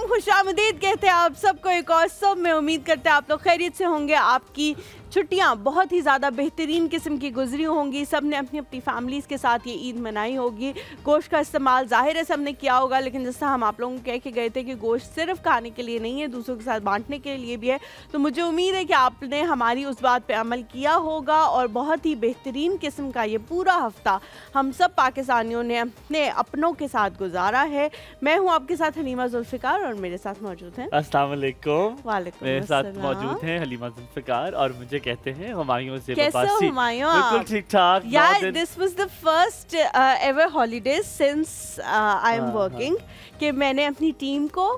खुशामदीद कहते हैं आप सबको एक और सब में। उम्मीद करते हैं आप लोग खैरियत से होंगे, आपकी छुट्टियां बहुत ही ज़्यादा बेहतरीन किस्म की गुजरी होंगी, सब ने अपनी अपनी फैमिलीज़ के साथ ये ईद मनाई होगी। गोश्त का इस्तेमाल ज़ाहिर है सब ने किया होगा, लेकिन जैसा हम आप लोगों को कह के गए थे कि गोश्त सिर्फ खाने के लिए नहीं है, दूसरों के साथ बांटने के लिए भी है। तो मुझे उम्मीद है कि आपने हमारी उस बात पर अमल किया होगा और बहुत ही बेहतरीन किस्म का ये पूरा हफ्ता हम सब पाकिस्तानियों ने अपने अपनों के साथ गुजारा है। मैं हूँ आपके साथ हलीमा जुल्फ़िकार और मेरे साथ मौजूद हैं अस्सलाम वालेकुम। वालेकुम मेरे साथ मौजूद हैं हलीमा जुल्फ़िकार और मुझे कहते हैं हुमायूं से कैसे हो हुमायूं? बिल्कुल ठीक ठाक यार, this was the first ever holiday since I am working कि मैंने अपनी टीम को,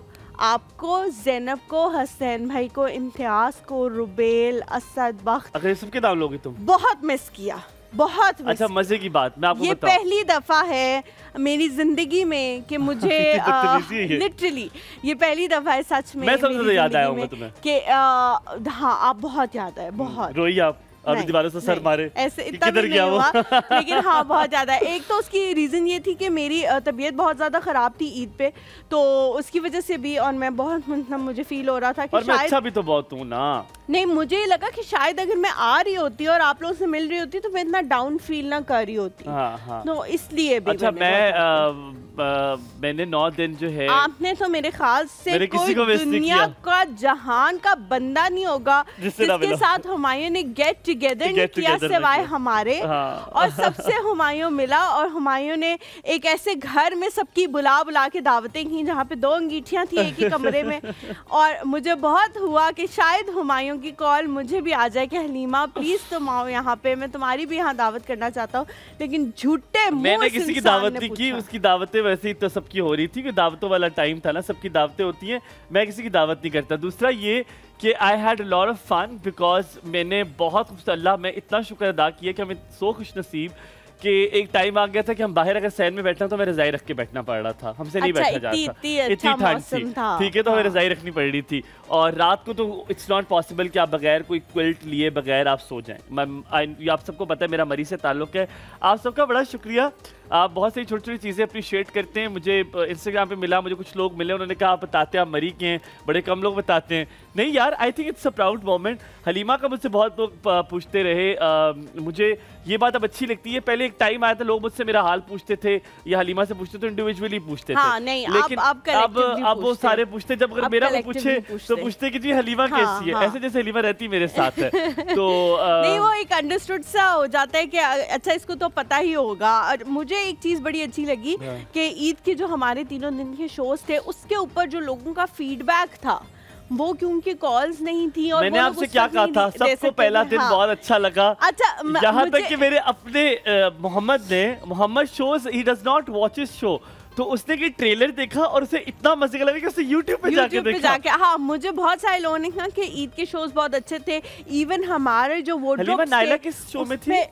आपको, ज़ैनब को, हसैन भाई को, इम्तियाज को, रुबेल, असद, बख्त, अगर सबके नाम लोगे तुम, बहुत मिस किया, बहुत मिस। अच्छा मजे की बात मैं आपको ये बताऊं, पहली दफा है मेरी जिंदगी में कि मुझे लिटरली ये पहली दफा है सच में। मैं सबसे ज्यादा याद आया हूँ तुम्हें कि हाँ आप बहुत याद है, बहुत रोई आप और दीवारों से सर मारे, ऐसे इतना भी नहीं हुआ लेकिन हाँ बहुत ज़्यादा। एक तो उसकी रीज़न ये थी कि मेरी तबीयत बहुत ज़्यादा ख़राब थी ईद पे, तो उसकी वजह से भी, और मैं बहुत मतलब मुझे फील हो रहा था कि और मैं अच्छा भी तो बहुत हूँ ना। नहीं, मुझे लगा कि शायद अगर मैं आ रही होती और आप लोगों से मिल रही होती तो मैं इतना डाउन फील ना कर रही होती। तो इसलिए भी अच्छा मैंने 9 दिन जो है, आपने तो मेरे ख्याल से कोई दुनिया का जहान का बंदा नहीं होगा जिसके साथ हुमायूं ने गेट टुगेदर नहीं किया सिवाय हमारे। और सबसे हुमायूं मिला और हुमायूं ने एक ऐसे घर में सबकी बुला बुला के दावतें की जहाँ पे 2 अंगीठियाँ थी एक ही कमरे में। और मुझे बहुत हुआ कि शायद हुमायूं की कॉल मुझे भी आ जाए कि हलीमा प्लीज तुम आओ यहाँ पे, मैं तुम्हारी भी यहाँ दावत करना चाहता हूँ। लेकिन झूठे मैंने किसी की दावत नहीं की, उसकी दावतें वैसे ही तो सबकी हो रही थी कि दावतों वाला टाइम था ना, सबकी दावतें होती हैं, मैं किसी की दावत नहीं करता। दूसरा ये कि I had lot of fun because मैंने बहुत कुछ, अल्लाह मैं इतना शुक्र अदा किया कि हमें सो खुश नसीब कि एक टाइम आ गया था कि हम बाहर अगर सैन में बैठना तो हमें रजाई रख के बैठना पड़ रहा था, हमसे नहीं बैठा जाता, इतनी ठंड थी, ठीक है, तो हमें रजाई रखनी पड़ रही थी। और रात को तो इट्स नॉट पॉसिबल कि आप बगैर कोई क्विल्ट लिए बगैर आप सो जाएं। आप सबको पता है मेरा मरी से ताल्लुक़ है। आप सबका बड़ा शुक्रिया, आप बहुत सारी छोटी छोटी चीज़ें अप्रिशिएट करते हैं। मुझे इंस्टाग्राम पे मिला, मुझे कुछ लोग मिले, उन्होंने कहा आप बताते हैं आप मरी के हैं, बड़े कम लोग बताते हैं। नहीं यार, I think it's a proud moment. Halima का मुझसे बहुत लोग पूछते रहे, मुझे ये बात अब अच्छी लगती है। पहले एक टाइम आया था लोग मुझसे मेरा हाल पूछते थे या हलीमा से पूछते थे, इंडिविजुअली पूछते थे। नहीं, लेकिन अब वो सारे पूछते, जब अगर मेरा वो पूछे तो पूछते कि जी हलीमा कैसी है, ऐसे जैसे हलीमा रहती मेरे साथ है। तो नहीं, वो एक अंडरस्टूड सा हो जाता है कि अच्छा इसको तो पता ही होगा। और मुझे एक चीज बड़ी अच्छी लगी कि ईद के जो हमारे 3 दिन के शोज थे उसके ऊपर जो लोगों का फीडबैक था वो क्योंकि कॉल्स नहीं थी। और मैंने आपसे क्या कहा था, सबको पहला दिन बहुत अच्छा लगा। अच्छा, यहाँ तक कि मेरे अपने Mohammad shows, he does not watch his show, तो उसने कि ट्रेलर देखा और उसे इतना मजे का लगा कि उसने YouTube पे जाके देखा। हाँ, मुझे बहुत सारे लोगों ने कहा कि ईद के शोज बहुत अच्छे थे। इवन हमारे जो वो नाइला किस शो में थी?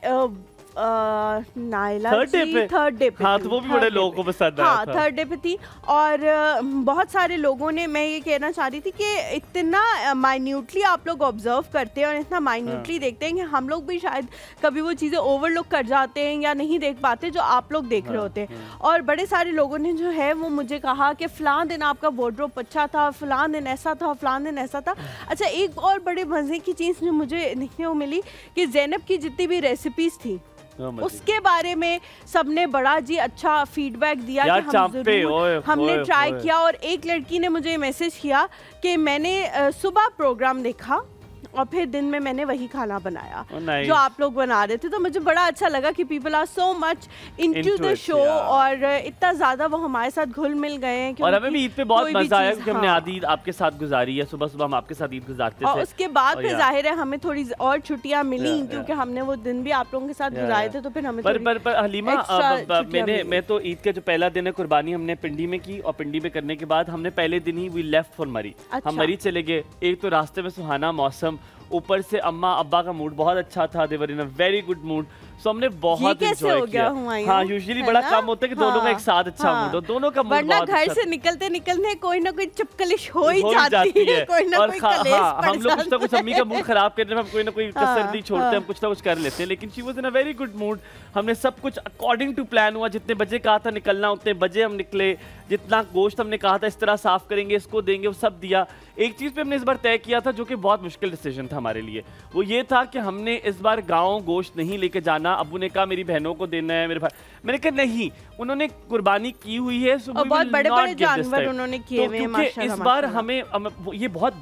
नाइला थर्ड डे पे। हाँ, तो वो भी बड़े लोगों को पसंद आया था। थर्ड डे पे थी। और बहुत सारे लोगों ने, मैं ये कहना चाह रही थी कि इतना माइन्यूटली आप लोग ऑब्जर्व करते हैं और इतना माइन्यूटली देखते हैं कि हम लोग भी शायद कभी वो चीज़ें ओवरलुक कर जाते हैं या नहीं देख पाते जो आप लोग देख रहे होते हैं। और बड़े सारे लोगों ने जो है वो मुझे कहा कि फ़लाँ दिन आपका वार्डरोब अच्छा था, फ़लाँ दिन ऐसा था, फ़लाँ दिन ऐसा था। अच्छा, एक और बड़े मज़े की चीज़ जो मुझे देखने को मिली कि ज़ैनब की जितनी भी रेसिपीज़ थी उसके बारे में सबने बड़ा जी अच्छा फीडबैक दिया कि हमने ट्राई किया। और एक लड़की ने मुझे मैसेज किया कि मैंने सुबह प्रोग्राम देखा और फिर दिन में मैंने वही खाना बनाया जो आप लोग बना रहे थे। तो मुझे बड़ा अच्छा लगा कि people are so much into the show और इतना ज्यादा वो हमारे साथ घुल मिल गए हैं। और हमें भी ईद पे बहुत मजा आया क्योंकि हमने आधी ईद आपके साथ गुजारी है, सुबह सुबह हम आपके साथ ईद गुजारते थे। और उसके बाद फिर जाहिर है हमें थोड़ी और छुट्टियां मिली क्योंकि हमने वो दिन भी आप लोगों के साथ गुजारे थे, तो फिर हमें पर हलीमा, मैं तो ईद का जो पहला दिन है कुर्बानी हमने पिंडी में की और पिंडी में करने के बाद हमने पहले दिन ही वी लेफ्ट फॉर मरी। हम मरी चले गए। एक तो रास्ते में सुहाना मौसम, ऊपर से अम्मा अब्बा का मूड बहुत अच्छा था, दे वर इन अ वेरी गुड मूड, सो हमने बहुत एंजॉय किया। हाँ, यूजुअली बड़ा काम होता है कि दोनों का एक साथ अच्छा मूड हो, दोनों का मूड बहुत अच्छा। घर से निकलते निकलते कोई ना कोई चुपकलिश हो ही जाती है, कोई ना कोई कलेश पड़ हम लोग कुछ ना कुछ अम्मी का मूड खराब करने में हम कोई ना कोई कसर नहीं छोड़ते, हम कुछ ना कुछ कर लेते हैं। लेकिन she was in a very good mood, हमने सब कुछ अकॉर्डिंग टू प्लान हुआ, जितने बजे कहा था निकलना उतने बजे हम निकले, जितना गोश्त हमने कहा था इस तरह साफ करेंगे, इसको देंगे, वो सब दिया। एक चीज़ पे हमने इस बार तय किया था जो कि बहुत मुश्किल डिसीजन था हमारे लिए, वो ये था कि हमने इस बार गाँव गोश्त नहीं लेके जाना। अब्बू ने कहा मेरी बहनों को देना है, मेरे भाई, मैंने कहा नहीं, उन्होंने कुर्बानी की हुई है, और बहुत बड़े-बड़े जानवर उन्होंने किए हुए हैं माशाल्लाह। इस बार हमें ये बहुत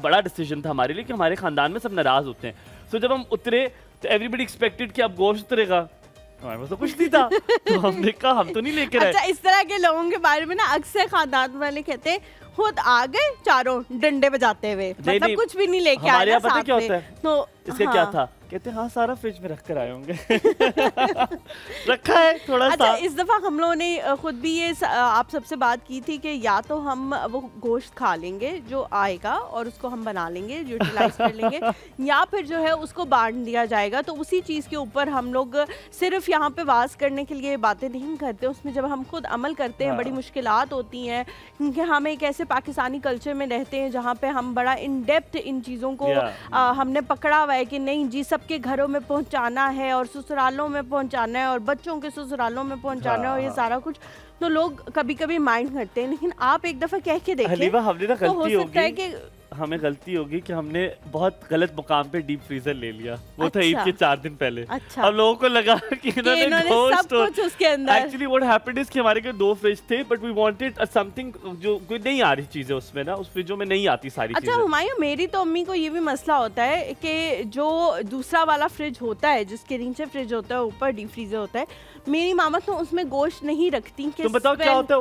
बड़ा डिसीजन था हमारे लिए कि हमारे खानदान में सब नाराज होते हैं। सो जब हम उतरे तो एवरीबडी एक्सपेक्टेड कि अब गोश्त उतरेगा, हमारे पास तो कुछ नहीं था, तो हमने कहा हम तो नहीं लेकर आए। अच्छा, इस तरह के लोगों के बारे में ना अक्सर खानदान वाले कहते हैं खुद आ गए चारों डंडे बजाते हुए, मतलब कुछ भी नहीं लेके आए। हमारे पता क्या होता है, तो इसका क्या था, कहते हाँ सारा फ्रिज में रख कर आए होंगे रखा है थोड़ा सा। इस दफा हम लोगों ने खुद भी ये आप सबसे बात की थी कि या तो हम वो गोश्त खा लेंगे जो आएगा और उसको हम बना लेंगे, यूटिलाइज कर लेंगे, या फिर जो है उसको बांट दिया जाएगा। तो उसी चीज़ के ऊपर हम लोग सिर्फ यहाँ पे वाज करने के लिए बातें नहीं करते, उसमें जब हम खुद अमल करते हैं बड़ी मुश्किलात होती हैं, क्योंकि हम एक ऐसे पाकिस्तानी कल्चर में रहते हैं जहाँ पे हम बड़ा इन डेप्थ इन चीज़ों को हमने पकड़ा हुआ है कि नहीं जी सबके घरों में पहुंचाना है और ससुरालों में पहुंचाना है और बच्चों के ससुरालों में पहुंचाना है और ये सारा कुछ, तो लोग कभी कभी माइंड करते हैं। लेकिन आप एक दफा कह के देखिए, तो हो सकता है कि हमें गलती होगी कि हमने बहुत गलत मुकाम पे डीप फ्रीजर ले लिया। वो था ईद के 4 दिन पहले। अब लोगों को लगा कि इन्होंने सब कुछ उसके अंदर। एक्चुअली व्हाट हैपेंड इज कि हमारे के 2 फ्रिज थे, बट वी वांटेड समथिंग जो कोई नहीं आ रही चीजें उसमें ना, उस फ्रिजों में नहीं आती सारी चीजें। अच्छा हुमायूं, मेरी तो अम्मी को ये भी मसला होता है कि जो दूसरा वाला फ्रिज होता है जिसके नीचे फ्रिज होता है ऊपर डीप फ्रीजर होता है, मेरी मामा तो उसमें गोश्त नहीं रखती। तुम बताओ क्या होता है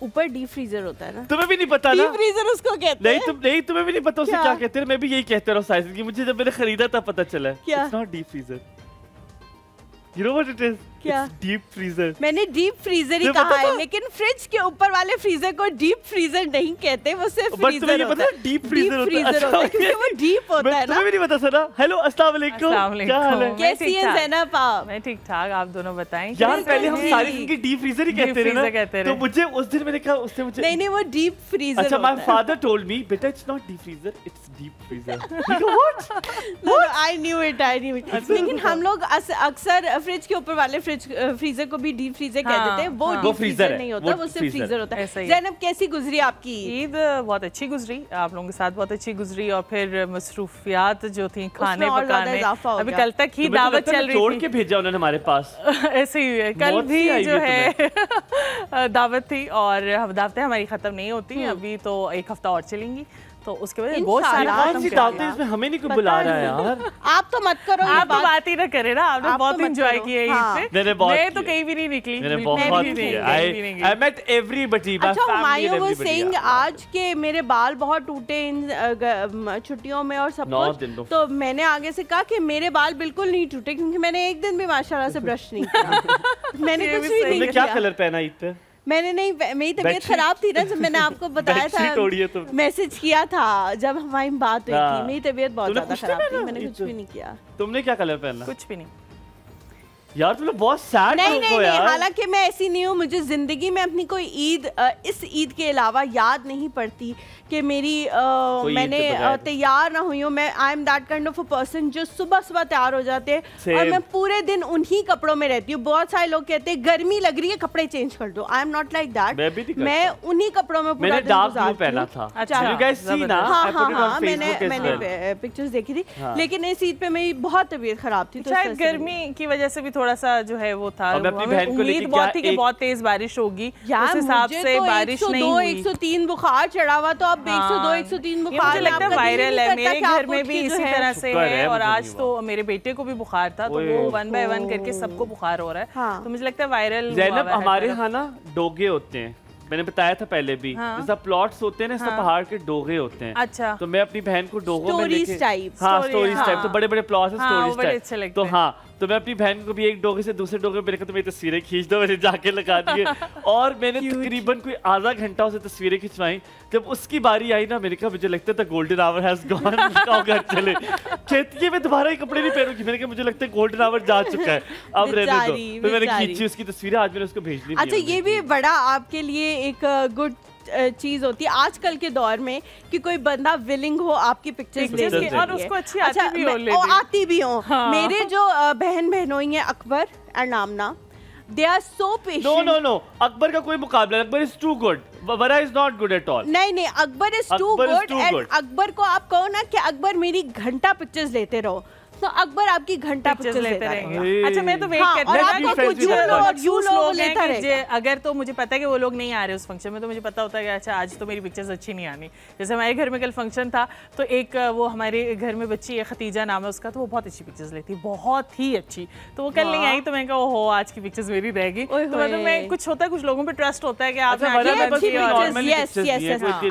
ऊपर डीप फ्रीजर होता है ना? तुम्हें भी नहीं पता ना? डीप फ्रीजर उसको कहते हैं। नहीं तुम्हें भी नहीं पता उसे क्या कहते हैं? मैं भी यही कहता रहा साइज की, मुझे जब मैंने खरीदा था पता चला। क्या? It's not deep freezer. You know what it is? क्या? Deep freezer. मैंने डीप फ्रीजर ही कहा है, लेकिन फ्रिज के ऊपर वाले फ्रीजर को डीप फ्रीजर नहीं कहते, वो सिर्फ फ्रीजर होता है। डीप फ्रीजर होता है, वो डीप होता है ना। तुम्हें भी नहीं पता सना? हेलो अस्सलाम वालेकुम, क्या हाल है? कैसी है ज़ैनब आप? मैं ठीक ठाक, आप दोनों बताएं। यार पहले हम सारी चीजें डीप फ्रीजर ही कहते रहे ना, तो मुझे उस दिन मैंने कहा, उसने मुझे नहीं वो डीप फ्रीजर। अच्छा, माय फादर टोल्ड मी बेटा it's not deep freezer, it's deep freezer. What? I knew it. लेकिन हम लोग अक्सर फ्रिज के ऊपर वाले फ्रीजर को भी डीप फ्रीजर कह देते हैं, वो डीप फ्रीजर नहीं होता, वो सिर्फ फ्रीजर होता है। ज़ैनब कैसी गुजरी आपकी ईद? बहुत अच्छी गुजरी, आप लोगों के साथ बहुत अच्छी गुजरी, और फिर मसरूफियात जो थी खाने पकाने, अभी कल तक ही दावत चल रही थी। जोड़ के भेजा उन्होंने हमारे पास। ऐसे ही है, कल भी जो है दावत थी, और दावतें हमारी खत्म नहीं होती, अभी तो 1 हफ्ता और चलेंगी, तो उसके बाद बहुत सारी दावतें इसमें हमें नहीं कोई बुला रहा है यार। आप तो मत करो, आप तो बात ही ना करें ना, आपने बहुत एंजॉय किया ईद पे। मैं तो कहीं भी नहीं निकली, मैंने बहुत I met everybody। अच्छा हुमायूं was saying आज के मेरे बाल बहुत टूटे इन छुट्टियों में और सब कुछ, तो मैंने आगे से कहा कि मेरे बाल बिल्कुल नहीं टूटे, क्योंकि मैंने एक दिन भी माशाल्लाह से ब्रश नहीं किया। मैंने कुछ भी नहीं किया। क्या कलर पहना ईद पे? मैंने नहीं, मेरी तबीयत खराब थी ना, जब मैंने आपको बताया था, मैसेज किया था जब हमारी बात हुई थी, मेरी तबीयत बहुत ज्यादा खराब थी, मैंने कुछ भी नहीं किया। तुमने क्या कलर पहना? कुछ भी नहीं यार, तुम लोग बहुत सैड नहीं, हालांकि मैं ऐसी नहीं हूँ, मुझे जिंदगी में अपनी कोई ईद इस ईद के अलावा याद नहीं पड़ती कि मेरी मैंने तैयार ना हुई हूँ। मैं I am that kind of a person जो सुबह सुबह तैयार हो जाते हैं और मैं पूरे दिन उन्हीं कपड़ों में रहती हूँ। बहुत सारे लोग कहते हैं गर्मी लग रही है कपड़े चेंज कर दो, आई एम नॉट लाइक दैट। मैं उन्हीं कपड़ों में पूरा दिन गुजारती हूँ। मैंने पिक्चर्स देखी थी, लेकिन इस ईद पे मेरी बहुत तबीयत खराब थी, तो शायद गर्मी की वजह से भी थोड़ा सा जो है वो था। उम्मीद बहुत थी कि बहुत तेज बारिश होगी, उस हिसाब से बारिश नहीं हुई। 102-103 बुखार चढ़ा हुआ, तो अब 102-103 बुखार मुझे लगता है वायरल है, मेरे घर में भी इसी तरह से है, और आज तो मेरे बेटे को भी बुखार था, तो वो 1 बाय 1 करके सबको बुखार हो रहा है, तो मुझे लगता है वायरल। ज़ैनब, हमारे यहाँ ना डोगे होते हैं, मैंने बताया था पहले भी, जैसा प्लॉट्स होते हैं ना, ऐसा पहाड़ के डोगे होते हैं। अच्छा, तो मैं अपनी बहन को डोगों में स्टोरीज टाइप, स्टोरीज टाइप, तो बड़े बड़े प्लॉट्स हैं, स्टोरीज टाइप, तो हाँ, तो मैं अपनी बहन को भी एक डोगे से दूसरे डोगे पे तो मेरी तस्वीरें खींच दो, मैंने जाके लगा दिए और मैंने तकरीबन कोई आधा घंटा उसे तस्वीरें खिंचवाई। जब उसकी बारी आई ना, मैंने कहा मुझे लगता था गोल्डन आवर हैज गॉन, घर चले। कहती है मैं दोबारा ये कपड़े नहीं पहनूंगी। मैंने कहा मुझे लगता है गोल्डन आवर जा चुका है, अब रहने दो। फिर मैंने खींची उसकी तस्वीरें, आज मैंने उसको भेज दी। अच्छा, ये भी बड़ा आपके लिए एक गुड चीज होती है आजकल के दौर में कि कोई बंदा विलिंग हो आपकी पिक्चर्स लेने और उसको अच्छी आती भी हो। हाँ। मेरे जो बहन बहनोई हैं Akbar and Aamna, they are so patient. No. Akbar का कोई मुकाबला, Akbar is too good. Vara is not good at all. नहीं, Akbar is too good. And Akbar को आप कहो ना कि अकबर मेरी घंटा पिक्चर्स लेते रहो, तो अकबर आपकी घंटा पिक्चर्स लेता रहेगा। अच्छा, मैं तो वेट करती हूँ। और आपको कुछ लोग लेता रहेगा। अगर तो मुझे पता है कि वो लोग नहीं आ रहे उस फंक्शन में, तो मुझे पता होता है कि अच्छा आज तो मेरी पिक्चर्स अच्छी नहीं आनी। जैसे हमारे घर में कल फंक्शन था, तो एक वो हमारे घर में बच्ची है, खतीजा नाम है उसका, तो वो बहुत अच्छी पिक्चर्स लेती है, बहुत ही अच्छी। तो वो कल नहीं आई, तो मैंने कहा ओहो आज की पिक्चर्स मेरी रहेगी। तो मतलब मैं कुछ होता है, कुछ लोगों पे ट्रस्ट होता है कि आप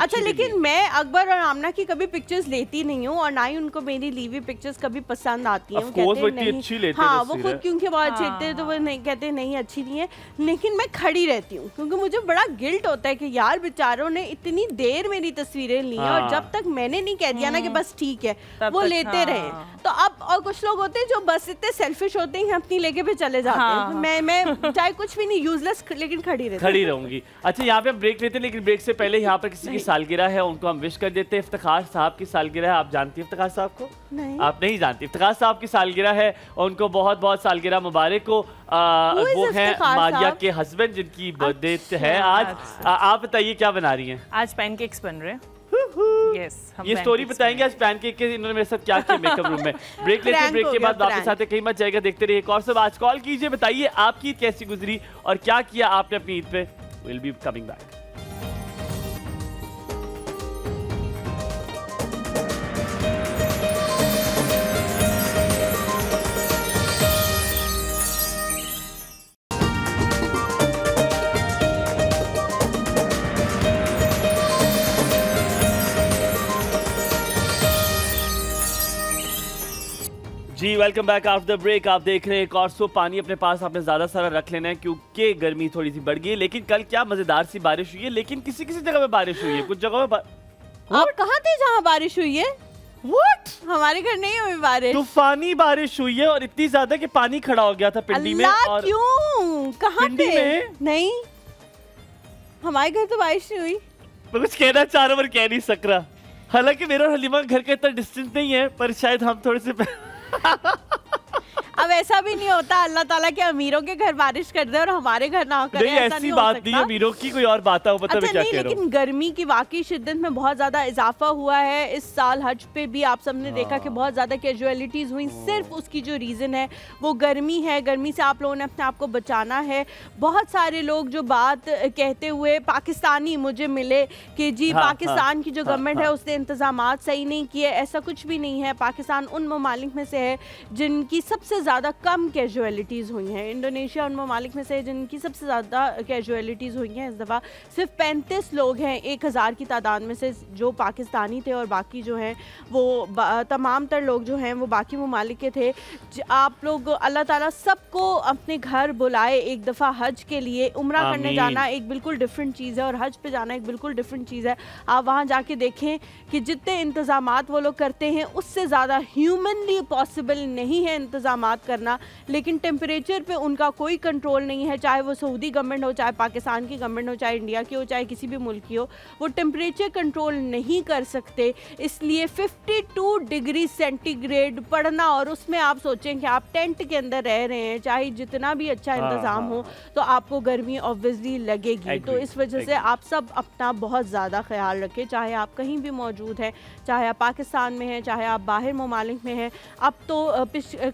अच्छा, लेकिन मैं अकबर और आमना की कभी पिक्चर्स लेती नहीं हूँ और ना ही उनको मेरी ली हुई पिक्चर्स कभी पसंद आती है। हाँ, वो खुद क्योंकि बहुत छेड़ते हैं तो वो नहीं कहते नहीं अच्छी नहीं है, लेकिन मैं खड़ी रहती हूँ क्योंकि मुझे बड़ा गिल्ट होता है कि यार बेचारों ने इतनी देर मेरी तस्वीरें ली हैं और जब तक मैंने नहीं कह दिया ना कि बस ठीक है, वो लेते रहे। तो अब और कुछ लोग होते हैं जो बस इतने सेल्फिश होते हैं, अपनी लेके भी चले जाते हैं। मैं चाहे कुछ भी नहीं, यूजलेस, लेकिन खड़ी रहूंगी। अच्छा, यहाँ पे हम ब्रेक लेते हैं, लेकिन ब्रेक से पहले यहाँ पर किसी की सालगिरह है, उनको हम विश कर देते हैं। इफ्तिखार साहब की सालगिरह है, आप जानती हैं इफ्तिखार साहब को? नहीं। आप नहीं जानती। इफ्तिखार साहब की सालगिरह है और उनको बहुत बहुत सालगिरह मुबारक हो। वो हैं मारिया के हस्बैंड जिनकी बर्थडे है आज। आप बताइए क्या बना रही हैं? आज पैनकेक्स बन रहे हैं। Yes, ये स्टोरी बताएंगे आज पैनकेक के इन्होंने मेरे साथ क्या किया मेकअप रूम में। ब्रेक लेते हैं, ब्रेक के बाद वापस आते, कहीं मत जाएगा, देखते रहिए। और सब आज कॉल कीजिए, बताइए आपकी ईद कैसी गुजरी और क्या किया आपने अपनी ईद पे। Will be coming back. जी welcome back after the break. आप देख रहे हैं एक और सो पानी अपने पास आपने ज़्यादा सारा रख लेना है क्योंकि गर्मी थोड़ी सी बढ़ गई है। लेकिन कल क्या मज़ेदार सी बारिश हुई है, लेकिन किसी किसी जगह पे बारिश हुई है, कुछ जगह पे आप कहाँ थे जहाँ बारिश हुई है? What? हमारे घर नहीं हुई बारिश, तूफानी बारिश हुई है और इतनी ज्यादा कि पानी खड़ा हो गया था पिंडी में। और क्यों? कहाँ पिंडी में? नहीं, हमारे घर तो बारिश नहीं हुई। मैं कुछ कहना चाह रहा हूँ पर कह नहीं सक रहा। हालांकि मेरा और हलीमा घर का इतना डिस्टेंस नहीं है, पर शायद हम थोड़े से अब ऐसा भी नहीं होता अल्लाह ताला के अमीरों के घर बारिश कर दे और हमारे घर ना करे, ऐसा ऐसी बात नहीं है, अमीरों की कोई और बात है। अच्छा, क्या नहीं, लेकिन गर्मी की वाकई शिद्दत में बहुत ज्यादा इजाफा हुआ है इस साल। हज पे भी आप सबने देखा कि बहुत ज्यादा कैजुअलिटीज हुई। सिर्फ उसकी जो रीजन है वो गर्मी है। गर्मी से आप लोगों ने अपने आप को बचाना है। बहुत सारे लोग जो बात कहते हुए पाकिस्तानी मुझे मिले कि जी पाकिस्तान की जो गवर्नमेंट है उसने इंतजाम सही नहीं किए, ऐसा कुछ भी नहीं है। पाकिस्तान उन ममालिक में से है जिनकी सबसे ज़्यादा कम कैजुअलिटीज़ हुई हैं। इंडोनेशिया उन ममालिक में से है जिनकी सबसे ज़्यादा कैजुअलिटीज़ हुई हैं। इस दफ़ा सिर्फ 35 लोग हैं 1000 की तादाद में से जो पाकिस्तानी थे और बाकी जो हैं वो तमाम तर लोग जो हैं वो बाकी ममालिक के थे। आप लोग अल्लाह ताला सबको अपने घर बुलाए एक दफ़ा हज के लिए। उम्रा करने जाना एक बिल्कुल डिफरेंट चीज़ है और हज पे जाना एक बिल्कुल डिफरेंट चीज़ है। आप वहाँ जाके देखें कि जितने इंतज़ामात वो लोग करते हैं उससे ज़्यादा ह्यूमनली पॉसिबल नहीं है इंतज़ामात करना। लेकिन टेम्परेचर पे उनका कोई कंट्रोल नहीं है, चाहे वो सऊदी गवर्नमेंट हो, चाहे पाकिस्तान की गवर्नमेंट हो, चाहे इंडिया की हो, चाहे किसी भी मुल्क की हो, वो टेम्परेचर कंट्रोल नहीं कर सकते। इसलिए 52 डिग्री सेंटीग्रेड पड़ना, और उसमें आप सोचें कि आप टेंट के अंदर रह रहे हैं, चाहे जितना भी अच्छा इंतज़ाम हो तो आपको गर्मी ऑब्वियसली लगेगी। तो इस वजह से आप सब अपना बहुत ज़्यादा ख्याल रखें, चाहे आप कहीं भी मौजूद हैं, चाहे आप पाकिस्तान में हैं, चाहे आप बाहर ममालिक में हैं। अब तो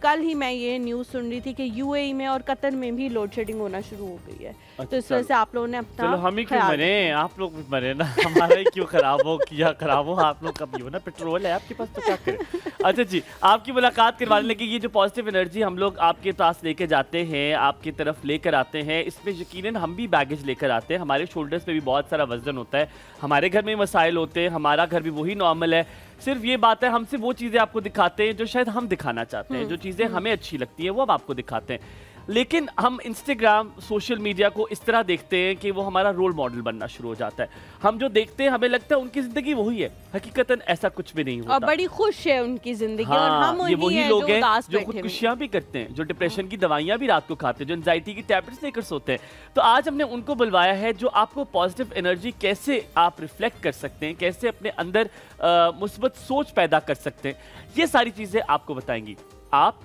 कल ही मैं ये न्यूज़ सुन रही थी कि यूएई में और कतर में भी लोड शेडिंग होना शुरू हो गई है। तो इस वजह से आप लोगों ने अपना चलो हम ही क्यों मरे, आप लोग भी मरे ना, हमारा ही क्यों खराब हो किया खराब हो। आप लोग कभी हो ना, पेट्रोल है आपके पास तो क्या करें। अच्छा जी, आपकी मुलाकात करवाने लगी, ये जो पॉजिटिव एनर्जी हम लोग आपके पास लेके जाते हैं, आपकी तरफ लेकर आते हैं, इसमें यकीनन हम भी बैगेज लेकर आते हैं। हमारे शोल्डर्स पे भी बहुत सारा वजन होता है, हमारे घर में मसाइल होते हैं, हमारा घर भी वही नॉर्मल है। सिर्फ ये बात है, हमसे वो चीज़ें आपको दिखाते हैं जो शायद हम दिखाना चाहते हैं, जो चीज़ें हमें अच्छी लगती हैं वो हम आपको दिखाते हैं। लेकिन हम इंस्टाग्राम, सोशल मीडिया को इस तरह देखते हैं कि वो हमारा रोल मॉडल बनना शुरू हो जाता है। हम जो देखते हैं हमें लगता है उनकी ज़िंदगी वही है, हकीकतन ऐसा कुछ भी नहीं होता। और बड़ी खुश है उनकी ज़िंदगी। हाँ, और हम ये वही लोग हैं जो खुदकुशियां भी करते हैं, जो डिप्रेशन की दवाइयाँ भी रात को खाते हैं, जो एंजाइटी की टैबलेट्स लेकर सोते हैं। तो आज हमने उनको बुलवाया है जो आपको पॉजिटिव एनर्जी कैसे आप रिफ्लेक्ट कर सकते हैं, कैसे अपने अंदर मुस्बत सोच पैदा कर सकते हैं, ये सारी चीज़ें आपको बताएंगी। आप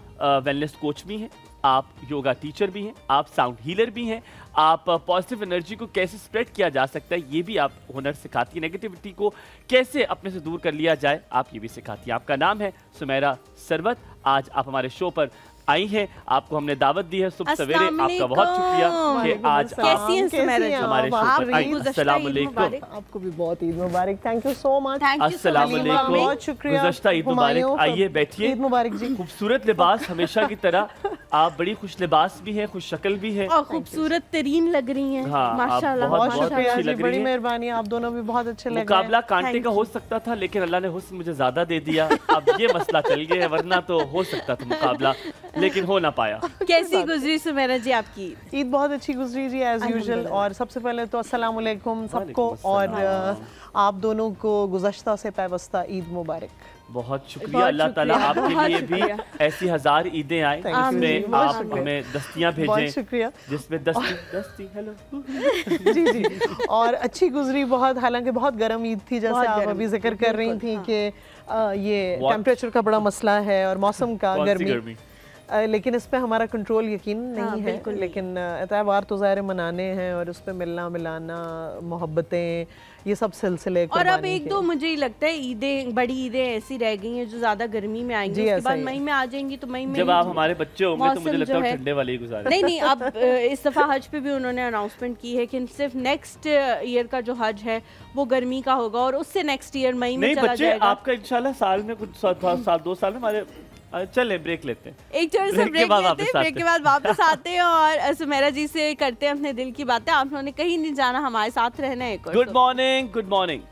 वेलनेस कोच भी हैं, आप योगा टीचर भी हैं, आप साउंड हीलर भी हैं, आप पॉजिटिव एनर्जी को कैसे स्प्रेड किया जा सकता है ये भी आप हुनर सिखाती है, नेगेटिविटी को कैसे अपने से दूर कर लिया जाए आप ये भी सिखाती हैं। आपका नाम है सुमेरा सरवत, आज आप हमारे शो पर आई हैं, आपको हमने दावत दी है सुबह सवेरे। आपका बहुत शुक्रिया कि आज कैसी हैं सुमेरा जी हमारे शो पर आई। अस्सलाम वालेकुम, आपको भी बहुत ईद मुबारक। Thank you so much. अस्सलाम वालेकुम, बहुत शुक्रिया। गुज़श्ता ईद मुबारक। आइए बैठिए। ईद मुबारक जी। खूबसूरत लिबास हमेशा की तरह, आप बड़ी खुश लिबास भी हैं, खुश शक्ल भी हैं और खूबसूरत तरीन लग रही हैं। हाँ, माशाल्लाह, बहुत शुक्रिया अच्छी जी, लग रही बड़ी हैं। मेहरबानी, आप दोनों भी बहुत अच्छे लग रहे हैं। मुकाबला कांटे का हो सकता था लेकिन अल्लाह ने हुस्न मुझे ज्यादा दे दिया, अब ये मसला चल गया है, वरना तो हो सकता था मुकाबला लेकिन हो ना पाया। कैसी गुजरी सुमेरा जी आपकी ईद? बहुत अच्छी गुजरी जी एज यूजुअल। और सबसे पहले तो अस्सलाम वालेकुम सबको, और आप दोनों को गुज़श्ता से पैवस्ता ईद मुबारक। बहुत शुक्रिया, अल्लाह ताला आपके लिए भी ऐसी 1000 ईदें आए जिसमें आप हमें दस्तियां भेजें, शुक्रिया, जिसमें दस्ती हेलो जी जी। और अच्छी गुजरी बहुत, हालांकि बहुत गर्म ईद थी, जैसे आप अभी जिक्र कर रही थी कि ये टेम्परेचर का बड़ा मसला है और मौसम का, गर्मी, लेकिन इस पे हमारा कंट्रोल यकीन नहीं है। लेकिन त्योहार तो ज़ाहिर मनाने हैं और उस पे मिलना मिलाना, मोहब्बतें, ये सब सिलसिले। और अब एक दो मुझे लगता है ईदें, बड़ी ईदें ऐसी रह गई हैं जो ज्यादा गर्मी में आएंगी, उसके बाद मई में आ जाएंगी। तो मई में जब आप हमारे बच्चे होंगे तो मुझे लगता है ठंडे वाले ही गुजारे। नहीं, अब इस दफा हज पे भी उन्होंने अनाउंसमेंट की है कि सिर्फ नेक्स्ट ईयर का जो हज है वो गर्मी का होगा और उससे नेक्स्ट ईयर मई में चला जाएगा। आपका इंशाल्लाह साल में कुछ साल 2 साल में हमारे चले ब्रेक लेते हैं, एक छोटे से ब्रेक लेते हैं, ब्रेक के बाद वापस आते हैं और सुमेरा जी से करते हैं अपने दिल की बातें। आप लोगों ने कहीं नहीं जाना, हमारे साथ रहना है। Good morning, good morning.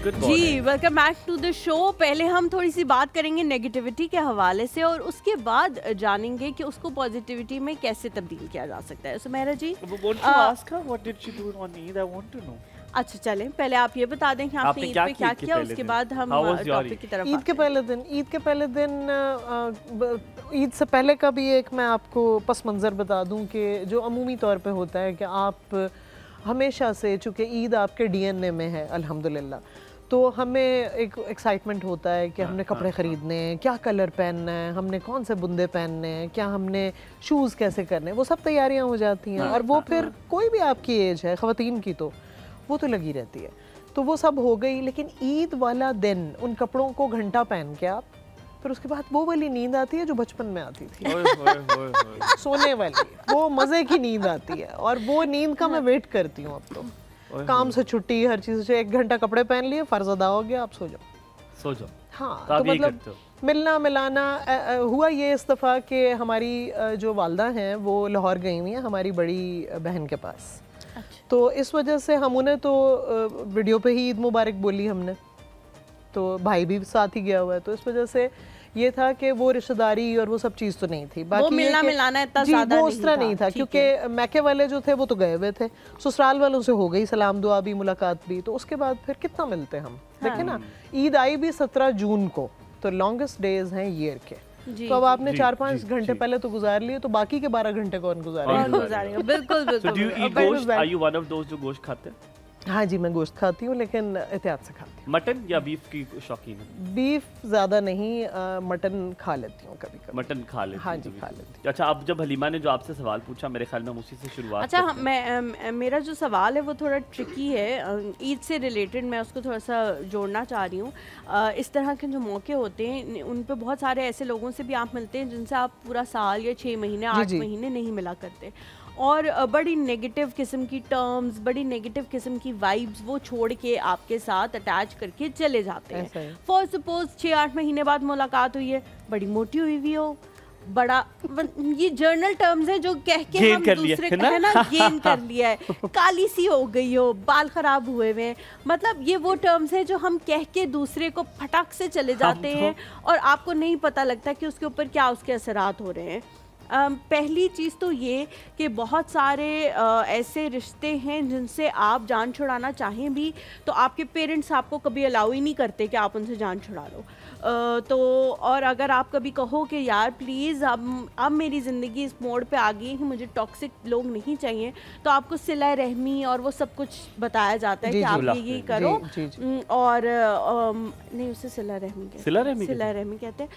जी, welcome back to the show. पहले हम थोड़ी सी बात करेंगे नेगेटिविटी के हवाले से और उसके बाद जानेंगे कि उसको पॉजिटिविटी में कैसे तब्दील किया जा सकता है। सुमेरा जी, अच्छा चलें, पहले आप ये बता दें कि आपने ईद पे क्या किया, उसके बाद हम टॉपिक की तरफ। ईद के पहले दिन ईद से पहले का भी एक मैं आपको पस मंज़र बता दूं कि जो अमूमी तौर पे होता है कि आप हमेशा से, चूँकि ईद आपके डीएनए में है अल्हम्दुलिल्लाह, तो हमें एक एक्साइटमेंट होता है कि हमने कपड़े ख़रीदने हैं, क्या कलर पहनना है, हमने कौन से बुंदे पहनने हैं, क्या हमने शूज़ कैसे करने हैं, वो सब तैयारियां हो जाती हैं। और वो फिर कोई भी आपकी एज है ख़वातीन की तो वो तो लगी रहती है, तो वो सब हो गई। लेकिन ईद वाला दिन उन कपड़ों को घंटा पहन के आप, फिर उसके बाद वो वाली नींद आती है जो बचपन में आती थी, सोने वाली, वो मज़े की नींद आती है। और वो नींद का मैं वेट करती हूँ अब तो। काम से छुट्टी, हर चीज़ से 1 घंटा कपड़े पहन लिए, फ़र्ज़ अदा हो गया, आप सो जाओ। हाँ, तो मतलब मिलना मिलाना हुआ ये इस दफ़ा कि हमारी जो वालदा हैं वो लाहौर गई हुई हैं हमारी बड़ी बहन के पास। तो इस वजह से हम उन्हें तो वीडियो पे ही ईद मुबारक बोली हमने, तो भाई भी साथ ही गया हुआ है, तो इस वजह से ये था कि वो रिश्तेदारी और वो सब चीज़ तो नहीं थी। बाकी वो मिलना मिलाना इतना ज़्यादा वो उस तरह नहीं था, क्योंकि मैके वाले जो थे वो तो गए हुए थे, ससुराल वालों से हो गई सलाम दुआ भी, मुलाकात भी, तो उसके बाद फिर कितना मिलते हम। देखिए ना, ईद आई भी 17 जून को, तो लॉन्गेस्ट डेज हैं ईयर के, तो अब आपने 4-5 घंटे पहले तो गुजार लिए, तो बाकी के 12 घंटे कौन गुजारेगा? बिल्कुल बिल्कुल। So do you eat gosh? Are you one of those जो गोश्त खाते हैं? हाँ जी, मैं गोश्त खाती हूँ लेकिन एहतियात से खाती हूँ। मटन या बीफ की शौकीन है? बीफ ज़्यादा नहीं, मटन खा लेती हूँ कभी कभी। मटन खा लेती? हाँ जी, खा लेती हूँ। अच्छा, अब जब हलीमा ने जो आपसे सवाल पूछा, मेरे ख्याल में हम उसी से शुरुआत अच्छा, मेरा जो सवाल है वो थोड़ा ट्रिकी है, ईद से रिलेटेड, मैं उसको थोड़ा सा जोड़ना चाह रही हूँ। इस तरह के जो मौके होते हैं उन पे बहुत सारे ऐसे लोगों से भी आप मिलते हैं जिनसे आप पूरा साल या 6 महीने 8 महीने नहीं मिला करते, और बड़ी नेगेटिव किस्म की टर्म्स, बड़ी नेगेटिव किस्म की वाइब्स वो छोड़ के आपके साथ अटैच करके चले जाते हैं। फॉर सपोज 6-8 महीने बाद मुलाकात हुई है, बड़ी मोटी हुई भी हो, बड़ा, ये जर्नल टर्म्स है जो कह के हम दूसरे है ना, गेन कर लिया है, काली सी हो गई हो, बाल खराब हुए हुए, मतलब ये वो टर्म्स है जो हम कह के दूसरे को फटाक से चले जाते हैं और आपको नहीं पता लगता कि उसके ऊपर क्या उसके असरात हो रहे हैं। पहली चीज़ तो ये कि बहुत सारे ऐसे रिश्ते हैं जिनसे आप जान छुड़ाना चाहें भी तो आपके पेरेंट्स आपको कभी अलाउ ही नहीं करते कि आप उनसे जान छुड़ा लो। तो और अगर आप कभी कहो कि यार प्लीज़ अब मेरी ज़िंदगी इस मोड़ पे आ गई है कि मुझे टॉक्सिक लोग नहीं चाहिए, तो आपको सिला रहमी और वो सब कुछ बताया जाता है कि आप ये करो। और नहीं, उससे सिला रहमी कहते हैं,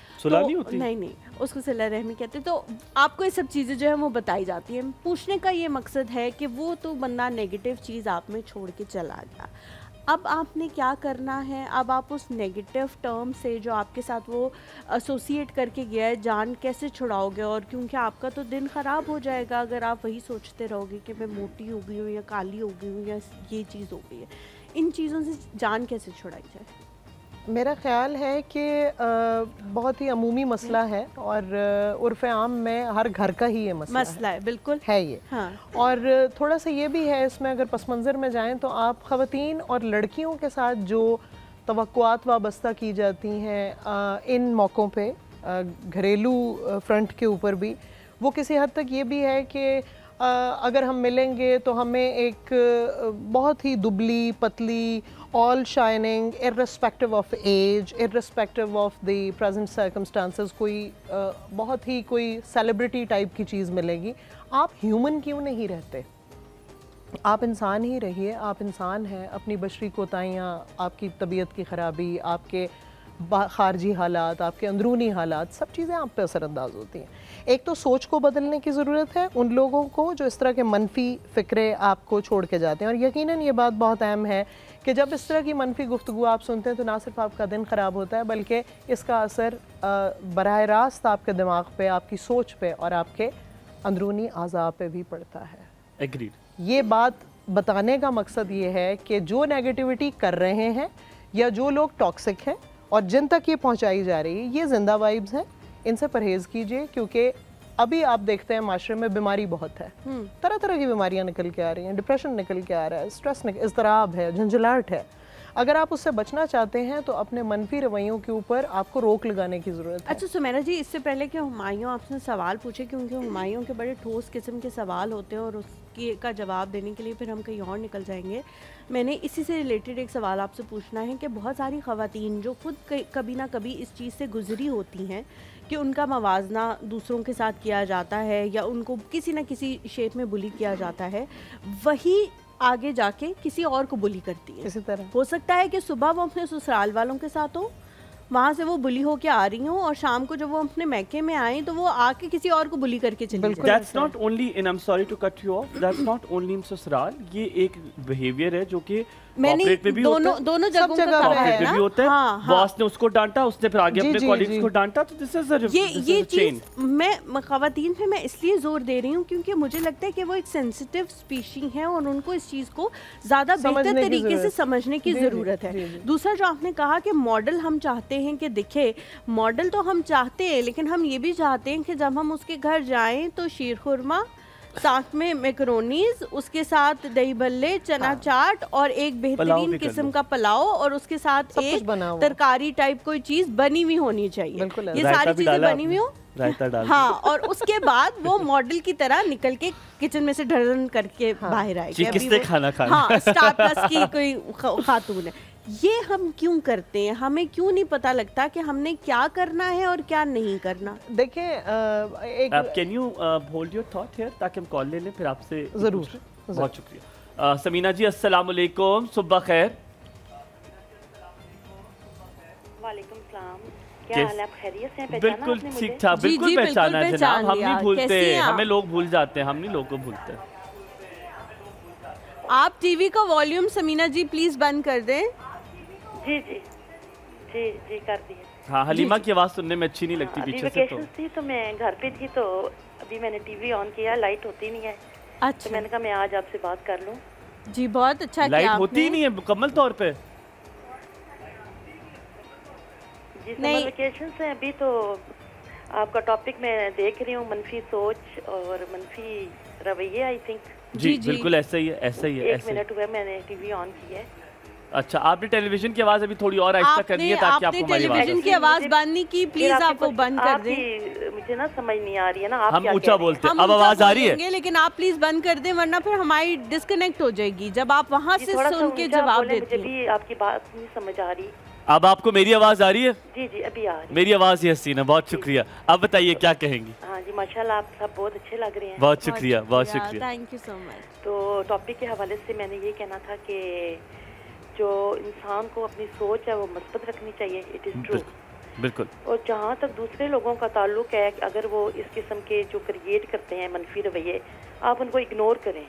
नहीं उसको सिला रहमी कहते हैं। तो आपको ये सब चीज़ें जो है वो बताई जाती हैं। पूछने का ये मकसद है कि वो तो बंदा नेगेटिव चीज़ आप में छोड़ के चला गया, अब आपने क्या करना है? अब आप उस नेगेटिव टर्म से जो आपके साथ वो एसोसिएट करके गया है, जान कैसे छुड़ाओगे? और क्योंकि आपका तो दिन ख़राब हो जाएगा अगर आप वही सोचते रहोगे कि मैं मोटी हो गई हूँ या काली हो गई हूँ या ये चीज़ हो गई है। इन चीज़ों से जान कैसे छुड़ाई जाए? मेरा ख्याल है कि बहुत ही अमूमी मसला है और उर्फ़ आम में हर घर का ही ये मसला है। बिल्कुल है ये। हाँ। और थोड़ा सा ये भी है इसमें, अगर पस मंज़र में जाएं तो आप ख़वातीन और लड़कियों के साथ जो तवक्कुआत वाबस्ता की जाती हैं इन मौक़ों पे, घरेलू फ्रंट के ऊपर भी, वो किसी हद तक ये भी है कि अगर हम मिलेंगे तो हमें एक बहुत ही दुबली पतली, all shining, irrespective of age, irrespective of the present circumstances, कोई बहुत ही कोई सेलिब्रिटी टाइप की चीज़ मिलेगी। आप ह्यूमन क्यों नहीं रहते? आप इंसान ही रहिए। आप इंसान हैं, अपनी बशरी कोताहियाँ, आपकी तबीयत की ख़राबी, आपके खारजी हालात, आपके अंदरूनी हालात, सब चीज़ें आप पे असरअंदाज होती हैं। एक तो सोच को बदलने की ज़रूरत है उन लोगों को जो इस तरह के मनफी फ़िक्रे आपको छोड़ के जाते हैं। और यकीनन ये बात बहुत अहम है कि जब इस तरह की मनफी गुफ्तगू आप सुनते हैं तो ना सिर्फ आपका दिन ख़राब होता है बल्कि इसका असर बराह रास्त आपके दिमाग पे, आपकी सोच पे और आपके अंदरूनी आज़ा पे भी पड़ता है। एग्रीड। ये बात बताने का मकसद ये है कि जो नेगेटिविटी कर रहे हैं या जो लोग टॉक्सिक हैं और जिन तक ये पहुंचाई जा रही है, ये जिंदा वाइब्स हैं, इनसे परहेज़ कीजिए। क्योंकि अभी आप देखते हैं माशरे में बीमारी बहुत है, तरह तरह की बीमारियां निकल के आ रही हैं, डिप्रेशन निकल के आ रहा है, स्ट्रेस इज़्तिराब है, झंझलाहट है। अगर आप उससे बचना चाहते हैं तो अपने मनफी रवैयों के ऊपर आपको रोक लगाने की ज़रूरत है। अच्छा सुमेरा जी, इससे पहले कि हुमायूं आपसे सवाल पूछे, क्योंकि हुमायूं के बड़े ठोस किस्म के सवाल होते हैं और उसकी का जवाब देने के लिए फिर हम कहीं और निकल जाएंगे, मैंने इसी से रिलेटेड एक सवाल आपसे पूछना है कि बहुत सारी ख़वातीन जो खुद कभी ना कभी इस चीज़ से गुजरी होती हैं कि उनका मवाजना दूसरों के साथ किया जाता है या उनको किसी न किसी शेप में बुली किया जाता है, वही आगे जाके किसी और को बुली करती है। इसी तरह हो सकता है कि सुबह वो अपने ससुराल वालों के साथ हो, वहाँ से वो बुली होके आ रही हूँ और शाम को जब वो अपने मैके में आए तो वो आके किसी और को बुली करके चली जाए। That's not only in, I'm sorry to cut you off, that's not only in ससुराल, ये एक बिहेवियर है जो कि कॉर्पोरेट में भी दोनों जगहों का कॉर्पोरेट में भी होता है। बॉस ने उसको डांटा, उसने फिर आगे अपने कॉलीग्स को डांटा, तो दिस इज ये चीज मैं ख़वातीन पे मैं इसलिए जोर दे रही हूँ क्योंकि मुझे लगता है कि वो एक सेंसिटिव स्पीशी है और उनको इस चीज़ को ज़्यादा बेहतर तरीके से समझने की ज़रूरत है। दूसरा जो आपने कहा कि मॉडल हम चाहते हैं कि दिखे, मॉडल तो हम चाहते हैं लेकिन हम ये भी चाहते हैं कि जब हम उसके घर जाएं तो शीर खुरमा, साथ में मैकरोनीज, उसके साथ दही भल्ले, चना चाट और एक बेहतरीन किस्म का पुलाव और उसके साथ एक तरकारी टाइप कोई चीज बनी हुई होनी चाहिए। ये सारी चीजें बनी हुई हो, रायता डाल, हाँ, और उसके बाद वो मॉडल की तरह निकल के किचन में से ढरन करके बाहर आएगी। किसने खाना खाना? हाँ, स्टार प्लस की कोई खातून है। ये हम क्यों करते हैं? हमें क्यों नहीं पता लगता कि हमने क्या करना है और क्या नहीं करना? देखें, एक can you hold your thought here ताकि हम कॉल ले लें फिर आपसे। जरूर, बहुत शुक्रिया। समीना जी अस्सलाम वालेकुम, सुबह खैर। वालेकुम सलाम, क्या हाल है, आप खैरियत से हैं? बिल्कुल ठीक ठाक, बिल्कुल पहचाना है जनाब, हम नहीं भूलते, हमें लोग भूल जाते हैं, हम नहीं लोगों को भूलते। आप टीवी का वॉल्यूम समीना जी प्लीज बंद कर दें। जी जी जी जी कर दिए। हाँ, हलीमा की आवाज़ सुनने में अच्छी नहीं लगती पीछे से। तो थी तो मैं घर पे थी, तो अभी मैंने टीवी ऑन किया, लाइट होती नहीं है। अच्छा, तो मैंने कहा मैं आज आपसे बात कर लूं। जी बहुत अच्छा किया। लाइट होती ही नहीं है मुकम्मल तौर पे। जी समर वेकेशन से अभी तो आपका टॉपिक मैं देख रही हूँ, मनफी सोच और मनफी रवैये। आई थिंक जी बिल्कुल ऐसा ही है, ऐसा ही है। एक मिनट हुआ मैंने टीवी ऑन की है। अच्छा, आपने टेलीविजन की आवाज अभी थोड़ी और आहिस्ता करनी है ताकि आपको हमारी आवाज। टेलीविजन की आवाज बंद नहीं की, प्लीज आप वो बंद कर दें। मुझे ना समझ नहीं आ रही है ना, आप हम ऊंचा बोलते हैं। अब आवाज आ रही है, लेकिन आप प्लीज बंद कर दें वरना फिर हमारी डिस्कनेक्ट हो जाएगी जब आप वहाँ से सुन के जवाब देते हैं। मुझे भी आपकी बात नहीं समझ आ रही। अब आपको मेरी आवाज आ रही है? जी जी अभी आ रही है। मेरी आवाज ही हसीना, बहुत शुक्रिया। अब बताइए क्या कहेंगी? हाँ जी माशाल्लाह, आप सब बहुत अच्छे लग रहे हैं। बहुत शुक्रिया, बहुत शुक्रिया, थैंक यू सो मच। तो टॉपिक के हवाले से मैंने ये कहना था कि जो इंसान को अपनी सोच है वो मस्बत रखनी चाहिए। इट इज़ ट्रू, बिल्कुल। और जहाँ तक दूसरे लोगों का ताल्लुक है, अगर वो इस किस्म के जो क्रिएट करते हैं मनफी रवैये, आप उनको इग्नोर करें,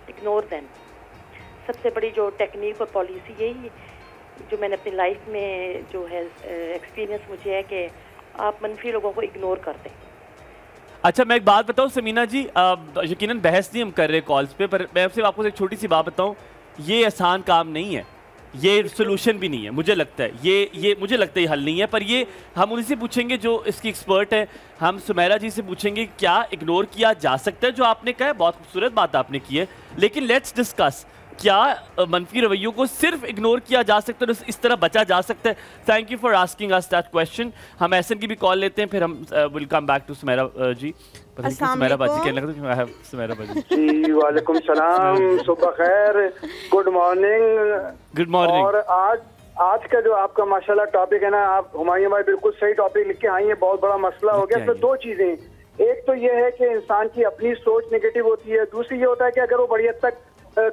इग्नोर देम। सबसे बड़ी जो टेक्निक और पॉलिसी यही जो मैंने अपनी लाइफ में जो है एक्सपीरियंस मुझे है कि आप मनफी लोगों को इग्नोर कर दें। अच्छा, मैं एक बात बताऊं समीना जी, यकीनन बहस नहीं हम कर रहे कॉल्स पे, पर मैं सिर्फ आपको एक छोटी सी बात बताऊं, ये आसान काम नहीं है, ये सोल्यूशन भी नहीं है। मुझे लगता है ये मुझे लगता है ये हल नहीं है, पर ये हम उनसे पूछेंगे जो इसकी एक्सपर्ट है। हम सुमेरा जी से पूछेंगे क्या इग्नोर किया जा सकता है। जो आपने कहा है बहुत खूबसूरत बात आपने की है, लेकिन लेट्स डिस्कस, क्या मनफी रवैयों को सिर्फ इग्नोर किया जा सकता है, इस तरह बचा जा सकता है? Thank you for asking us that question. हम एहसन की भी कॉल लेते हैं, फिर हम will come back to Sumera ji. Sumera बाजी कहने लगा तो सुमेरा बाजी जी। वालेकुम सलाम, सुबह खैर, गुड मॉर्निंग। Good morning. और आज का जो आपका माशाल्लाह टॉपिक है ना, आप हुमायूं भाई बिल्कुल सही टॉपिक लिख के आई हैं। बहुत बड़ा मसला हो गया। तो दो चीजें, एक तो ये है कि इंसान की अपनी सोच नेगेटिव होती है, दूसरी ये होता है कि अगर वो बड़ी हद तक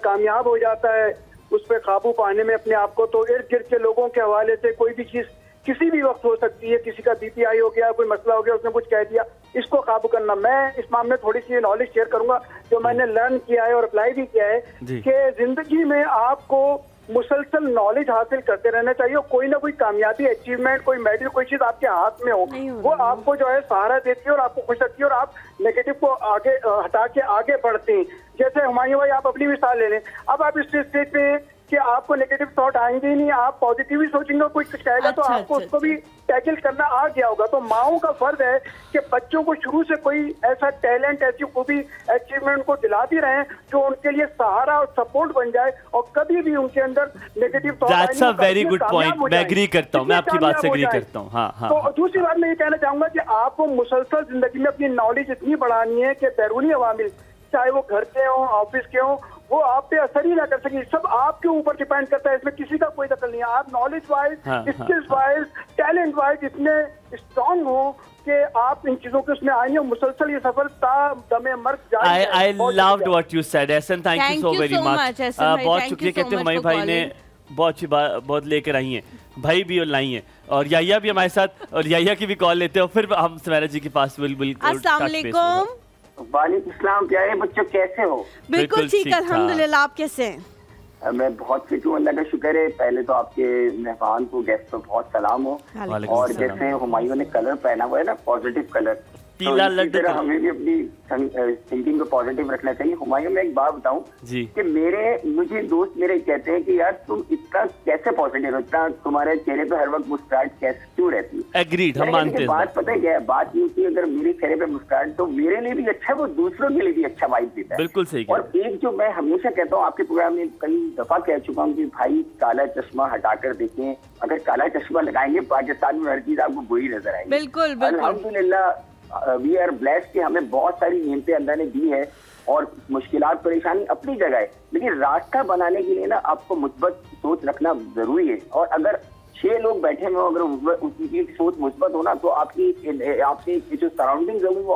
कामयाब हो जाता है उस पर काबू पाने में अपने आप को, तो इर्द गिर्द के लोगों के हवाले से कोई भी चीज किसी भी वक्त हो सकती है। किसी का बीपीआई हो गया, कोई मसला हो गया, उसने कुछ कह दिया, इसको काबू करना। मैं इस मामले में थोड़ी सी नॉलेज शेयर करूंगा जो मैंने लर्न किया है और अप्लाई भी किया है कि जिंदगी में आपको मुसलसल नॉलेज हासिल करते रहना चाहिए। कोई ना कोई कामयाबी, अचीवमेंट, कोई मेडल, कोई चीज आपके हाथ में हो, वो आपको जो है सहारा देती है और आपको खुश रखती है और आप नेगेटिव को आगे हटा के आगे बढ़ते हैं। जैसे हुमायूं भाई आप अपनी मिसाल ले लें, अब आप इस स्टेज पे कि आपको नेगेटिव थॉट आएंगे ही नहीं, आप पॉजिटिव ही सोचेंगे, कोई कुछ कहेगा तो आपको उसको भी टैकल करना आ गया होगा। तो माओं का फर्ज है कि बच्चों को शुरू से कोई ऐसा टैलेंट, ऐसी खूबी, अचीवमेंट को दिलाती रहे जो उनके लिए सहारा और सपोर्ट बन जाए और कभी भी उनके अंदर negative thought. That's a very good point, मैं एग्री करता हूं, मैं आपकी बात से एग्री करता हूं। हाँ। तो दूसरी बात मैं ये कहना चाहूंगा कि आपको मुसलसल जिंदगी में अपनी नॉलेज इतनी बढ़ानी है कि बैरूनी अवामिल, चाहे वो घर के हों, ऑफिस के हों, वो आप पे असर ही ना कर सके। सब आपके ऊपर डिपेंड करता है, इसमें किसी का कोई दखल नहीं है। आप knowledge wise, skills wise, talent wise इतने स्ट्रांग हो कि आप इन चीजों के उसमें आएंगे और मुसलसल ये सफर दमे मर्द जारी। I loved what you said Ehsan, thank you so very much. बहुत शुक्रिया कहते हैं हुमायूं भाई ने, बहुत अच्छी बात बहुत लेकर आई हैं, भाई भी और लाई हैं, और याया भी हमारे साथ, और याया की भी कॉल लेते हैं और फिर हम सुमेरा जी के पास अस्सलाम वालेकुम। वालेकुम सलाम, प्यारे बच्चों कैसे हो? बिल्कुल ठीक, अल्हम्दुलिल्लाह। आप कैसे हैं? मैं बहुत फिट हूँ, अल्लाह का शुक्र है। पहले तो आपके मेहमान को, गेस्ट को बहुत सलाम हो। और जैसे हुमायूं ने कलर पहना हुआ है ना, पॉजिटिव कलर, पीला लड्डू, तो हमें भी अपनी थिंकिंग को पॉजिटिव रखना चाहिए। हुमायूं मैं एक बात बताऊं कि मुझे दोस्त मेरे कहते हैं कि यार तुम इतना कैसे पॉजिटिव हो, इतना तुम्हारे चेहरे पे हर वक्त मुस्कुराहट कैसे क्यों रहती है? एग्रीड, हम मानते हैं। बात पता है क्या है, बात ये कि अगर मेरे चेहरे पे मुस्कुराहट तो मेरे लिए भी अच्छा है, वो दूसरों के लिए भी अच्छा वाइब देता है। बिल्कुल सही। और एक जो मैं हमेशा कहता हूँ, आपके प्रोग्राम में कई दफा कह चुका हूँ कि भाई काला चश्मा हटाकर देखें। अगर काला चश्मा लगाएंगे पाकिस्तान में हर चीज आपको बुरी नजर आएगी। बिल्कुल। अल्हम्दुलिल्लाह वी आर ब्लेस्ड कि हमें बहुत सारी नियमतें अल्लाह ने दी है और मुश्किलात परेशानी अपनी जगह है, लेकिन रास्ता बनाने के लिए ना आपको मुस्बत सोच रखना जरूरी है। और अगर 6 लोग बैठे हुए, अगर उनकी सोच मुस्बत हो ना, तो आपकी जो सराउंडिंग है वो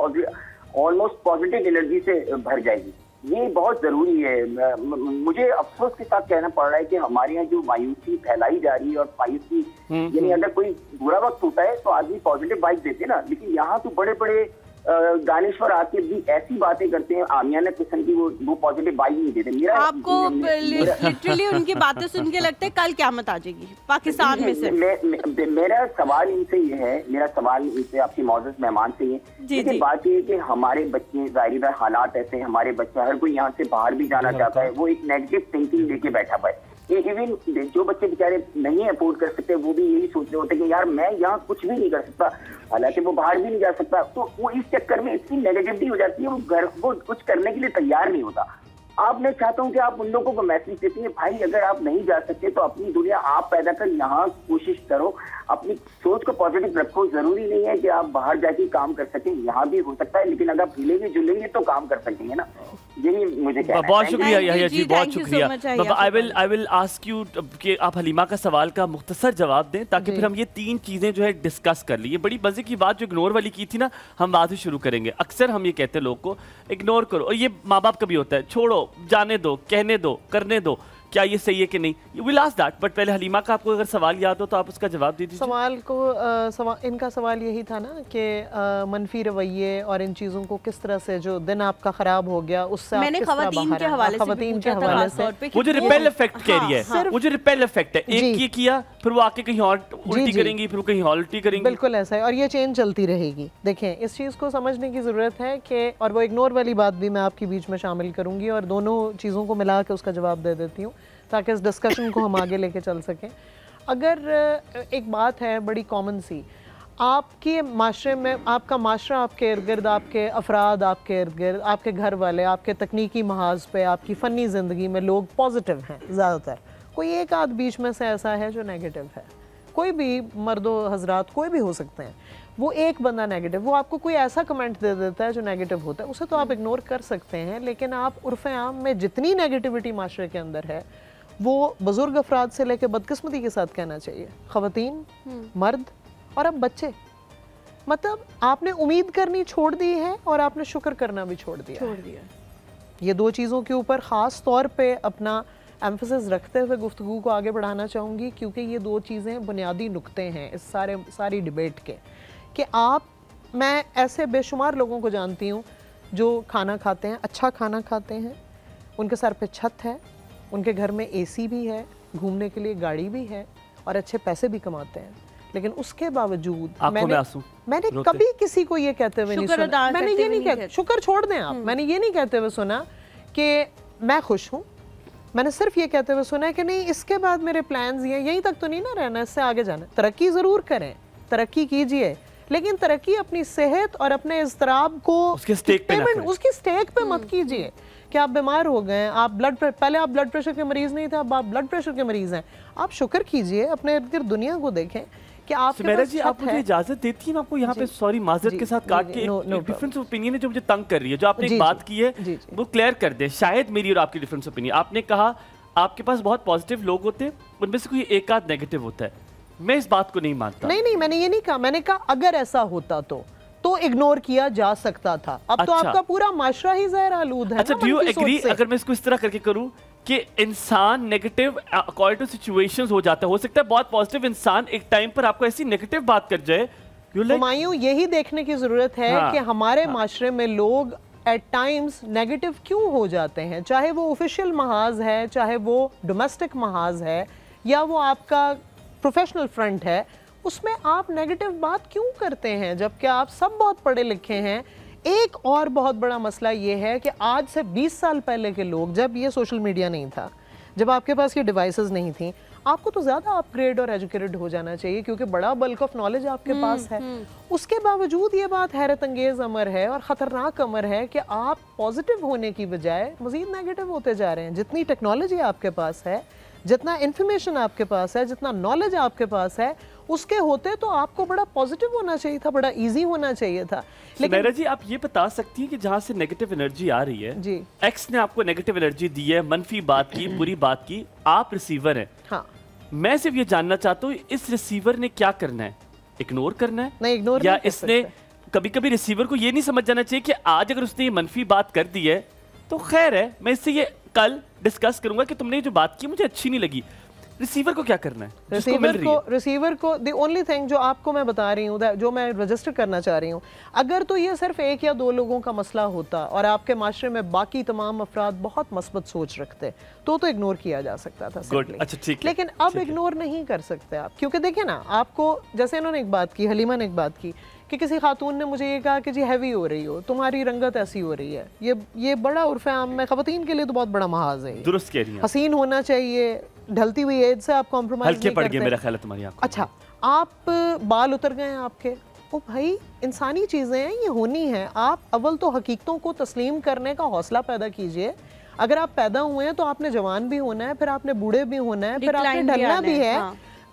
ऑलमोस्ट पॉजिटिव एनर्जी से भर जाएगी। ये बहुत जरूरी है। मुझे अफसोस के साथ कहना पड़ रहा है कि हमारे यहाँ जो मायूसी फैलाई जा रही है और मायूसी, यानी अगर कोई बुरा वक्त होता है तो आदमी पॉजिटिव वाइब देते हैं ना, लेकिन यहाँ तो बड़े बड़े दानिश्वर आके भी ऐसी बातें करते हैं आमियाना किस्म की, वो पॉजिटिव वाइब नहीं देते। मेरा आपको लिटरली उनकी बातें सुन के लगता है कल क़यामत आ जाएगी पाकिस्तान में से। मेरा सवाल इनसे ये है, मेरा सवाल इनसे आपके मौजूद मेहमान से ये, लेकिन बात ये है कि हमारे बच्चे, जाहिर है हालात ऐसे हैं, हमारे बच्चे हर कोई यहाँ से बाहर भी जाना चाहता है, वो एक नेगेटिव थिंकिंग लेके बैठा हुआ है। इवन जो बच्चे बेचारे नहीं अफोर्ड कर सकते वो भी यही सोच रहे होते हैं कि यार मैं यहाँ कुछ भी नहीं कर सकता, हालांकि वो बाहर भी नहीं जा सकता, तो वो इस चक्कर में इतनी नेगेटिविटी हो जाती है, वो कुछ करने के लिए तैयार नहीं होता। आप मैं चाहता हूँ कि आप उन लोगों को मैसेज देती है, भाई अगर आप नहीं जा सकते तो अपनी दुनिया आप पैदा कर, यहाँ कोशिश करो, अपनी सोच को पॉजिटिव रखो। जरूरी नहीं है कि आप बाहर जाके काम कर सकें, यहाँ भी हो सकता है, लेकिन अगर आप हिलेंगे जुलेंगे तो काम कर सकेंगे ना। यही मुझे कहना है। बहुत शुक्रिया यहिया जी, बहुत शुक्रिया। आई विल आस्क यू कि आप हलीमा का सवाल का मुख्तसर जवाब दें ताकि फिर हम ये तीन चीजें जो है डिस्कस कर ली। ये बड़ी मजे की बात जो इग्नोर वाली की थी ना, हम बाद में शुरू करेंगे। अक्सर हम ये कहते हैं लोग को इग्नोर करो, और ये माँ बाप का भी होता है, छोड़ो, जाने दो, कहने दो, करने दो, क्या ये सही है कि नहीं, you will ask that. But पहले हलीमा का आपको अगर सवाल याद हो तो आप उसका जवाब दे दीजिए। इनका सवाल यही था ना कि मनफी रवैये और इन चीज़ों को किस तरह से, जो दिन आपका खराब हो गया उससे मैंने खवातीन के हवाले से मुझे रिपेल इफेक्ट कह रही है, मुझे रिपेल इफेक्ट है, एक ये किया फिर वो आके कहीं और उल्टी करेंगी, फिर कहीं और उल्टी करेंगी। बिल्कुल ऐसा है, और ये चेंज चलती रहेगी। देखें, इस चीज़ को समझने की ज़रूरत है कि, और वो इग्नोर वाली बात भी मैं आपके बीच में शामिल करूँगी और दोनों चीज़ों को मिला के उसका जवाब दे देती हूँ ताकि इस डिस्कशन को हम आगे लेके चल सकें। अगर एक बात है बड़ी कॉमन सी, आपके माशरे में, आपका माशरा आपके इर्द गिर्द, आपके अफराद आपके इर्द गिर्द, आपके घर वाले, आपके तकनीकी महाज पे, आपकी फ़नी ज़िंदगी में लोग पॉजिटिव हैं ज़्यादातर। कोई एक आध बीच में से ऐसा है जो नेगेटिव है, कोई भी मर्दो हजरात कोई भी हो सकते हैं, वो एक बंदा नेगेटिव, वो आपको कोई ऐसा कमेंट दे देता है जो नेगेटिव होता है, उसे तो आप इग्नोर कर सकते हैं, लेकिन आप उर्फ़ आम में जितनी नेगेटिविटी माशरे के अंदर है वो बुजुर्ग अफराद से लेकर बदकिस्मती के साथ कहना चाहिए, ख़वातीन, मर्द और अब बच्चे, मतलब आपने उम्मीद करनी छोड़ दी है और आपने शुक्र करना भी छोड़ दिया। ये दो चीज़ों के ऊपर ख़ास तौर पे अपना एम्फेसिस रखते हुए गुफ्तगू को आगे बढ़ाना चाहूँगी, क्योंकि ये दो चीज़ें बुनियादी नुक्ते हैं इस सारी डिबेट के, कि मैं ऐसे बेशुमार लोगों को जानती हूँ जो खाना खाते हैं, अच्छा खाना खाते हैं, उनके सर पे छत है, उनके घर में एसी भी है, घूमने के लिए गाड़ी भी है और अच्छे पैसे भी कमाते हैं, लेकिन उसके बावजूद मैंने कभी किसी को ये कहते हुए नहीं सुना, मैंने ये नहीं कहते, शुक्र छोड़ दें आप, मैंने ये नहीं कहते हुए सुना कि मैं खुश हूँ, मैंने सिर्फ ये कहते हुए सुना है कि नहीं इसके बाद मेरे प्लान्स ये, यहीं तक तो नहीं ना रहना, इससे आगे जाना। तरक्की ज़रूर करें, तरक्की कीजिए, लेकिन तरक्की अपनी सेहत और अपने इज़्तिराब को उसकी स्टेक पे मत कीजिए कि आप बीमार हो गए, आप पहले आप ब्लड प्रेशर के मरीज़ नहीं थे, अब आप ब्लड प्रेशर के मरीज़ हैं। आप शुक्र कीजिए, अपने इर्द गिर्द दुनिया को देखें कि आपके जी, आप मुझे इजाजत देती हैं, आपको यहाँ पे सॉरी माजरत के साथ काट के डिफरेंस ऑफ ओपिनियन है जो मुझे तंग कर रही है, जो आपने एक बात की है वो क्लियर कर दे, शायद मेरी और आपकी डिफरेंस ओपिनियन। आपने कहा आपके पास बहुत पॉजिटिव लोग होते हैं, उनमें से कोई एक आध नेगेटिव होता है, मैं इस बात को नहीं मानता। नहीं, मैंने ये नहीं कहा, मैंने कहा अगर ऐसा होता तो इग्नोर किया जा सकता था। अब तो आपका पूरा माशरा ही ज़हर आलूद है। अच्छा, डू यू एग्री अगर मैं इसको इस तरह करके करूं कि इंसान नेगेटिव अकॉर्डिंग टू सिचुएशंस हो जाता है, हो सकता है बहुत पॉजिटिव इंसान एक टाइम पर आपको ऐसी नेगेटिव बात कर जाए। हुमायूं, यही देखने की जरूरत है कि हमारे माशरे में लोग एट टाइम्स नेगेटिव क्यों हो जाते हैं, चाहे वो ऑफिशियल महाज है, चाहे वो डोमेस्टिक महाज है, या वो आपका प्रोफेशनल फ्रंट है, उसमें आप नेगेटिव बात क्यों करते हैं जबकि आप सब बहुत पढ़े लिखे हैं। एक और बहुत बड़ा मसला ये है कि आज से 20 साल पहले के लोग, जब ये सोशल मीडिया नहीं था, जब आपके पास ये डिवाइसेस नहीं थी, आपको तो ज़्यादा अपग्रेड और एजुकेटेड हो जाना चाहिए क्योंकि बड़ा बल्क ऑफ नॉलेज आपके पास है। उसके बावजूद ये बात हैरत अंगेज़ अमर है और ख़तरनाक अमर है कि आप पॉजिटिव होने की बजाय मज़ीद नेगेटिव होते जा रहे हैं। जितनी टेक्नोलॉजी आपके पास है, जितना इन्फॉर्मेशन आपके पास है, जितना नॉलेज आपके पास है, उसके होते तो आपको बड़ा पॉजिटिव होना चाहिए था, बड़ा इजी होना चाहिए था। लेकिन मेरा जी, आप ये बता सकती हैं कि जहाँ से नेगेटिव एनर्जी आ रही है जी, एक्स ने आपको नेगेटिव एनर्जी दी है, मनफी बात की, बुरी बात की, आप रिसीवर हैं। हाँ, मैं सिर्फ ये जानना चाहता हूँ इस रिसीवर ने क्या करना है, इग्नोर करना है? नहीं, इग्नोर या इसने कभी कभी रिसीवर को ये नहीं समझ जाना चाहिए कि आज अगर उसने ये मनफी बात कर दी है तो खैर है, मैं इससे ये कल डिस्कस करूंगा कि तुमने जो बात की मुझे अच्छी नहीं लगी। रिसीवर को क्या करना है? रिसीवर को द ओनली थिंग जो आपको मैं बता रही हूँ, जो मैं रजिस्टर करना चाह रही हूँ, अगर तो ये सिर्फ एक या दो लोगों का मसला होता और आपके माशरे में बाकी तमाम अफराद बहुत मस्बत सोच रखते तो इग्नोर किया जा सकता था। अच्छा ठीक है, लेकिन अब इग्नोर नहीं कर सकते आप, क्योंकि देखिए ना, आपको जैसे इन्होंने एक बात की, हलीमा ने एक बात की कि किसी खातून ने मुझे ये कहा कि जी हैवी हो रही हो, तुम्हारी रंगत ऐसी हो रही है। ये बड़ा उर्फ आम में खवातीन के लिए तो बहुत बड़ा महाज है। दुरुस्त कह रही हैं। हसीन होना चाहिए, ढलती हुई एज से आप कॉम्प्रोमाइज नहीं करते। हल्के पड़ गए मेरा ख्याल है तुम्हारी आंखों। अच्छा, आप बाल उतर गए हैं आपके, ओ भाई इंसानी चीज़ें हैं, ये होनी है। आप अव्वल तो हकीकतों को तस्लीम करने का हौसला पैदा कीजिए। अगर आप पैदा हुए हैं तो आपने जवान भी होना है, फिर आपने बूढ़े भी होना है, फिर आपने ढलना भी है।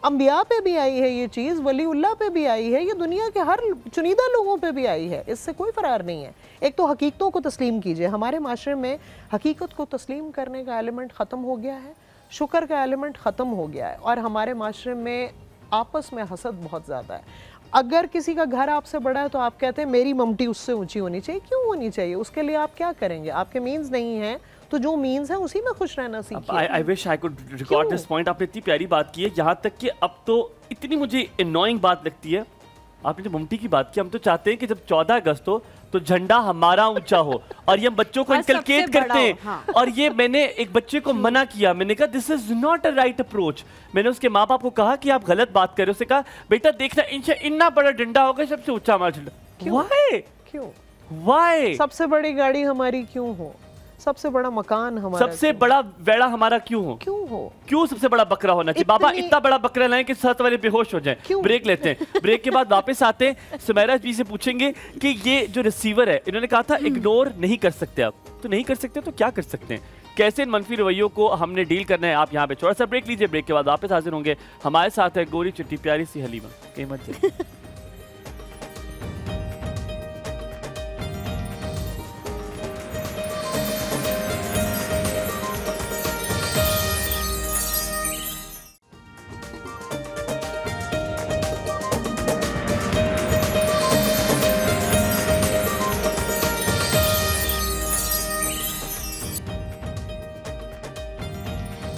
अंबिया पे भी आई है ये चीज़, वलीउल्लाह पे भी आई है, ये दुनिया के हर चुनिंदा लोगों पे भी आई है, इससे कोई फरार नहीं है। एक तो हकीकतों को तस्लीम कीजिए। हमारे माशरे में हकीकत को तस्लीम करने का एलिमेंट ख़त्म हो गया है, शुक्र का एलिमेंट ख़त्म हो गया है, और हमारे माशरे में आपस में हसद बहुत ज़्यादा है। अगर किसी का घर आपसे बड़ा है तो आप कहते हैं मेरी ममटी उससे ऊंची होनी चाहिए। क्यों होनी चाहिए? उसके लिए आप क्या करेंगे? आपके मीन्स नहीं हैं तो जो मीन्स है उसी में खुश रहना सीखिए। I wish I could record this point. आपने इतनी प्यारी बात की है, यहाँ तक कि अब तो इतनी मुझे एनोइंग बात लगती है। आपने जो ममटी की बात की, हम तो चाहते हैं कि जब 14 अगस्त हो तो झंडा हमारा ऊंचा हो, और ये हम बच्चों को इनकलकेट करते हैं। हाँ। और ये मैंने एक बच्चे को मना किया, मैंने कहा this is not a right approach. मैंने उसके माँ बाप को कहा कि आप गलत बात कर रहे हो। उसने कहा बेटा देखना, इनसे इतना बड़ा डंडा होगा, सबसे ऊंचा हमारा झंडा। व्हाई? क्यों? व्हाई? सबसे बड़ी गाड़ी हमारी क्यों हो? सबसे बड़ा मकान हमारा, सबसे बड़ा वेड़ा हमारा क्यों हो? क्यों सबसे बड़ा बकरा होना चाहिए? बाबा इतना बड़ा बकरा लाएं कि 7 वाले बेहोश हो जाएं। ब्रेक लेते हैं, ब्रेक के बाद वापस आते हैं। सुमेरा जी से पूछेंगे कि ये जो रिसीवर है, इन्होंने कहा था इग्नोर नहीं कर सकते आप, तो नहीं कर सकते तो क्या कर सकते हैं? कैसे इन मनफी रवैयों को हमने डील करना है? आप यहाँ पे छोटा सा ब्रेक लीजिए, ब्रेक के बाद वापस हाजिर होंगे। हमारे साथ है गोरी चिट्टी प्यारी सी हलीमा। कहीं मत जाइए।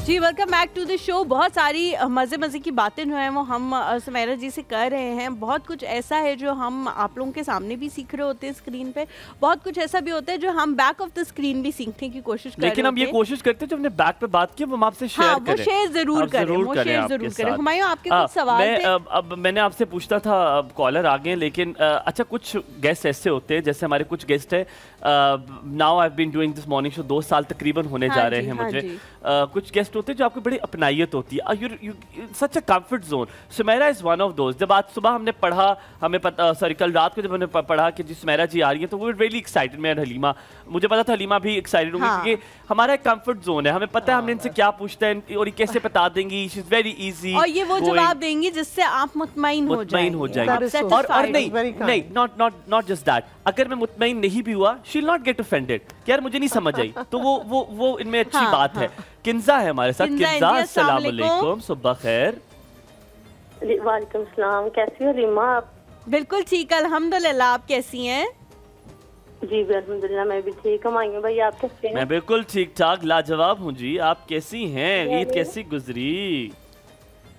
जी welcome back to the show. बहुत सारी मज़े की बातें जो हैं वो हम सुमेरा जी से कर रहे हैं। बहुत कुछ ऐसा है जो हम आप लोगों के सामने भी सीख रहे होते हैं स्क्रीन पे, बहुत कुछ ऐसा भी होता है जो हम बैक ऑफ द स्क्रीन भी सीखने की कोशिश कर रहे हैं। लेकिन हम ये कोशिश करते हैं जो हमने बैक पे बात की वो हम आपसे शेयर करें। वो शेयर जरूर करें। हुमायूं आपके कुछ सवाल थे? अब मैंने आपसे पूछता था, अब कॉलर आ गए, लेकिन अच्छा कुछ गेस्ट ऐसे होते हैं, जैसे हमारे कुछ गेस्ट है, now I have been doing this morning show 2 साल तकरीबन होने जा रहे हैं मुझे। कुछ गेस्ट होते हैं जो आपकी बड़ी अपनायत होती है, such a comfort zone. Sumera is one of those. जब आज सुबह हमने पढ़ा, हमें पता, सॉरी कल रात को जब हमने पढ़ा कि जी सुमेरा जी आ रही है, तो वो रियली एक्साइटेड। मैं हलीमा, मुझे पता था हलीमा भी एक्साइटेड होगी, क्योंकि हमारा एक कंफर्ट जोन है, हमें पता है हमने इनसे क्या पूछता है और ये कैसे बता देंगी। शी इज वेरी इजी, और ये वो जवाब देंगी जिससे आप मुतमईन हो जाएंगे। और नहीं, नॉट जस्ट दैट, अगर मैं मुतमईन नहीं भी हुआ, she will not get offended कि यार मुझे नहीं समझ आई, तो वो इनमें अच्छी बात है। किंजा है हमारे साथ। किंजा, अस्सलाम वालेकुम, सुबह खैर। वालेकुम सलाम, कैसी हो रीमा आप? बिल्कुल ठीक, अल्हम्दुलिल्लाह। आप कैसी हैं? जी अल्हम्दुलिल्लाह, मैं भी ठीक हूँ। मायूं भाई आप कैसे हैं? मैं बिल्कुल ठीक ठाक लाजवाब हूँ जी, आप कैसी हैं? ईद कैसी गुजरी?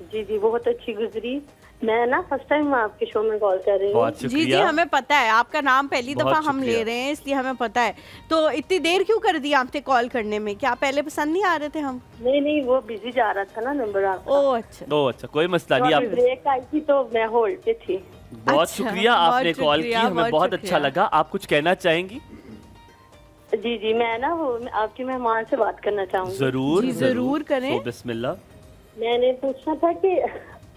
जी बहुत अच्छी गुजरी। मैं ना फर्स्ट टाइम आपके शो में कॉल कर रही हूँ। जी हमें पता है, आपका नाम पहली दफा हम ले रहे हैं, इसलिए हमें पता है। तो इतनी देर क्यों कर दी आपने कॉल करने में? क्या पहले पसंद नहीं आ रहे थे हम? नहीं, वो बिजी जा रहा था ना नंबर आपका। ओह अच्छा, कोई मसला नहीं। आप ब्रेक आई थी तो मैं होल्ड पे थी। बहुत शुक्रिया, आपने कॉल की, हमें बहुत अच्छा लगा। आप कुछ कहना चाहेंगी? जी मैं ना वो आपके मेहमान से बात करना चाहूँगी। जरूर करें। बिस्मिल्लाह। मैंने पूछना था कि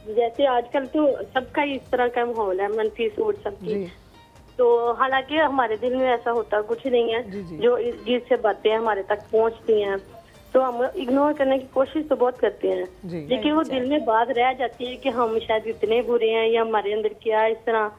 जैसे आजकल तो सबका इस तरह का माहौल है, मनफी सोच सबकी, तो हालांकि हमारे दिल में ऐसा होता कुछ नहीं है। जो जिससे बातें हमारे तक पहुंचती हैं तो हम इग्नोर करने की कोशिश तो बहुत करते हैं, लेकिन वो दिल में बात रह जाती है कि हम शायद इतने बुरे हैं या हमारे अंदर क्या इस तरह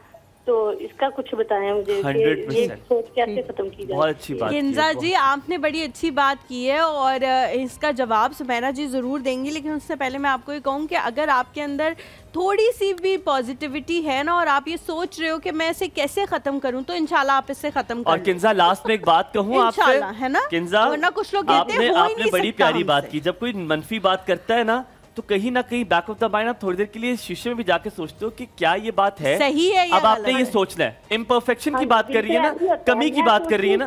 तो इसका कुछ बताएं मुझे कि ये सोच कैसे खत्म की जाए। बहुत अच्छी बात किंजा जी, आपने बड़ी अच्छी बात की है और इसका जवाब सुमैरा जी ज़रूर देंगी, लेकिन उससे पहले मैं आपको ये कहूँ कि अगर आपके अंदर थोड़ी सी भी पॉजिटिविटी है ना और आप ये सोच रहे हो कि मैं इसे कैसे खत्म करूं, तो इंशाल्लाह आप इसे खत्म कर। और किंजा लास्ट में एक बात कहूँ आपसे, है ना किंजा, वरना कुछ लोग कहते हैं आपने बड़ी प्यारी बात की। जब कोई मनफी बात करता है ना तो कहीं ना कहीं बैक ऑफ द माइंड आप थोड़ी देर के लिए शीशे में भी जाके सोचते हो कि क्या ये बात है सही है या अब आपने ये सोचना है। इम्परफेक्शन की बात कर रही है ना, कमी की बात कर रही है ना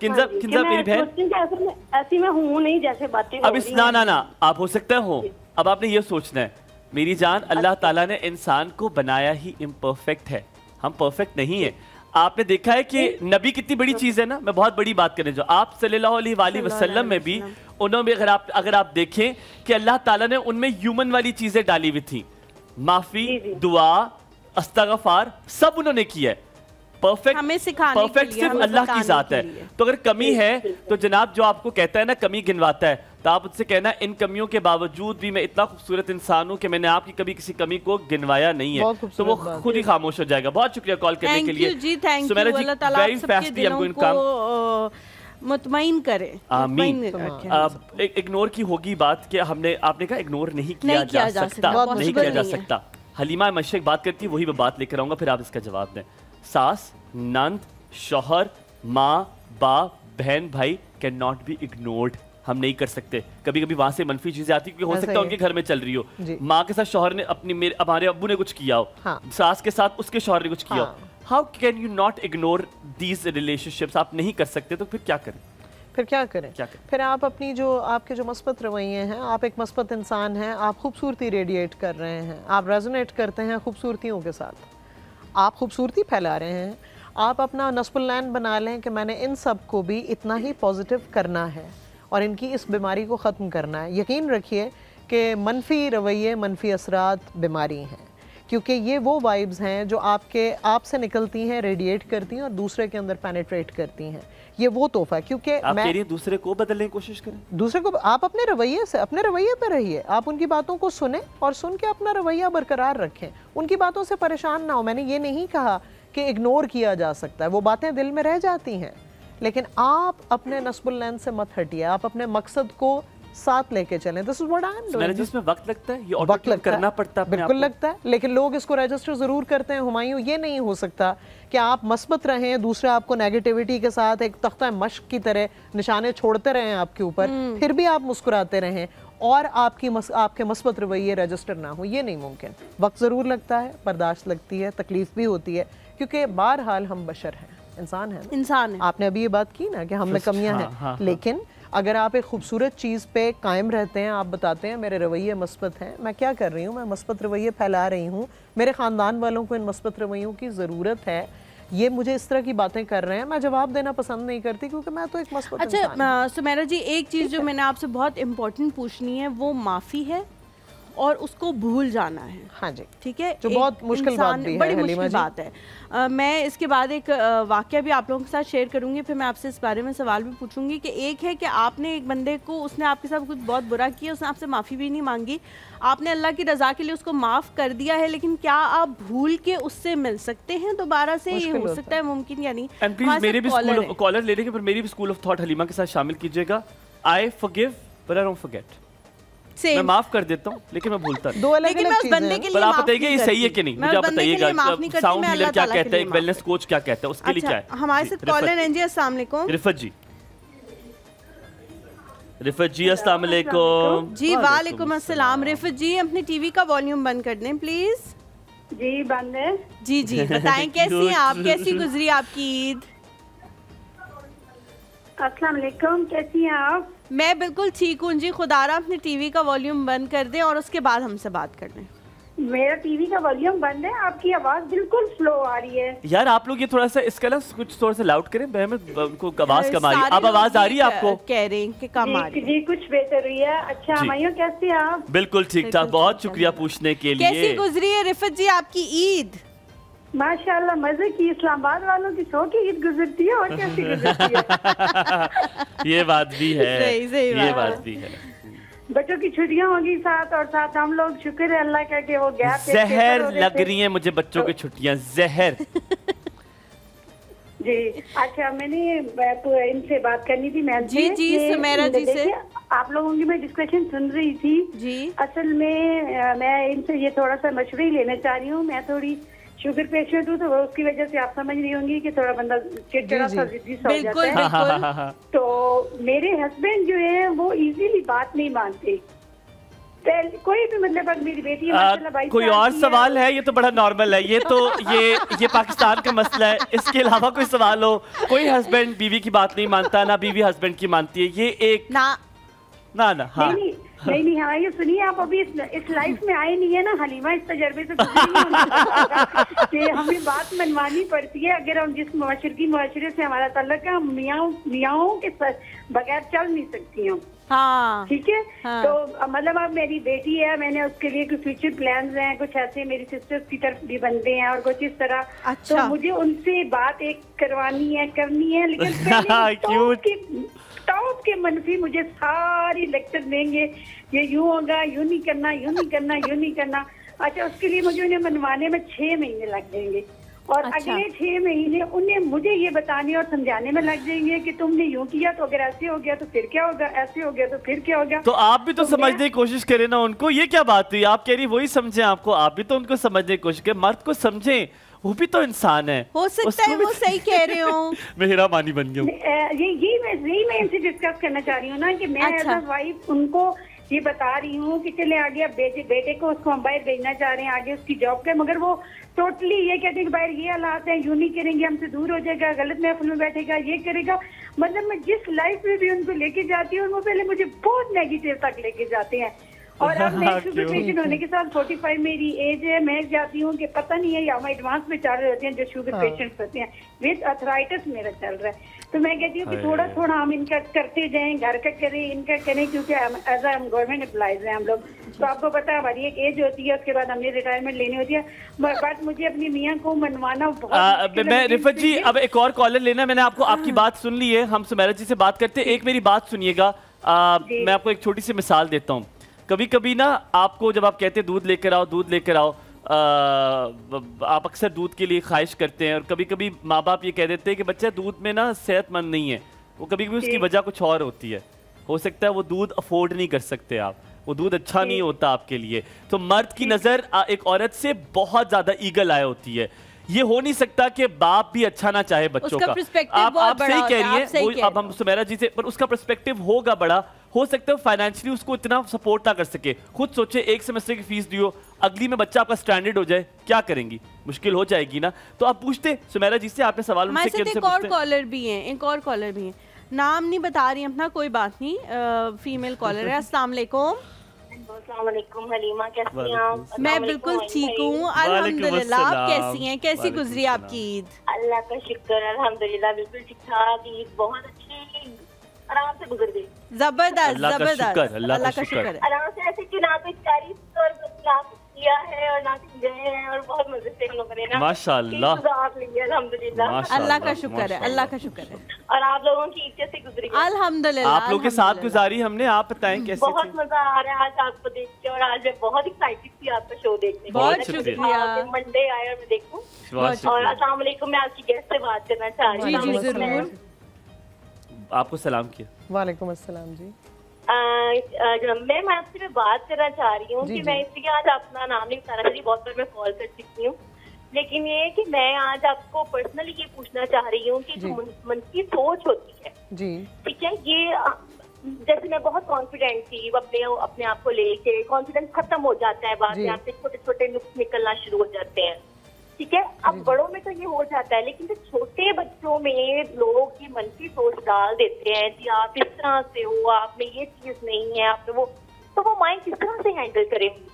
किंजा, किंजा मेरी बहन, ऐसी मैं हूँ नहीं जैसे बातें अब इस ना ना ना आप हो सकता हो। अब आपने ये सोचना है मेरी जान, अल्लाह ताला ने इंसान को बनाया ही इम्परफेक्ट है, हम परफेक्ट नहीं है। आपने देखा है कि नबी कितनी बड़ी चीज है ना, मैं बहुत बड़ी बात करें जो आप सल्लल्लाहु अलैहि वसल्लम में भी उन्होंने अगर आप देखें कि अल्लाह ताला ने उनमें ह्यूमन वाली चीजें डाली हुई थी, माफी, दुआ, अस्तगफार, सब उन्होंने किया है। परफेक्ट हमें सिखाने परफेक्ट सिर्फ अल्लाह की जात है। तो अगर कमी है तो जनाब जो आपको कहता है ना कमी गिनवाता है, तो आप उससे कहना इन कमियों के बावजूद भी मैं इतना खूबसूरत इंसान हूँ कि मैंने आपकी कभी किसी कमी को गिनवाया नहीं है, तो वो खुद ही खामोश हो जाएगा। बहुत शुक्रिया कॉल करने के लिए जी, थैंक यू। अल्लाह ताला आप सबके दिलों को मुतमईन करे। आमीन। इग्नोर की होगी बात कि आपने कहा इग्नोर नहीं किया जा सकता, नहीं किया जा सकता। हलीमा मशक बात करती है, वही मैं बात लेकर आऊंगा, फिर आप इसका जवाब दें। सास, नंद, शौहर, माँ, बाप, बहन, भाई कैन नॉट बी इग्नोर्ड, हम नहीं कर सकते। कभी कभी वहां से मनफी चीजें आती, क्योंकि हो सकता है उनके घर में चल रही हो, माँ के साथ शौहर ने हमारे अब्बू ने कुछ किया हो, सास के साथ उसके शौहर ने कुछ किया हो, how can you not ignore these relationships? आप नहीं कर सकते तो फिर क्या करें? फिर आप अपनी जो आपके जो मस्बत रवैये हैं, आप एक मस्बत इंसान हैं, आप खूबसूरती रेडिएट कर रहे हैं, आप रेजोनेट करते हैं खूबसूरतियों के साथ, आप खूबसूरती फैला रहे हैं। आप अपना नस्बुल्लैन बना लें कि मैंने इन सब को भी इतना ही पॉजिटिव करना है और इनकी इस बीमारी को ख़त्म करना है। यकीन रखिए कि मनफी रवैये, मनफी असरात बीमारी हैं, क्योंकि ये वो वाइब्स हैं जो आपसे निकलती हैं, रेडिएट करती हैं और दूसरे के अंदर पेनिट्रेट करती हैं। ये वो तोहफा है, क्योंकि आप कह रही हैं दूसरे को बदलने की कोशिश करें, दूसरे को आप अपने रवैये से, अपने रवैये पर रहिए, आप उनकी बातों को सुने और सुन के अपना रवैया बरकरार रखें, उनकी बातों से परेशान ना हो। मैंने ये नहीं कहा कि इग्नोर किया जा सकता है, वो बातें दिल में रह जाती हैं, लेकिन आप अपने नस्बुल्लैन से मत हटिए, आप अपने मकसद को साथ लेके चलें। This is what I am doing. इसमें वक्त लगता है, ये वक्त करना पड़ता है, बिल्कुल लगता है, लेकिन लोग इसको रजिस्टर जरूर करते हैं। हुमायूं, ये नहीं हो सकता कि आप मस्बत रहें, दूसरे आपको नेगेटिविटी के साथ एक तख्ता मश्क की तरह निशाने छोड़ते रहें आपके ऊपर, फिर भी आप मुस्कुराते रहें और आपके मस्बत रवैये रजिस्टर ना हो, ये नहीं मुमकिन। वक्त ज़रूर लगता है, बर्दाश्त लगती है, तकलीफ भी होती है, क्योंकि बहरहाल हम बशर हैं, इंसान हैं, इंसान है। आपने अभी ये बात की ना कि हम में कमियां हैं, लेकिन अगर आप एक खूबसूरत चीज़ पे कायम रहते हैं, आप बताते हैं मेरे रवैये मस्बत हैं, मैं क्या कर रही हूँ, मैं मस्बत रवैये फैला रही हूँ, मेरे ख़ानदान वालों को इन मस्बत रवैयों की ज़रूरत है, ये मुझे इस तरह की बातें कर रहे हैं, मैं जवाब देना पसंद नहीं करती क्योंकि मैं तो एक मस्बत इंसान हूं। सुमैरा जी, एक चीज़ जो मैंने आपसे बहुत इम्पोर्टेंट पूछनी है वो माफ़ी है और उसको भूल जाना है। हाँ जी, ठीक है, जो बहुत मुश्किल बात भी है, बड़ी मुश्किल बात है। मैं इसके बाद एक वाक़या भी आप लोगों के साथ शेयर करूंगी, फिर मैं आपसे इस बारे में सवाल भी पूछूंगी कि एक है कि आपने एक बंदे को, उसने आपके साथ कुछ बहुत बुरा किया, उसने आपसे माफ़ी भी नहीं मांगी, आपने अल्लाह की रज़ा के लिए उसको माफ़ कर दिया है, लेकिन क्या आप भूल के उससे मिल सकते हैं दोबारा से? ये हो सकता है मुमकिन या नहीं? एंड प्लीज मेरे भी कॉलर ले लेंगे, पर मेरी भी स्कूल ऑफ थॉट हलीमा के साथ शामिल कीजिएगा। I forgive but I don't forget. मैं माफ कर देता हूँ लेकिन मैं भूलता नहीं। दो अलग-अलग चीजें हैं। पर आप बताइए ये सही है कि नहीं? मुझे आप बताइएगा। साउंड हीलर क्या कहता है, एक वेलनेस कोच क्या कहता है, उसके लिए क्या है? हमारे साथ कॉलर हैं जी। अस्सलाम वालेकुम रिफत जी। रिफत जी अस्सलाम वालेकुम। जी वालेकुम अस्सलाम। रिफत जी अपनी टीवी का वॉल्यूम बंद कर दें प्लीज। जी बंद है। जी जी बताएं कैसी हैं आप, कैसी गुजरी आपकी ईद? अस्सलाम वालेकुम, कैसी हैं आप? मैं बिल्कुल ठीक हूँ जी। खुदारा अपनी टीवी का वॉल्यूम बंद कर दें और उसके बाद हमसे बात कर लें। मेरा टीवी का वॉल्यूम बंद है, आपकी आवाज बिल्कुल स्लो आ रही है। यार आप लोग ये थोड़ा सा इसका ना कुछ थोड़ा सा लाउड करें, उनको आवाज कम आ रही है। अब आवाज आ रही है आपको? कह रहे हैं कि कम आ रही है। जी कुछ बेहतर हुई है। अच्छा हमायूं कैसे हैं आप? बिल्कुल ठीक ठाक, बहुत शुक्रिया पूछने के लिए। कैसी गुजरी है रिफत जी आपकी ईद? माशाल्लाह मजे की। इस्लामाबाद वालों की सो की ईद गुजरती है और कैसी गुजरती है। ये बात भी है, सही ये बात भी है। बच्चों की छुट्टियां होगी साथ, और साथ हम लोग शुक्र है अल्लाह का कि वो गैप जहर लग रही है मुझे बच्चों की छुट्टियां, जहर। जी अच्छा, मैंने इनसे बात करनी थी मैम जी जी सुमेरा जी से। आप लोगों की मैं डिस्कशन सुन रही थी जी। असल में मैं इनसे ये थोड़ा सा मशवरा ही लेना चाह रही हूँ। मैं थोड़ी शुगर पेशेंट हूँ, तो उसकी वजह से आप समझ रही होंगी कि थोड़ा बंदा चिड़चिड़ा सा जिद्दी सा हो जाता है। तो मेरे हस्बैंड जो है वो इजीली बात नहीं मानते। कोई भी मतलब अगर मेरी बेटी कोई और सवाल है? ये तो बड़ा नॉर्मल है, ये पाकिस्तान का मसला है। इसके अलावा कोई सवाल हो? कोई हस्बैंड बीवी की बात नहीं मानता, ना बीवी हस्बैंड की मानती है, ये एक ना हाँ नहीं हाँ, ये सुनिए, आप अभी इस लाइफ में आए नहीं है ना हलीमा, इस तजर्बे से कि हमें बात मनवानी पड़ती है। अगर हम जिस मुआशरे से हमारा ताल्लुक है, हम मियाओं के बगैर चल नहीं सकती हूँ। हाँ ठीक है। हाँ। तो मतलब अब मेरी बेटी है, मैंने उसके लिए कुछ फ्यूचर प्लान्स हैं, कुछ ऐसे मेरी सिस्टर्स की तरफ भी बनते हैं और कुछ इस तरह। अच्छा। तो मुझे उनसे बात एक करनी है, लेकिन टॉप के मनफी मुझे सारी लेक्चर देंगे, ये यूं होगा, यूं नहीं करना, यूं नहीं करना, यूं नहीं करना। अच्छा, उसके लिए मुझे उन्हें मनवाने में 6 महीने लग जाएंगे, और अगले 6 महीने उन्हें मुझे ये बताने और समझाने में लग जाएंगे कि तुमने यूं किया तो अगर ऐसे हो गया तो फिर क्या होगा, ऐसे हो गया तो फिर क्या होगा। तो आप भी तो समझने की कोशिश करें ना उनको। ये क्या बात हुई? आप कह रही वही समझे आपको, आप भी तो उनको समझने की कोशिश करें। मर्द को समझें, वो भी तो इंसान है। हो सकता है वो सही कह रहे हो। मैं हीरा मानी बन गया हूँ। यही मैं इनसे डिस्कस करना चाह रही हूँ ना कि मैं एज अ वाइफ उनको ये बता रही हूँ कि चले आगे अब बेटे को उसको हम बाहर भेजना चाह रहे हैं, आगे उसकी जॉब पे, मगर वो टोटली ये कहते हैं कि बाहर ये हालात है, यूं नहीं करेंगे, हमसे दूर हो जाएगा, गलत महफिल में बैठेगा, ये करेगा। मतलब मैं जिस लाइफ में भी उनको लेके जाती हूँ, वो पहले मुझे बहुत नेगेटिव तक लेके जाते हैं। और अब मैं शुगर पेशेंट होने के साथ 45 मेरी एज है, मैं जाती हूँ कि पता नहीं है, या हम एडवांस में चल रहे होते हैं जो शुगर पेशेंट्स होते हैं, विद अर्थराइटिस मेरा चल रहा है। तो मैं कहती हूँ कि थोड़ा थोड़ा हम इनका करते जाएं, घर का करें, इनका करें, क्योंकि एज हम गवर्नमेंट एम्प्लॉइज हैं हम लोग। तो आपको पता है हमारी एक एज होती है, उसके बाद हमने रिटायरमेंट लेनी होती है। बट मुझे अपनी मियाँ को मनवाना बहुत। मैं रिफत जी अब एक और कॉलर लेना, मैंने आपकी बात सुन ली है, हम सुमेरा जी से बात करते हैं। एक मेरी बात सुनिएगा, मैं आपको एक छोटी सी मिसाल देता हूँ। कभी कभी ना आपको जब आप कहते हैं दूध लेकर आओ, आप अक्सर दूध के लिए ख्वाहिश करते हैं, और कभी कभी माँ बाप ये कह देते हैं कि बच्चा दूध में ना सेहतमंद नहीं है। वो कभी कभी उसकी वजह कुछ और होती है, हो सकता है वो दूध अफोर्ड नहीं कर सकते आप, वो दूध अच्छा नहीं होता आपके लिए। तो मर्द की नज़र एक औरत से बहुत ज़्यादा ईगल आय होती है। ये हो नहीं सकता कि बाप भी अच्छा ना चाहे बच्चों का। आप सही कह रही हैं, अब हम सुमेरा जी से, पर उसका पर्सपेक्टिव होगा बड़ा। हो सकता है फाइनेंशियली उसको इतना सपोर्ट ना कर सके। खुद सोचे, एक सेमेस्टर की फीस दियो, अगली में बच्चा आपका स्टैंडर्ड हो जाए, क्या करेंगी? मुश्किल हो जाएगी ना। तो आप पूछते सुमेरा जी से, आपने सवाल उनसे किया। एक और कॉलर भी हैं, नाम नहीं बता रही अपना, कोई बात नहीं, फीमेल कॉलर है। अस्सलाम वालेकुम हलीमा, कैसी हैं आप? मैं बिल्कुल ठीक हूँ अल्हम्दुलिल्लाह। आप कैसी हैं? कैसी गुजरी आपकी ईद? अल्लाह का शुक्र, अल्हम्दुलिल्लाह बिल्कुल ठीक ठाक। ईद बहुत अच्छी आराम से गुजर गई। जबरदस्त अल्लाह का शुक्र। आराम से, ऐसे कि ना कोई तारीफ और ना किया है और ना गए हैं, और बहुत मजे से हम लोगों ने ना माशाल्लाह अल्हम्दुलिल्लाह। अल्लाह का शुक्र है, अल्लाह का शुक्र है। और आप लोगों की ईद कैसे गुजरी? अल्हम्दुलिल्लाह। आप लोगों के साथ गुजारी हमने, आप बताएं कैसे? बहुत मजा आ रहा है आज आपको देख के, और आज मैं बहुत एक्साइटेड थी आपका शो देखने। बहुत शुक्रिया। मंडे आया और मैं देखूं। और अस्सलाम वालेकुम, मैं आपकी गेस्ट से बात करना चाह रही हूँ। जी जरूर। आपको सलाम किया। वालेकुम अस्सलाम जी। मैं आपसे बात करना चाह रही हूँ कि मैं इसलिए आज अपना नाम नहीं बताना चाहती, बहुत बार मैं कॉल कर चुकी हूँ, लेकिन ये कि मैं आज आपको पर्सनली ये पूछना चाह रही हूँ कि जो मन की सोच होती है, ठीक है, ये जैसे मैं बहुत कॉन्फिडेंट थी अपने आप को लेके, कॉन्फिडेंस खत्म हो जाता है, बाद में आपसे छोटे छोटे नुक्स निकलना शुरू हो जाते हैं, ठीक है। अब बड़ों में तो ये हो जाता है, लेकिन जो छोटे बच्चों में लोग ये मनफी सोच डाल देते हैं कि आप इस तरह से हो, आप में ये चीज नहीं है, आप में वो माइंड किस तरह से हैंडल करेंगे?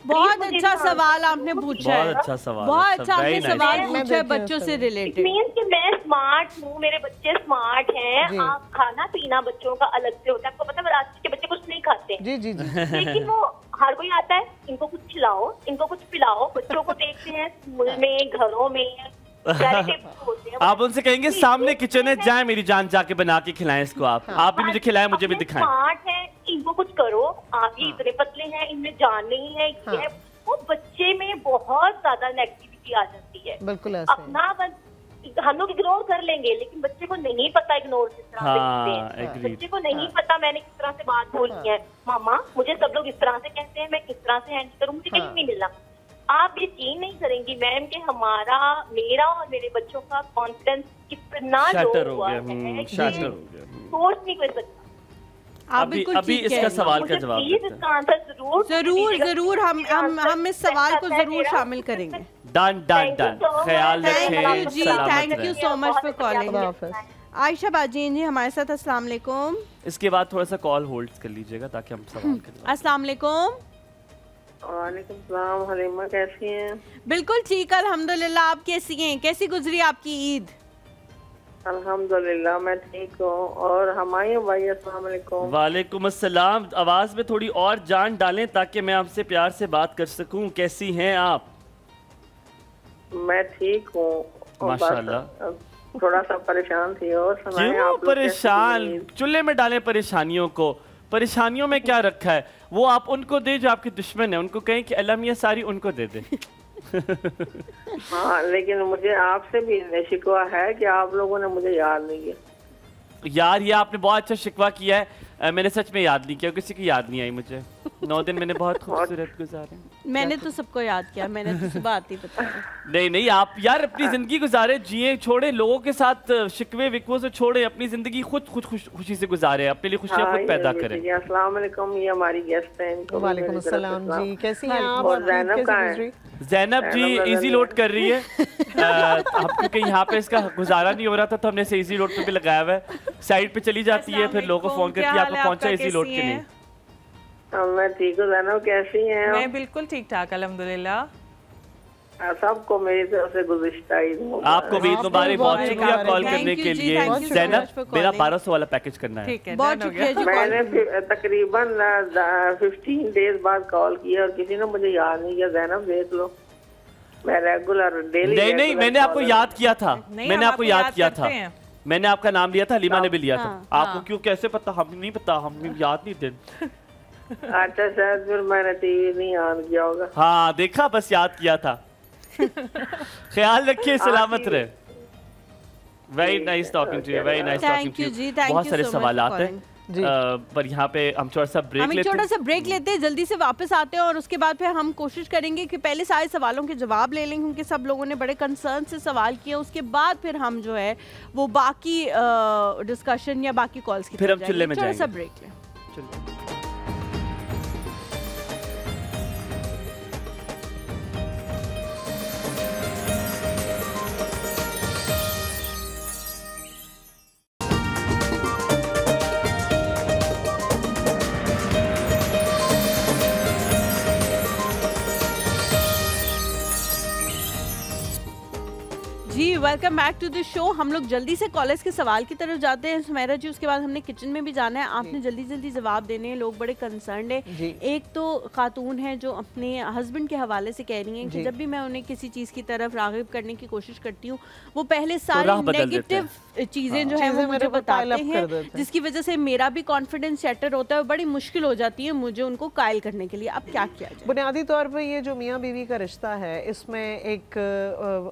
बहुत अच्छा सवाल आपने पूछा है, बहुत अच्छा सवाल, बहुत अच्छा आपने सवाल पूछा है बच्चों से रिलेटेड। मीन्स कि मैं स्मार्ट हूँ, मेरे बच्चे स्मार्ट हैं, आप खाना पीना बच्चों का अलग से होता है, आपको पता है आज के बच्चे कुछ नहीं खाते, जी जी जी, लेकिन वो हर कोई आता है, इनको कुछ खिलाओ, इनको कुछ पिलाओ। बच्चों को देखते हैं स्कूल में, घरों में, आप उनसे कहेंगे सामने किचन है, जाए मेरी जान जाके बना के खिलाएं इसको, आप भी मुझे खिलाएं, मुझे भी दिखाएं। स्मार्ट है, इनको कुछ करो, आप ये इतने पतले हैं, इनमें जान नहीं है, ये है, वो बच्चे में बहुत ज्यादा नेगेटिविटी आ जाती है। बिल्कुल अपना हम लोग इग्नोर कर लेंगे, लेकिन बच्चे को नहीं पता इग्नोर किस तरह से करते हैं। बच्चे को नहीं पता मैंने किस तरह से बात बोलनी है, मामा मुझे सब लोग इस तरह से कहते हैं, मैं किस तरह से हैंडल करूँ, मुझे कहीं नहीं मिलना। आप यकीन नहीं करेंगी मैम कि मेरा और मेरे बच्चों का कॉन्फिडेंस कितना लो हुआ है, सोच नहीं कर सकता। अभी इसका सवाल का जवाब इसका आंसर जरूर हम इस सवाल को जरूर शामिल करेंगे। डन डन डन, ख्याल रखें जी, thank you so much for calling. Ayesha बाजी जी हमारे साथ, अस्सलाम वालेकुम। इसके बाद थोड़ा सा कॉल होल्ड कर लीजिएगा ताकि हम सवाल करें। अस्सलाम वालेकुम। वालेकुम सलाम, हलीमा कैसी हैं? बिल्कुल ठीक अल्हम्दुलिल्लाह, आप कैसी हैं? कैसी गुजरी आपकी ईद? अल्हम्दुलिल्लाह मैं ठीक हूँ। और हुमायूं भाई अस्सलाम वालेकुम। वालेकुम अस्सलाम। आवाज में थोड़ी और जान डालें ताकि मैं आपसे प्यार से बात कर सकूं। कैसी हैं आप? मैं ठीक हूँ माशाल्लाह। थोड़ा सा परेशान थी। और क्यों परेशान? चूल्हे में डालें परेशानियों को। परेशानियों में क्या रखा है? वो आप उनको दे जो आपके दुश्मन है, उनको कहें कि अल्लाह मियां सारी उनको दे दे। हाँ, लेकिन मुझे आपसे भी शिकवा है कि आप लोगों ने मुझे याद नहीं किया। यार ये आपने बहुत अच्छा शिकवा किया है, मैंने सच में याद नहीं किया, किसी की याद नहीं आई मुझे। 9 दिन मैंने बहुत खूबसूरत गुजारे। मैंने तो सबको याद किया, मैंने तो सुबह आती बताया। नहीं आप यार अपनी जिंदगी गुजारे, जिए, छोड़े, लोगों के साथ शिकवे विकवों से छोड़े, अपनी जिंदगी खुद खुशी से गुजारे, अपने लिए खुशियाँ खुद पैदा करें। अस्सलाम वालेकुम, ये हमारी गेस्ट हैं। वालेकुम अस्सलाम जी, कैसी हैं आप? और ज़ैनब कहाँ है? ज़ैनब जी इजी लोड कर रही है। क्योंकि यहाँ पे इसका गुजारा नहीं हो रहा था तो हमने इसे इजी लोड पे भी लगाया हुआ है। साइड पे चली जाती है, फिर लोगों को फोन करती है, आपको पहुंचा इजी लोड के लिए। मैं ठीक हूँ। ज़ैनब कैसी हैं? मैं बिल्कुल ठीक ठाक अल्हम्दुलिल्लाह। सबको मेरी तरफ से गुज़िश्ता ईद मुबारक। आपको भी ईद मुबारक। बहुत शुक्रिया कॉल करने के लिए। ज़ैनब मेरा 1200 वाला पैकेज करना है। बहुत शुक्रिया। मैंने तकरीबन 15 डेज बाद कॉल किया और किसी ने मुझे याद नहीं किया। ज़ैनब देख लो, मैं रेगुलर डेली नहीं मैंने आपको याद किया था, मैंने आपको याद किया था, मैंने आपका नाम लिया था, हलीमा ने भी लिया था। आपको क्यों कैसे पता? हम नहीं पता, हम याद नहीं थे। अच्छा शायद फिर मैंने टीवी नहीं ऑन किया होगा। हाँ देखा, बस याद किया था। ख्याल रखिए, सलामत रहे। Very nice talking to you, very nice talking to you. बहुत सारे सवाल आते हैं पर यहाँ पे हम थोड़ा सा ब्रेक लेते हैं, जल्दी से वापस आते हैं और उसके बाद फिर हम कोशिश करेंगे कि पहले सारे सवालों के जवाब ले लें क्योंकि सब लोगों ने बड़े कंसर्न से सवाल किए। उसके बाद फिर हम जो है वो बाकी डिस्कशन या बाकी कॉल्स की फिर हम चुल्ले में जाएंगे। थोड़ा सा ब्रेक लें। Welcome back to the show. हम लोग जल्दी से कॉलेज के सवाल की तरफ जाते हैं सुमेरा जी, उसके बाद हमने किचन में भी जाना है। आपने जल्दी जल्दी जवाब देने हैं, लोग बड़े कंसर्न है। एक तो खातून है जो अपने हस्बैंड के हवाले से कह रही हैं कि जब भी मैं उन्हें किसी चीज़ की तरफ राग़िब करने की कोशिश करती हूँ वो पहले सारी नेगेटिव चीज़ें जो है वो मुझे बताते हैं, जिसकी वजह से मेरा भी कॉन्फिडेंस शैटर होता है, बड़ी मुश्किल हो जाती है मुझे उनको कायल करने के लिए। अब क्या किया जाए? बुनियादी तौर पर ये जो मियाँ बीवी का रिश्ता है इसमें एक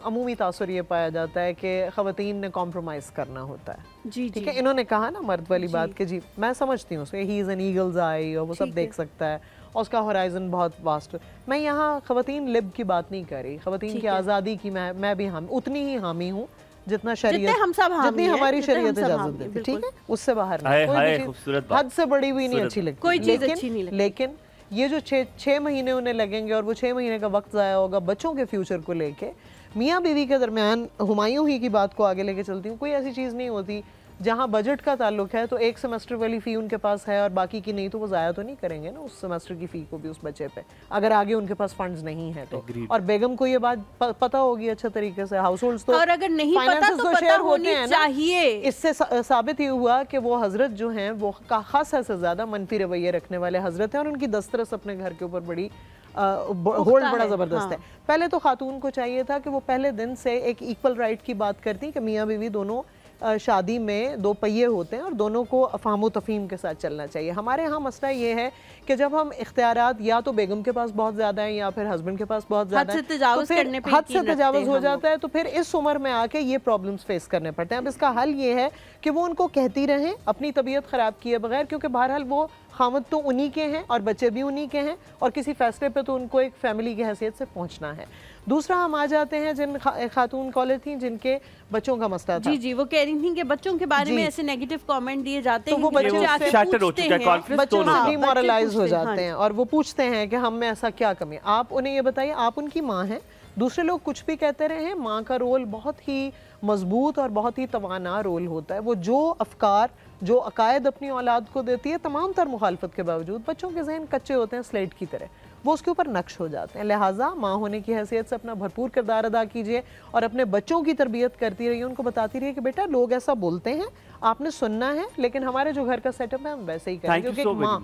अमूमी तासुर ये पाया जाता है कि ख़वातीन ने कॉम्प्रोमाइज़ करना होता है। जी ठीक है, इन्होंने कहा ना मर्द वाली बात कि जी मैं समझती हूँ उसको, ही इज़ एन ईगल्स आई और वो सब देख सकता है और उसका होराइजन बहुत वास्ट। मैं यहाँ ख़वातीन लिब की बात नहीं कर रही, ख़वातीन की आज़ादी की मैं भी उतनी ही हामी हूँ जितना शरीयत जितनी हमारी शरीयत इजाज़त देती, ठीक है, उससे बाहर नहीं। हद से बड़ी हुई नहीं अच्छी लगती, कोई चीज़ अच्छी नहीं लगती। लेकिन ये जो 6 महीने उन्हें लगेंगे और वो 6 महीने का वक्त ज़ाया होगा बच्चों के फ्यूचर को लेके, मियाँ बीवी के दरमियान हुमायूं ही की बात को आगे लेके चलती हूँ। कोई ऐसी चीज़ नहीं होती जहाँ बजट का ताल्लुक है तो एक सेमेस्टर वाली फ़ी उनके पास है और बाकी की नहीं, तो वो ज़ाया तो नहीं करेंगे ना उस सेमेस्टर की फ़ी को भी उस बच्चे पे, अगर आगे उनके पास फंड्स नहीं है तो। और बेगम को ये बात पता होगी अच्छे तरीके से, हाउस होल्ड्स तो और अगर नहीं पता तो पता होनी चाहिए। इससे साबित ये हुआ कि वो हजरत जो हैं वो खास हद से ज़्यादा मनफी रवैये रखने वाले हजरत हैं और उनकी दस्तरस अपने घर के ऊपर बड़ी होल्ड बड़ा ज़बरदस्त है। पहले तो खातून को चाहिए था कि वो पहले दिन से एक इक्वल राइट की बात करती कि मियाँ बीवी दोनों शादी में दो पहिए होते हैं और दोनों को अफाम तफहीम के साथ चलना चाहिए। हमारे यहाँ मसला ये है कि जब हम इख्तियारात या तो बेगम के पास बहुत ज़्यादा हैं या फिर हस्बैंड के पास बहुत ज़्यादा है, तो फिर हद से तजावुज़ हो जाता है, तो फिर इस उम्र में आके ये प्रॉब्लम्स फेस करने पड़ते हैं। अब इसका हल ये है कि वो उनको कहती रहें अपनी तबीयत ख़राब किए बगैर, क्योंकि बहरहाल वो खामद तो उन्हीं के हैं और बच्चे भी उन्हीं के हैं और किसी फैसले पे तो उनको एक फैमिली की हैसियत से पहुंचना है। दूसरा हम आ जाते हैं जिन खातून कॉलर थी जिनके बच्चों का मसला था। जी वो कह रही थी कि बच्चों के बारे में ऐसे नेगेटिव कमेंट दिए जाते हैं, तो वो बच्चे डिमोरलाइज हो जाते हैं और वो पूछते हैं कि हम में ऐसा क्या कमी है। आप उन्हें ये बताइए, आप उनकी माँ हैं, दूसरे लोग कुछ भी कहते रहे, माँ का रोल बहुत ही मजबूत और बहुत ही तवाना रोल होता है। वो जो अफकार जो अकायद अपनी औलाद को देती है, तमाम तर मुखालफत के बावजूद बच्चों के जहन कच्चे होते हैं स्लेट की तरह, वो उसके ऊपर नक्श हो जाते हैं। लिहाजा माँ होने की हैसियत से अपना भरपूर किरदार अदा कीजिए और अपने बच्चों की तरबियत करती रहिए, उनको बताती रहिए कि बेटा लोग ऐसा बोलते हैं, आपने सुनना है, लेकिन हमारे जो घर का सेटअप है हम वैसे ही करें, क्योंकि माँ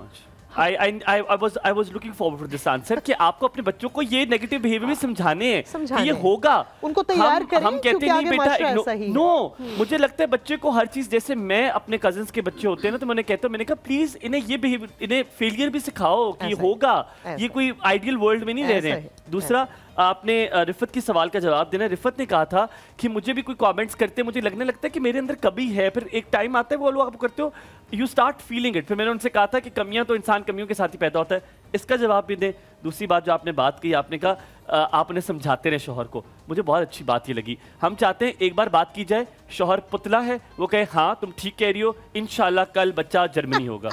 I was looking forward for this answer कि आपको अपने बच्चों को ये नेगेटिव बिहेवियर में समझाने हैं कि ये होगा, उनको तैयार करें। हम कहते नहीं बेटा नो, मुझे लगता है बच्चे को हर चीज, जैसे मैं अपने कजिन्स के बच्चे होते हैं ना, तो मैंने कहता हूँ, मैंने कहा प्लीज इन्हें ये बिहेवियर, इन्हें फेलियर भी सिखाओ कि होगा, ये कोई आइडियल वर्ल्ड में नहीं रह रहे हैं। दूसरा, आपने रिफत की सवाल का जवाब देना, रिफत ने कहा था कि मुझे भी कोई कमेंट्स करते हैं, मुझे लगने लगता है कि मेरे अंदर कमी है, फिर एक टाइम आता है वो लोग आप करते हो, यू स्टार्ट फीलिंग इट। फिर मैंने उनसे कहा था कि कमियां तो इंसान कमियों के साथ ही पैदा होता है, इसका जवाब भी दें। दूसरी बात जो आपने बात की, आपने कहा आप उन्हें समझाते रहे शोहर को, मुझे बहुत अच्छी बात ये लगी। हम चाहते हैं एक बार बात की जाए, शोहर पुतला है, वो कहे हाँ तुम ठीक कह रही हो, इंशाल्लाह कल बच्चा जर्मनी होगा।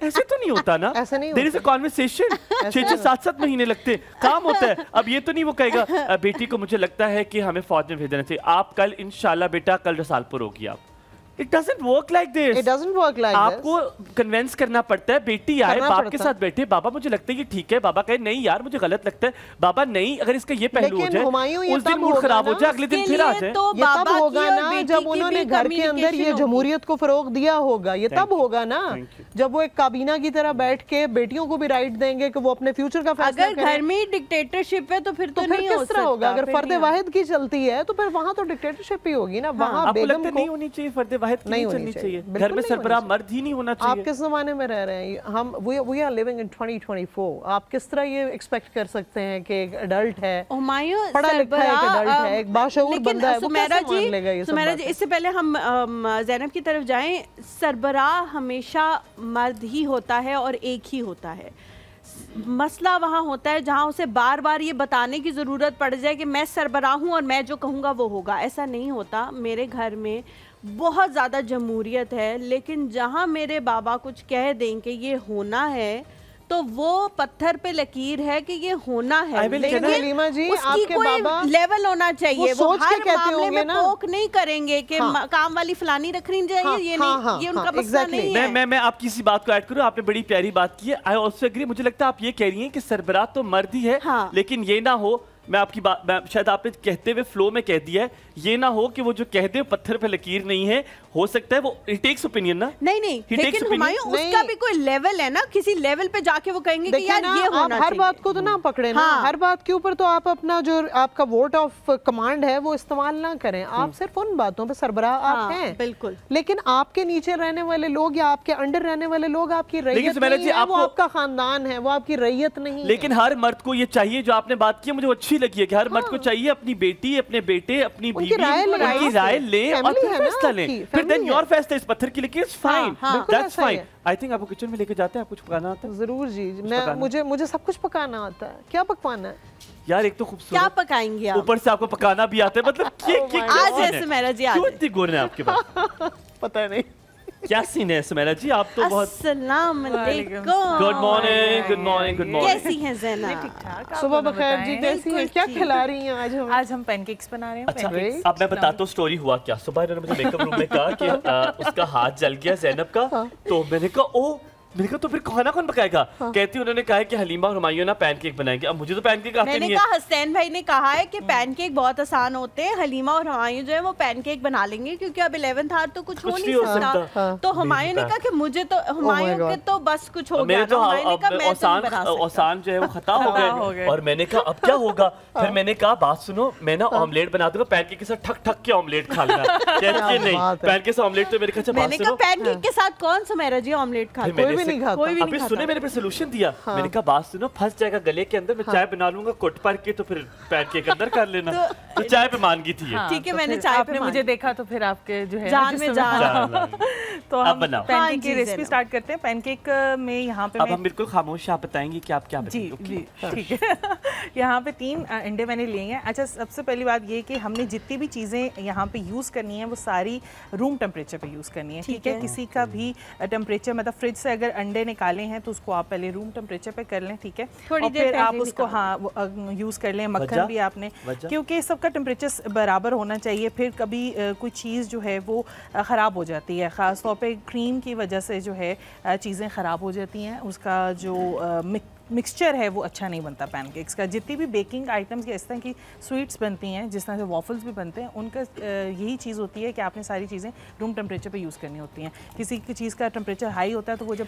ऐसे तो नहीं होता ना, ऐसा नहीं देयर इज अ कन्वर्सेशन, 6-7 महीने लगते, काम होता है। अब ये तो नहीं वो कहेगा बेटी को मुझे लगता है कि हमें फौज में भेजना चाहिए, आप कल इंशाल्लाह बेटा कल रसालपुर होगी आप। It doesn't work like this. It doesn't work like आपको कन्विंस करना पड़ता है, बेटी आए बाप के साथ बैठे, बाबा मुझे लगता है ये ठीक है, बाबा कहे नहीं यार मुझे गलत लगता है, बाबा नहीं अगर इसका ये पहलू हो जाए, उस दिन मूड खराब हो जाए, अगले दिन फिर आ जाए। ये तब होगा ना जब उन्होंने घर के अंदर ये जमहूरियत को फरोग दिया होगा, ये तब होगा ना जब वो एक काबीना की तरह बैठ के बेटियों को भी राइट देंगे कि वो अपने फ्यूचर का फैसला करें। अगर घर में डिक्टेटरशिप है तो फिर तो नहीं किस तरह होगा? अगर फर्द वाहिद की चलती है तो फिर वहाँ तो डिक्टेटरशिप ही होगी ना, वहाँ बेगम को नहीं होनी चाहिए, फर्द वाहिद नहीं होनी चाहिए, घर में सरबराह मर्द ही नहीं होना चाहिए। आप किस जमाने में रह रहे हैं? हम वी आर लिविंग इन 2024। आप किस तरह ये एक्सपेक्ट कर सकते हैं कि एक अडल्ट है, पढ़ा लिखा है, एक अडल्ट है, एक बाशऊर बंदा है, वो कैसे मान लेगा ये सब? सुमेरा जी, इससे पहले हम ज़ैनब की तरफ जाएं, सरबराह हमेशा मर्द ही होता है और एक ही होता है। मसला वहाँ होता है जहाँ उसे बार बार ये बताने की ज़रूरत पड़ जाए कि मैं सरबराह हूँ और मैं जो कहूँगा वो होगा। ऐसा नहीं होता। मेरे घर में बहुत ज़्यादा जमहूरियत है, लेकिन जहाँ मेरे बाबा कुछ कह दें कि ये होना है तो वो पत्थर पे लकीर है कि ये होना है, लेकिन हलीमा जी आपके बाबा लेवल होना चाहिए। वो हर मामले में पोक नहीं करेंगे कि काम वाली फलानी रखनी चाहिए, ये नहीं, ये उनका मसला नहीं है। मैं आपकी इसी बात को ऐड करूं, आपने बड़ी प्यारी बात की है, आई ऑल्सो एग्री। मुझे लगता है आप ये कह रही हैं कि सरबराह तो मर्द ही है, लेकिन ये ना हो, मैं आपकी बात शायद आपने कहते हुए फ्लो में कह दिया है, ये ना हो कि वो जो कह दे पत्थर पे लकीर नहीं है, हो सकता है वो ही टेक्स ओपिनियन ना, नहीं लेकिन हुमायूं उसका भी कोई लेवल है ना, किसी लेवल पे जाके वो कहेंगे कि यार ये होना चाहिए। हर बात को तो ना पकड़े ना, हर बात के ऊपर तो आप अपना जो आपका वोट ऑफ कमांड है वो इस्तेमाल ना करें। आप सिर्फ उन बातों पे सरबराह आप हैं, बिल्कुल, लेकिन आपके नीचे रहने वाले लोग या आपके अंडर रहने वाले लोग आपकी रैयत नहीं है, वो आपका खानदान है, वो आपकी रैयत नहीं। लेकिन हर मर्द को ये चाहिए, जो आपने बात की मुझे अच्छी लगी है कि हर मर्द को चाहिए अपनी बेटी, अपने बेटे, अपनी बीवी उनकी राय ले और फिर फैसला ले, फिर देन योर फैसला इस पत्थर की लकीर is fine, that's fine. I think आपको किचन में लेके जाते हैं, आप कुछ पकाना आता है? जरूर जी, मुझे सब कुछ पकाना आता है। क्या पकवाना है यार? एक तो खूबसूरत, क्या पकाएंगे आप? ऊपर से आपको पकाना भी आता है, मतलब आज है सुमेरा जी, क्यों इतनी गोर है आपके पास? पता नहीं क्या सीन है सुमेरा जी, आप तो बहुत। अस्सलाम वालेकुम, good morning, good morning, good morning. कैसी हैं ज़ैनब? ठीक-ठाक, सुबह बखैर जी, कैसी हैं? क्या खिला रही हैं आज हम? आज हम पैनकेक्स बना रहे हैं। अच्छा, अब मैं बताता हूँ स्टोरी हुआ क्या। सुबह इन्होंने मुझे मेकअप रूम में कहा कि उसका हाथ जल गया ज़ैनब का, तो मैंने कहा ओ मैंने कहा तो फिर खाना कौन पकाएगा? कहती उन्होंने कहा है कि हलीमा और हुमायूं ना पैनकेक बनाएंगे। अब मुझे तो पैनकेक आते नहीं है। मैंने कहा हसनैन भाई ने कहा है कि पैनकेक बहुत आसान होते हैं, हलीमा और हुमायूं जो है वो पैनकेक बना लेंगे क्योंकि अब 11th आवर तो कुछ हो नहीं सकता। तो हुमायूं ने कहा कि मुझे तो हुमायूं के तो बस कुछ हो गया, आसान जो है वो खत्म हो गए। और मैंने कहा अब क्या होगा? फिर मैंने कहा बात सुनो, मैं ना ऑमलेट बना दूंगा, पैनकेक के साथ ठक ठक के ऑमलेट खा लेना। कहती नहीं, पैनकेक से ऑमलेट तो मेरे कहा मैंने कहा पैनकेक के साथ कौन सुमेरा जी ऑमलेट खाता? कोई भी नहीं खाता। कोई भी नहीं खाता। सुने, मैंने फिर सोल्यूशन दिया। मैंने कहा बात सुनो, फंस जाएगा गले के अंदर, मैं चाय बना लूंगा कोट पर के, तो फिर पैनकेक अंदर कर लेना। तो चाय पे मान गई थी। ठीक है, मैंने चाय पे मुझे देखा तो फिर आपके जो है जान में जान। तो हम पैनकेक की रेसिपी स्टार्ट करते हैं। पैनकेक में यहाँ पे अब हम बिल्कुल खामोश, आप बताएंगे कि आप क्या बताएंगे। जी ठीक है। यहाँ पे 3 अंडे मैंने लिए हैं। अच्छा, सबसे पहली बात ये कि हमने जितनी भी चीज़ें यहाँ पे यूज़ करनी है वो सारी रूम टेम्परेचर पे यूज़ करनी है। ठीक है, किसी का भी टेम्परेचर मतलब फ्रिज से अगर अंडे निकाले हैं तो उसको आप पहले रूम टेम्परेचर पे कर लें। ठीक है, और फिर आप उसको यूज़ कर लें। मक्खन भी आपने, क्योंकि सबका टेम्परेचर बराबर होना चाहिए। फिर कभी कोई चीज़ जो है वो ख़राब हो जाती है, ख़ास तौर पे क्रीम की वजह से जो है चीज़ें ख़राब हो जाती हैं। उसका जो मिक्सचर है वो अच्छा नहीं बनता पैनकेक्स का। जितनी भी बेकिंग आइटम्स या इस तरह की स्वीट्स बनती हैं, जिस तरह से वॉफल्स भी बनते हैं, उनका यही चीज़ होती है कि आपने सारी चीज़ें रूम टेम्परेचर पे यूज़ करनी होती हैं। किसी की चीज़ का टेम्परेचर हाई होता है तो वो जब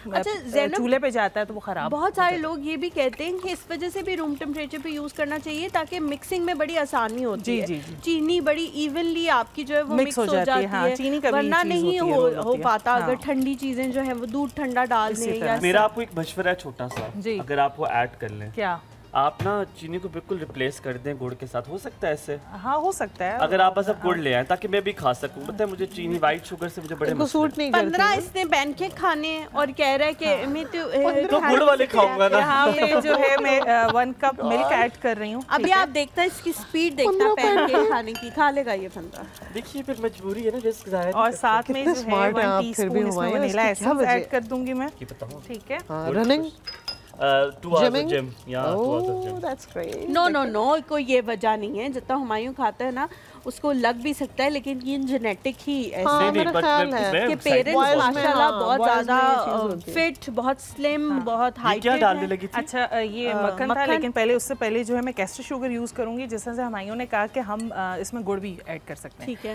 चूल्हे पे जाता है तो वो ख़राब। बहुत सारे लोग ये भी कहते हैं कि इस वजह से भी रूम टेम्परेचर पे यूज़ करना चाहिए ताकि मिक्सिंग में बड़ी आसानी होती है। चीनी बड़ी इवनली आपकी जो है वो मिक्स हो जाती है, चीनी वरना नहीं हो पाता अगर ठंडी चीज़ें जो है वो दूध ठंडा डाल दें। मेरा आपको एक मशवरा है छोटा सा, अगर आप वो ऐड कर लें। क्या? आप ना चीनी को बिल्कुल रिप्लेस कर दें गुड़ के साथ, हो सकता है ऐसे? हाँ, हो सकता है। अगर आप बस अब गुड़ ले आए ताकि मैं भी खा सकूं। पता है मुझे चीनी वाइट शुगर से मुझे बड़े सूट नहीं करती। 15 इसने पैनकेक खाने और कह रहा है कि मैं तो गुड़ वाले खाऊंगा ना। यहाँ पे जो है मैं 1 कप मिल्क ऐड कर रही हूँ। अभी आप देखता है इसकी स्पीड देखना पैनकेक खाने की, खा लेगा ये 15। देखिए फिर मजबूरी है ना, रिस्क जाहिर। और साथ में जो है 1 टीस्पून इसमें वनीला एसेंस ऐड कर दूंगी मैं। ठीक है, running 2 hours of gym. Yeah, 2 hours of gym. That's great. No, कोई ये वजह नहीं है। जितना हुमायूं खाता है ना उसको लग भी सकता है, लेकिन ये जेनेटिक ही ऐसे कि पेरेंट्स माशाल्लाह बहुत ज़्यादा फिट, बहुत स्लिम, बहुत हाइट। क्या डालने लगी थी? अच्छा, ये मक्खन था, लेकिन पहले उससे पहले जो है मैं कैस्टर शुगर यूज़ करूँगी। जिस तरह से हुमायूं ने कहा कि हम इसमें गुड़ भी ऐड कर सकते हैं। ठीक है,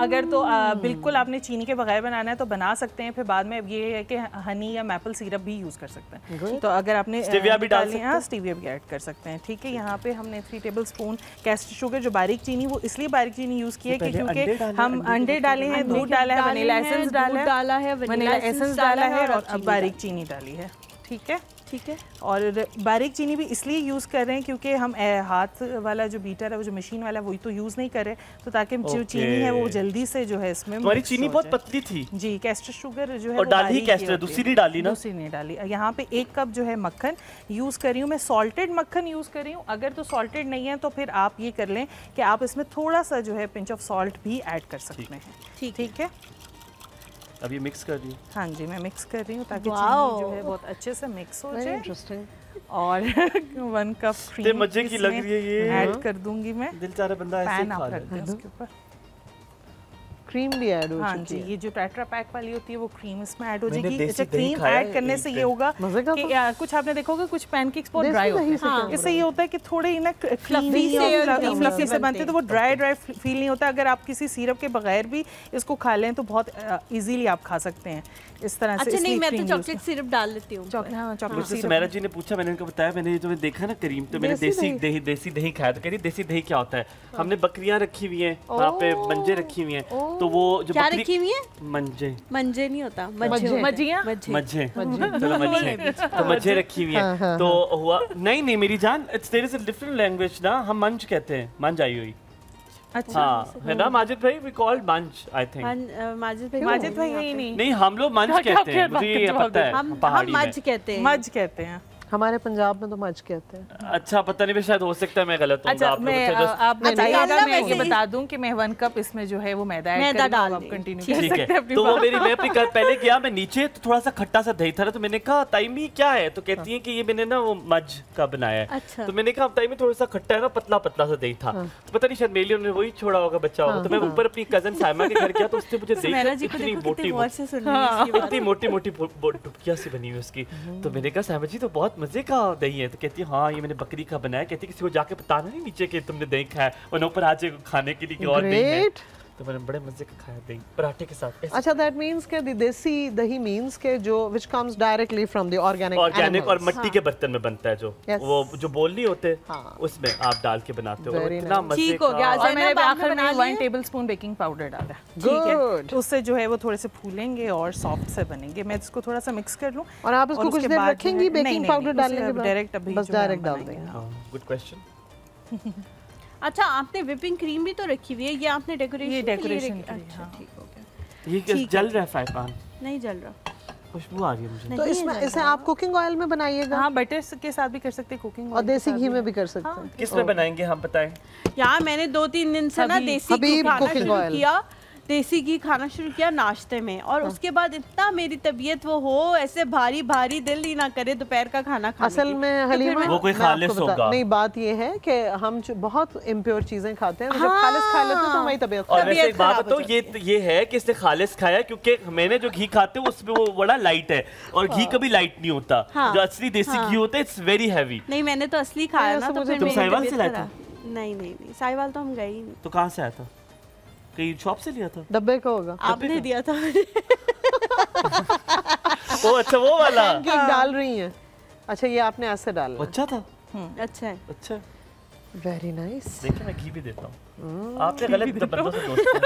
अगर तो बिल्कुल आपने चीनी के बगैर बनाना है तो बना सकते हैं। फिर बाद में ये है कि हनी या मैपल सिरप भी यूज़ कर सकते हैं। तो अगर आपने स्टीविया भी डाल सकते हैं। स्टीविया भी ऐड कर सकते हैं। ठीक है, यहाँ पे हमने 3 टेबलस्पून कैस्टर शुगर, जो बारीक चीनी, वो इसलिए बारीक चीनी यूज़ की है क्योंकि हम अंडे डाले हैं, दूध डाला है, वनीला एसेंस डाला है, वनीला एसेंस डाला है और बारीक चीनी डाली है। ठीक है, ठीक है। और बारीक चीनी भी इसलिए यूज़ कर रहे हैं क्योंकि हम हाथ वाला जो बीटर है, वो जो मशीन वाला है, वही तो यूज़ नहीं कर रहे, तो ताकि जो चीनी है वो जल्दी से जो है इसमें। हमारी चीनी बहुत पतली थी जी। कैस्टर शुगर जो है और डाली कैस्टर, दूसरी नहीं डाली ना? दूसरी नहीं डाली। यहाँ पे 1 कप जो है मक्खन यूज़ कर रही हूँ मैं। सॉल्टेड मक्खन यूज़ कर रही हूँ। अगर तो सॉल्टेड नहीं है तो फिर आप ये कर लें कि आप इसमें थोड़ा सा जो है पिंच ऑफ सॉल्ट भी ऐड कर सकते हैं। ठीक है, अब ये मिक्स कर रही हूँ। हाँ जी, मैं मिक्स कर रही हूँ ताकि चीनी जो है बहुत अच्छे से मिक्स हो जाए। और 1 कप क्रीम मजे की लग रही है ये, ऐड कर दूंगी मैं। दिल चाह रहा बंदा ऐसे ही खा लेता है। उसके ऊपर क्रीम भी ऐड हो हाँ जी, ये जो टेट्रा पैक वाली होती है वो क्रीम इसमें ऐड हो जाएगी। अच्छा, क्रीम ऐड करने से ये होगा कि कुछ आपने देखा होगा कुछ पैनकेक्स बहुत ड्राई होते हैं। इससे ये होता है कि थोड़े ना फ्लफी से बनते हैं तो वो ड्राई फील नहीं होता। अगर आप किसी सिरप के बगैर भी इसको खा लें तो बहुत इजीली आप खा सकते हैं इस तरह से। अच्छा नहीं, मैं तो चॉकलेट सिरप डाल लेती हूँ। चॉकलेट सिरप सुमेरा जी ने पूछा, मैंने उनको बताया, मैंने जो देखा ना करीम, तो मैंने देसी दही खाया। तो कह रही देसी दही क्या होता है? हमने बकरियां रखी हुई हैं वहाँ पे, मंजे रखी हुई हैं, तो वो जो क्या रखी हुई है? मंजे नहीं होता, मज्जियाँ, मज्जे, चलो मज्जे, तो मज्जे रखी हुई है। तो हुआ नहीं मेरी जान, it's there is a different language ना, हम मंज कहते हैं, मंज आई हुई। अच्छा, हाँ है ना माजिद भाई, वी कॉल्ड मंज आई थिंक। माजिद भाई नहीं हम लोग मंज कहते हैं, मुझे ये पता है। हम मज कहते हैं। मज कहते हैं हमारे पंजाब में तो मच कहते हैं। अच्छा पता नहीं, शायद हो सकता है मैं गलत हूँ। अच्छा आप बताइएगा, मैं ये बता दूं कि मैं 1 कप इसमें जो है वो मैदा डाल कंटिन्यू कर सकते हैं। तो वो मैं अपनी पहले गया मैं नीचे, तो थोड़ा सा खट्टा सा दही था, तो मैंने कहा ताइमी क्या है, तो कहती है कि ये मैंने ना वो मज का बनाया है। अच्छा। तो मैंने कहा ताइमी थोड़ा सा खट्टा है ना, पतला पतला सा दही था, तो पता नहीं शायद मेरे लिए उन्होंने वही छोड़ा होगा बच्चा होगा। तो मैं ऊपर अपनी कजन साइमा के घर गया, तो उसने मुझे देखा इतनी मोटी मोटी टुकिया सी बनी हुई उसकी। तो मैंने कहा साइमा जी तो बहुत मजे का दही है, तो कहती है हाँ ये मैंने बकरी का बनाया। कहती है किसी को जाके बताना नहीं नीचे कि तुमने दही खाया, और ऊपर आ जाए खाने के लिए कि और दही है। तो मैंने बड़े मजे का खाया दही पराठे के साथ। अच्छा दैट मींस के देसी दही मींस के जो which comes directly from the organic और मिट्टी के बर्तन में बनता है, जो वो जो बोल नहीं होते उसमें आप डाल के बनाते हो। इतना मजे का। और मैंने आखिर में 1 टेबलस्पून बेकिंग पाउडर डाला। ठीक है, तो उससे जो है वो थोड़े से फूलेंगे और सॉफ्ट से बनेंगे। मैं इसको थोड़ा सा मिक्स कर लूं। और आप इसको कुछ देर रखेंगी बेकिंग पाउडर डालने के बाद? डायरेक्ट अभी बस डायरेक्ट डाल देंगे। Good question. अच्छा आपने व्हिपिंग क्रीम भी तो रखी हुई है, ये आपने डेकोरेशन अच्छा ठीक हो गया। ये जल रहा है फ्राई पैन? नहीं जल रहा, खुशबू आ रही है मुझे। तो इसमें इसे आप कुकिंग ऑयल में बनाइएगा? हाँ बटर के साथ भी कर सकते हैं, कुकिंग और देसी घी में भी कर सकते हैं। किस में बनाएंगे हम बताएं? यार मैंने 2-3 दिन से ना देसी घी खाना शुरू किया, देसी घी खाना शुरू किया नाश्ते में, और उसके बाद इतना मेरी तबीयत वो हो ऐसे भारी भारी, दिल ही ना करे दोपहर का खाना खाने। असल में हलीमा वो कोई खालिस होगा नहीं, बात ये है कि हम बहुत इम्प्योर चीजें खाते हैं, जब खालिस खा लेते हैं तो हमारी तबियत और वैसे एक बात तो ये है कि इसने खालिस खाया, क्योंकि मैंने जो घी खाते हैं उसमें वो बड़ा लाइट है, और घी कभी लाइट नहीं होता। जो असली देसी घी होता है इट्स वेरी हैवी। नहीं मैंने तो असली खाया ना, तो तुम साहिवाल से लाए थे? नहीं साहिवाल तो हम गए ही नहीं। तो कहाँ से आया था? कहीं शॉप से लिया था? डब्बे का होगा, आपने दिया था। ओ अच्छा वो वाला डाल रही हैं। अच्छा ये आपने ऐसे डाला? अच्छा था। अच्छा है। अच्छा वेरी नाइस। देखिए मैं घी भी देता हूँ। आपने गलत बंदों से दोस्ती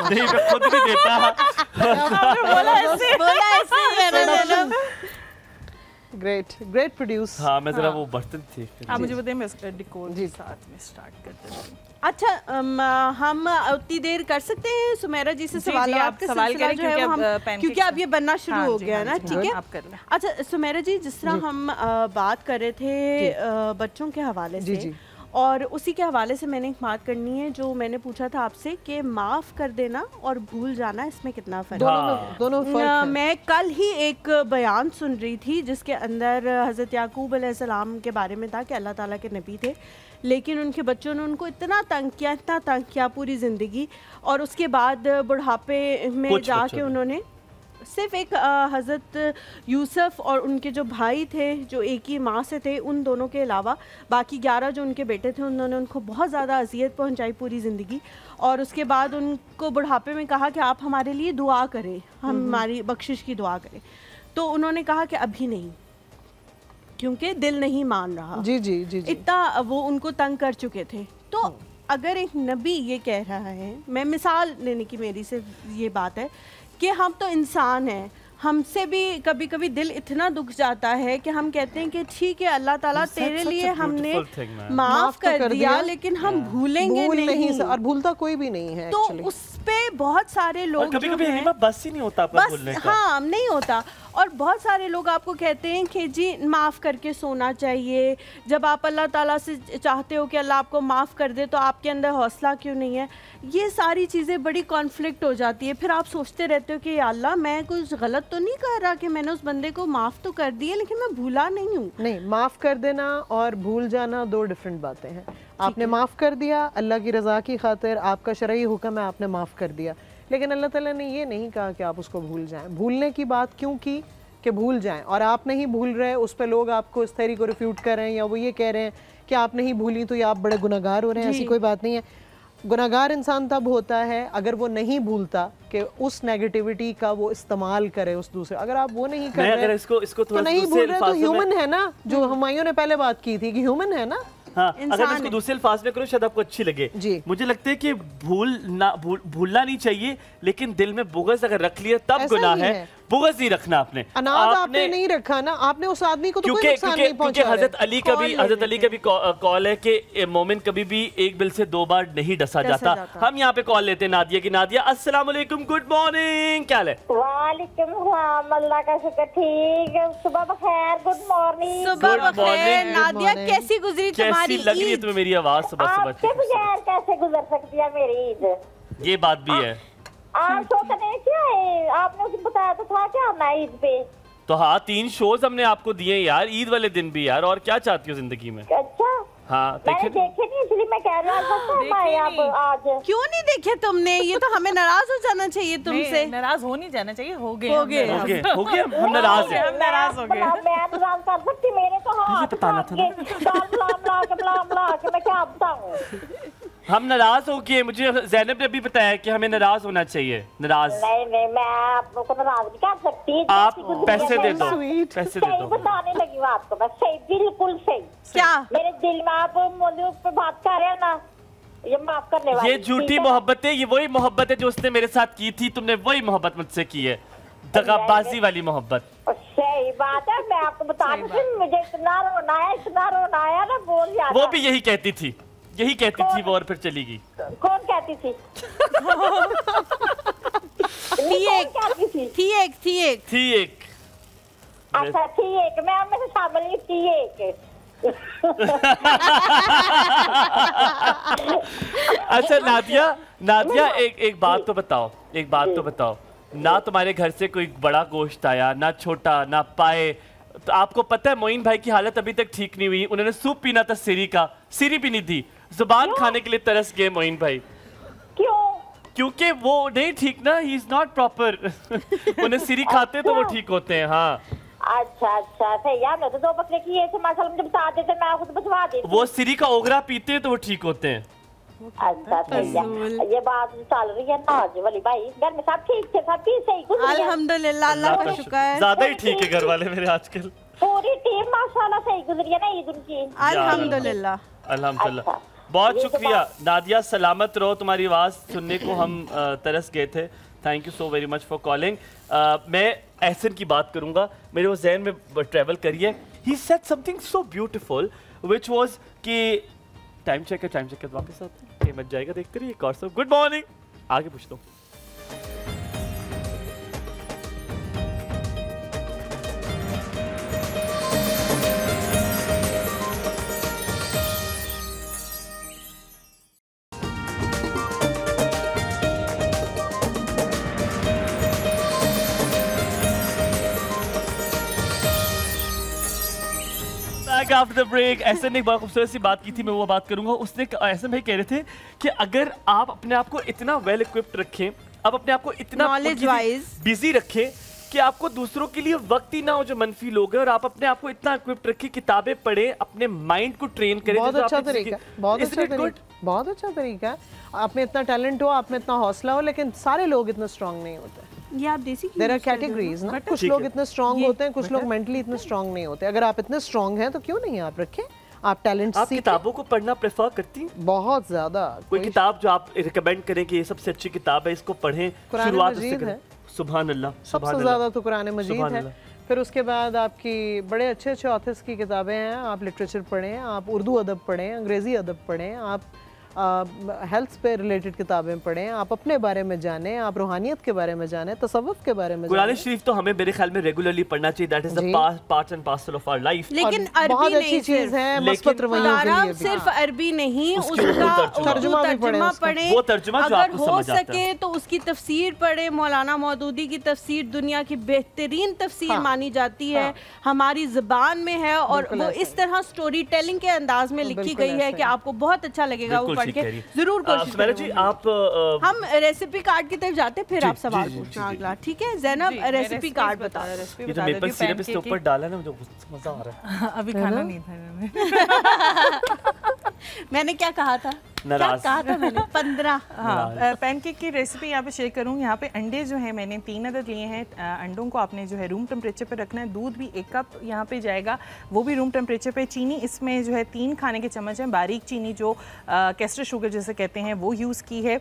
नहीं, मैं खुद नहीं देता। बोला ऐसे ग्रेट प्रोड्यूस। हाँ मैं जरा वो बर्तन थे। हाँ मुझे बताइए, मैं इसका डेकोर जी साथ में स्टार्ट करते हैं। अच्छा हम उतनी देर कर सकते हैं सुमेरा जी से सवाल? आप सवाल करें क्योंकि अब ये बनना शुरू हो गया है ना। ठीक है आप कर लें। अच्छा सुमेरा जी, जिस तरह हम बात कर रहे थे बच्चों के हवाले से, और उसी के हवाले से मैंने एक बात करनी है जो मैंने पूछा था आपसे कि माफ़ कर देना और भूल जाना, इसमें कितना फ़र्क है? दोनों फर्क है। मैं कल ही एक बयान सुन रही थी जिसके अंदर हज़रत याकूब अलैहिस्सलाम के बारे में था कि अल्लाह ताला के नबी थे, लेकिन उनके बच्चों ने उनको इतना तंग किया पूरी ज़िंदगी, और उसके बाद बुढ़ापे में जाके उन्होंने सिर्फ एक हज़रत यूसुफ और उनके जो भाई थे जो एक ही माँ से थे, उन दोनों के अलावा बाकी 11 जो उनके बेटे थे, उन्होंने उनको बहुत ज़्यादा अजियत पहुंचाई पूरी ज़िंदगी। और उसके बाद उनको बुढ़ापे में कहा कि आप हमारे लिए दुआ करें, हमारी बख्शिश की दुआ करें। तो उन्होंने कहा कि अभी नहीं, क्योंकि दिल नहीं मान रहा। जी। इतना वो उनको तंग कर चुके थे। तो अगर एक नबी ये कह रहा है, मैं मिसाल लेने की मेरी सिर्फ ये बात है कि हम तो इंसान हैं, हमसे भी कभी कभी दिल इतना दुख जाता है कि हम कहते हैं कि ठीक है अल्लाह ताला तेरे लिए हमने माफ कर दिया, लेकिन हम भूलेंगे नहीं। और भूलता कोई भी नहीं है। तो उस पे बहुत सारे लोग कभी-कभी बस ही नहीं होता बोलने का। हाँ नहीं होता। और बहुत सारे लोग आपको कहते हैं कि जी माफ़ करके सोना चाहिए, जब आप अल्लाह ताला से चाहते हो कि अल्लाह आपको माफ़ कर दे तो आपके अंदर हौसला क्यों नहीं है? ये सारी चीज़ें बड़ी कॉन्फ्लिक्ट हो जाती है। फिर आप सोचते रहते हो कि या अल्लाह मैं कुछ गलत तो नहीं कर रहा कि मैंने उस बंदे को माफ़ तो कर दिया, लेकिन मैं भूला नहीं हूँ। नहीं, माफ़ कर देना और भूल जाना दो डिफरेंट बातें हैं। आपने माफ़ कर दिया अल्लाह की रज़ा की खातिर, आपका शरई हुक्म है, आपने माफ़ कर दिया, लेकिन अल्लाह ताला ने ये नहीं कहा कि आप उसको भूल जाएं। भूलने की बात क्यों की कि भूल जाएं, और आप नहीं भूल रहे, उस पर लोग आपको इस थ्योरी को रिफ्यूट कर रहे हैं या वो ये कह रहे हैं कि आप नहीं भूली तो ये आप बड़े गुनहगार हो रहे हैं। ऐसी कोई बात नहीं है। गुनहगार इंसान तब होता है अगर वो नहीं भूलता कि उस नेगेटिविटी का वो इस्तेमाल करे उस दूसरे। अगर आप वो नहीं कर रहे, इसको तो नहीं भूल रहे तो ह्यूमन है ना, जो हुमायूं ने पहले बात की थी कि ह्यूमन है ना। हाँ, अगर मैं इसको दूसरे अल्फाज में करूँ शायद आपको अच्छी लगे। मुझे लगता है कि भूलना नहीं चाहिए, लेकिन दिल में बुग़्ज़ अगर रख लिया तब गुनाह है। बुग़्ज़ नहीं रखना आपने। अनाद आपने नहीं रखा ना, आपने उस आदमी को तो कोई नुकसान नहीं पहुंचा। हज़रत अली का भी कॉल है कि मोमिन कभी भी एक बिल से 2 बार नहीं डसा जाता। हम यहाँ पे कॉल लेते हैं नादिया की। नादिया अस्सलाम वालेकुम, गुड मॉर्निंग, क्या है? वालेकुम सलाम, अल्लाह का शुक्र, ठीक है। सुबह बखैर, गुड मॉर्निंग। सुबह बखैर नादिया, कैसी गुजरी तुम्हारी ईद? कैसी लग रही है तुम्हें मेरी आवाज सुबह सुबह? आपके बगैर कैसे गुजर सकती है मेरी ईद? ये बात भी है। आप शो करने क्या है? आपने उसे बताया तो था क्या आना ईद पे? तो हाँ, 3 शोज हमने आपको दिए यार, ईद वाले दिन भी यार। और क्या चाहती हो जिंदगी में? अच्छा हाँ, मैंने देखे नहीं, इसलिए मैं कह रहा हूँ आज। क्यों नहीं देखे तुमने? ये तो हमें नाराज हो जाना चाहिए तुमसे। नाराज हो नहीं जाना चाहिए, हो गए हम नाराज हैं। मैं नाराज कर सकती, मेरे तो हाथ मैं क्या बताऊँ? हम नाराज हो गए। मुझे ज़ैनब ने भी बताया कि हमें नाराज होना चाहिए। नाराज नहीं, मैं आप लोग को नाराज नहीं कर सकती। आप पैसे दे दो, पैसे दे दो। बताने लगी हूँ आपको मैं, सही, बिल्कुल सही। क्या मेरे दिल में आप मौजूद पे बात कर रहे हैं ना, ये माफ करने वाली। ये झूठी मोहब्बत है, ये वही मोहब्बत है जो उसने मेरे साथ की थी। तुमने वही मोहब्बत मुझसे की है, दगाबाजी वाली मोहब्बत। सही बात है, मैं आपको बता रही हूँ, मुझे इतना रोना आया ना, बोल यार। वो भी यही कहती थी, यही कहती थी वो, और फिर चली गई। कौन कहती थी? थी एक। अच्छा थी एक, मैं उनमें से शामिल नहीं थी एक। अच्छा नादिया एक बात तो बताओ, ना तुम्हारे घर से कोई बड़ा गोश्त आया, ना छोटा, ना पाए। तो आपको पता है मोइन भाई की हालत अभी तक ठीक नहीं हुई। उन्होंने सूप पीना था, सीरी भी नहीं थी, जुबान खाने के लिए तरस गए मोइन भाई। क्यों? क्योंकि वो नहीं ठीक ना, ही इज नॉट प्रॉपर। उन्हें सीरी खाते तो वो ठीक होते हैं। हाँ अच्छा सही है। मैं तो 2 बकरे की ऐसे माशाल्लाह मुझे बता देते, मैं खुद बचवा देती। वो सीरी का ओगरा पीते हैं तो वो ठीक होते हैं। अच्छा सही है, ये बात चल रही है नाज वाली भाई। घर में सब ठीक थे, सब ठीक सही कुछ? अल्हम्दुलिल्लाह, अल्लाह का शुक्र है। ज्यादा ही ठीक है घर वाले मेरे आजकल। पूरी टीम माशाल्लाह सही गुजरी है ना ईद उनकी। अल्हम्दुलिल्लाह। बहुत शुक्रिया नादिया, सलामत रहो। तुम्हारी आवाज़ सुनने को हम तरस गए थे। Thank you so very much for calling. मैं एहसन की बात करूंगा, मेरे वो जहन में ट्रैवल करिए। He said something so beautiful which was कि टाइम चेक है वापस आते हैं, ये मत जाएगा, देखते रहिए। एक और सब गुड मॉर्निंग, आगे पूछता हूँ। आफ्टर द ब्रेक एहसन ने एक बहुत खूबसूरत सी बात की थी, मैं वो बात करूंगा। उसने एहसन भाई कह रहे थे कि अगर आप अपने आप को इतना वेल इक्विप्ड रखें, आप अपने आप को इतना नॉलेज वाइज बिजी रखें कि आपको दूसरों के लिए वक्त ही ना हो जो मनफी लोग हैं, और आप अपने आप को इतना इक्विप्ड रखें, किताबें पढ़ें, अपने माइंड को ट्रेन करें। बहुत अच्छा तरीका, बहुत अच्छा तरीका। आप में इतना टैलेंट हो, आप में इतना हौसला हो, लेकिन सारे लोग इतना स्ट्रांग नहीं होते। ये आप देसी देयर आर कैटेगरीज ना, कुछ लोग इतने स्ट्रांग होते हैं, कुछ लोग मेंटली इतने स्ट्रांग नहीं होते। अगर आप इतने स्ट्रांग हैं तो क्यों नहीं आप रखें, आप टैलेंट आप किताबों को पढ़ना प्रेफर करती हैं? बहुत ज्यादा। कोई किताब जो आप रिकमेंड करें कि ये सबसे अच्छी किताब है, इसको पढ़ें, शुरुआत से करें? सुभान अल्लाह, सबसे ज्यादा तो कुरान मजीद है। फिर उसके बाद आपकी बड़े अच्छे अच्छे ऑथर्स की किताबें हैं, आप लिटरेचर पढ़ें, आप उर्दू अदब पढ़ें, अंग्रेजी अदब पढ़ें, आप हेल्थ पे रिलेटेड किताबें पढ़ें, आप अपने बारे में जानें, आप रूहानियत के बारे में जानें, तसव्वुफ के बारे में जानें। कुरान शरीफ तो हमें मेरे ख्याल में रेगुलरली पढ़ना चाहिए, that is the part and parcel of our life. लेकिन बहुत अच्छी चीज है मस्बत रवैयों के लिए भी। सिर्फ अरबी नहीं, उसका तर्जुमा पढ़ें, वो तर्जुमा जो आपको समझ आता है। अगर हो सके तो उसकी तफसीर पढ़ें। मौलाना मौदूदी की तफसीर दुनिया की बेहतरीन तफसीर मानी जाती है, हमारी ज़बान में है, और वो इस तरह स्टोरी टेलिंग के अंदाज में लिखी गई है कि आपको बहुत अच्छा लगेगा वो पढ़ के। जरूर जी आप हम रेसिपी कार्ड की तरफ जाते, फिर आप सवाल पूछना अगला, ठीक है? ज़ैनब रेसिपी कार्ड बता। ये जो मेपल सिरप इसके ऊपर डाला ना, मुझे मजा आ रहा है। अभी खाना नहीं था मैंने क्या कहा था? नाराज कहा था मैंने 15। हाँ, पैनकेक की रेसिपी यहाँ पे शेयर करूँ। यहाँ पे अंडे जो है मैंने 3 अदद लिए हैं। अंडों को आपने जो है रूम टेम्परेचर पे रखना है। दूध भी 1 कप यहाँ पे जाएगा, वो भी रूम टेम्परेचर पे। चीनी इसमें जो है 3 खाने के चम्मच है, बारीक चीनी जो कैस्टर शुगर जैसे कहते हैं वो यूज़ की है।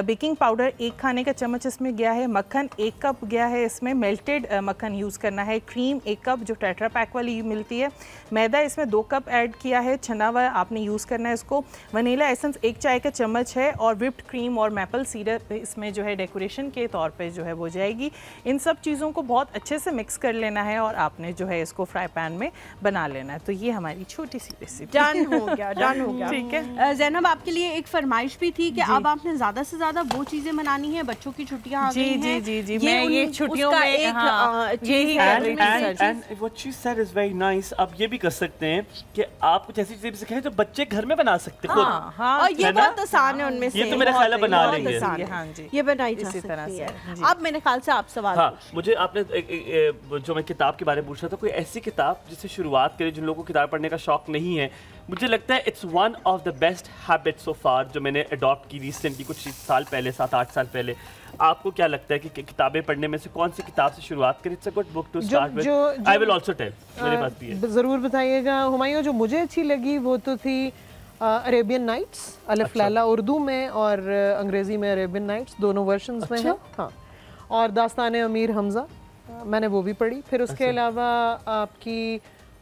बेकिंग पाउडर 1 खाने का चम्मच इसमें गया है। मक्खन 1 कप गया है, इसमें मेल्टेड मक्खन यूज़ करना है। क्रीम 1 कप जो टेट्रा पैक वाली मिलती है। मैदा इसमें 2 कप ऐड किया है, छना हुआ आपने यूज़ करना है इसको। वनीला एसेंस 1 चाय का चम्मच है और व्हिप्ड क्रीम और मैपल सिरप इसमें जो है डेकोरेशन के तौर पे जो है वो जाएगी। इन सब चीज़ों को बहुत अच्छे से मिक्स कर लेना है और आपने जो है इसको फ्राई पैन में बना लेना है। तो ये हमारी छोटी सी रेसिपी डन हो गया, डन हो गया। ठीक है ज़ैनब, आपके लिए एक फरमाइश भी थी कि अब आपने ज़्यादा से ज़्यादा वो चीज़ें बनानी है। बच्चों की छुट्टियाँ आ गई हैं। जी जी मैं ये छुट्टियों में what she said is very nice। आप ये भी कर सकते हैं कि आप कुछ ऐसी चीजें सिखाएं जो बच्चे घर में बना सकते हैं। और ये बहुत आसान है उनमें से। ये तो मेरा ख्याल है बना लेंगे। हाँ जी, ये बनाई जा सकती है। अब मेरे ख्याल से आप सवाल। हाँ, मुझे आपने जो मैं किताब के बारे में पूछ रहा था, कोई ऐसी किताब जिससे शुरुआत करें जिन लोगों को किताब पढ़ने का शौक नहीं है। मुझे लगता है it's one of the best habits so far जो मैंने अडॉप्ट की रिसेंटली, कुछ साल पहले, 7-8 साल पहले। आपको क्या लगता है कि किताबें पढ़ने में से कौन सी किताब से शुरुआत करें? It's a good book to start with. I will also tell, मेरे पास भी है। ज़रूर बताइएगा हुमायूं। जो मुझे अच्छी लगी वो तो थी अरेबियन नाइट्स, अलिफ लैला उर्दू में और अंग्रेज़ी में अरेबियन नाइट्स, दोनों वर्शंस में है। हाँ, और दास्तान अमीर हमज़ा मैंने वो भी पढ़ी। फिर उसके अलावा आपकी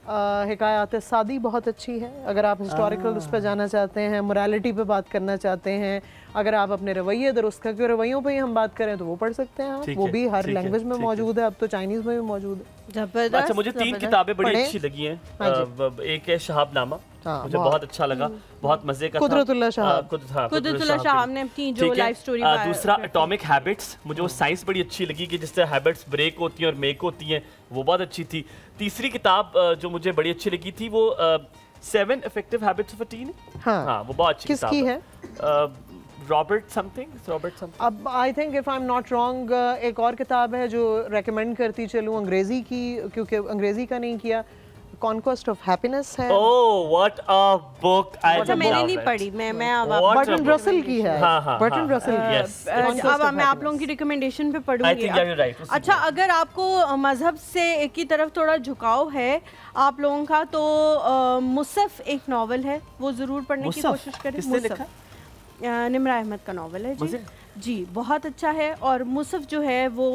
हिकायात सादी बहुत अच्छी है। अगर आप हिस्टोरिकल उस पर जाना चाहते हैं, मोरालिटी पे बात करना चाहते हैं, अगर आप अपने रवैये दुरुस्त करके रवैयों पे ही हम बात करें तो वो पढ़ सकते हैं आप। वो भी हर लैंग्वेज में मौजूद है, अब तो चाइनीज़ में भी मौजूद है। जबरदस्त। अच्छा, मुझे 3 किताबें बड़ी अच्छी लगी हैं। एक है शहाबनामा, मुझे बहुत अच्छा लगा, बहुत मजे का था। कुदरतुल्लाह शाह ने अपनी जो लाइफ स्टोरी। दूसरा एटॉमिक हैबिट्स, मुझे वो साइंस बड़ी अच्छी लगी कि जिससे हैबिट्स ब्रेक होती हैं और मेक होती हैं, वो बहुत अच्छी थी। तीसरी किताब जो मुझे बड़ी अच्छी लगी थी वो 7 effective habits of a teen. हाँ, वो बहुत अच्छी किताब है। Robert something. अब I think if I am not wrong एक और किताब है जो रेकमेंड करती चलूँ अंग्रेजी की, क्योंकि अंग्रेजी का नहीं किया, कॉन्क्वेस्ट ऑफ हैप्पीनेस है। Oh what a book. अच्छा, मैंने नहीं पढ़ी। मैं अब बर्टन रसल की है। बर्टन रसल की। अब मैं आप लोगों की रिकमेंडेशन पे पढ़ूंगी। अच्छा, अगर आपको मजहब से की तरफ थोड़ा झुकाव है आप लोगों का, तो मुसफ एक नॉवल है, वो जरूर पढ़ने की कोशिश करें। किसने लिखा? निम्रा अहमद का नॉवल है जी, बहुत अच्छा है। और मुसफ जो है वो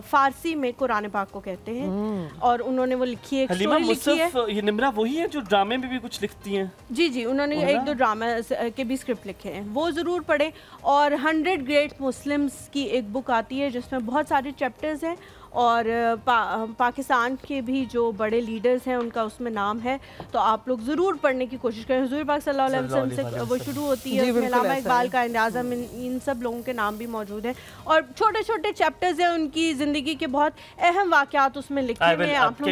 फारसी में कुरान पाक को कहते हैं और उन्होंने वो लिखी है, एक स्टोरी लिखी है। ये निम्रा वही है जो ड्रामे में भी कुछ लिखती हैं? जी, उन्होंने 1-2 ड्रामा के भी स्क्रिप्ट लिखे हैं, वो ज़रूर पढ़ें। और 100 ग्रेट मुस्लिम्स की एक बुक आती है जिसमें बहुत सारे चैप्टर्स हैं और पाकिस्तान के भी जो बड़े लीडर्स हैं उनका उसमें नाम है, तो आप लोग ज़रूर पढ़ने की कोशिश करें। हुज़ूर पाक सल्लल्लाहु अलैहि वसल्लम से वो शुरू होती है, उसमें अल्लामा इकबाल का इंदाज़म, इन सब लोगों के नाम भी मौजूद हैं और छोटे छोटे चैप्टर्स हैं उनकी ज़िंदगी के, बहुत अहम वाक़यात उसमें लिखे हुए हैं। आप लोग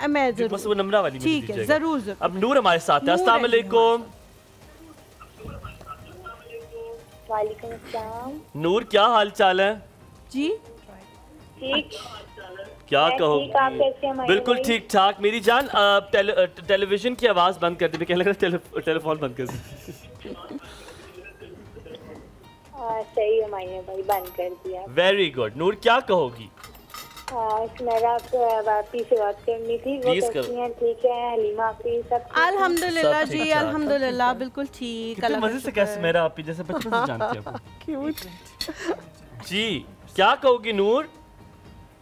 मैं ज़रूर, ठीक है, ज़रूर। अब नूर हमारे साथ है। अस्सलाम वालेकुम। वालेकुम अस्सलाम। नूर, क्या हाल चाल है? जी ठीक। क्या कहो? बिल्कुल ठीक ठाक मेरी जान। टेलीविजन की आवाज बंद कर दी, मैं कहने लगा टेलीफोन बंद कर दी। सही है मायने भाई, बंद कर दिया। Very good. नूर, क्या कहोगी? मेरा वापी से बात करनी थी, वो कैसी हैं? ठीक है हलीमा आपकी? सब अल्हम्दुलिल्लाह जी, अल्हम्दुलिल्लाह बिल्कुल ठीक। कितने मजे से कैसे मेरा आप जैसे बचपन से जानती हैं क्यूट जी। क्या कहोगी नूर?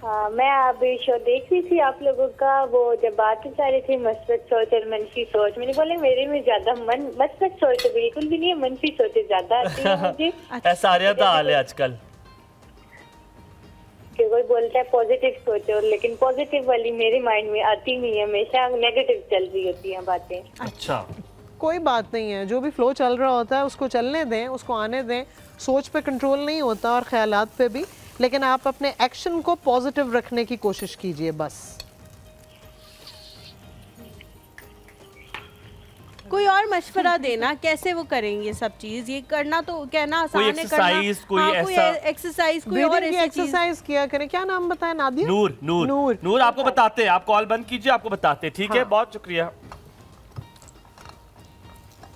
मैं अभी शो देख रही थी आप लोगों का, वो जब बात कर रही थी मस्बत सोच और मनफी सोच, मैंने बोले मेरे में ज्यादा मस्बत सोच तो बिल्कुल भी नहीं है, मनफी सोच ज्यादा आती है मुझे। ऐसा हाल है आजकल, कोई बोलता है पॉजिटिव सोचो, लेकिन पॉजिटिव वाली मेरे माइंड में आती नहीं है, हमेशा नेगेटिव चल रही होती हैं बातें। अच्छा, कोई बात नहीं है, जो भी फ्लो चल रहा होता है उसको चलने दें, उसको आने दें। सोच पे कंट्रोल नहीं होता और ख्यालात पे भी, लेकिन आप अपने एक्शन को पॉजिटिव रखने की कोशिश कीजिए बस। कोई और मशवरा देना कैसे वो करेंगे सब चीज, ये करना तो कहना आसान है, कोई एक्सरसाइज कोई और एक्सरसाइज किया करें। क्या नाम बताया नादिया? नूर। नूर नूर नूर आपको बताते हैं, आप कॉल बंद कीजिए, आपको बताते हैं। ठीक है, बहुत शुक्रिया।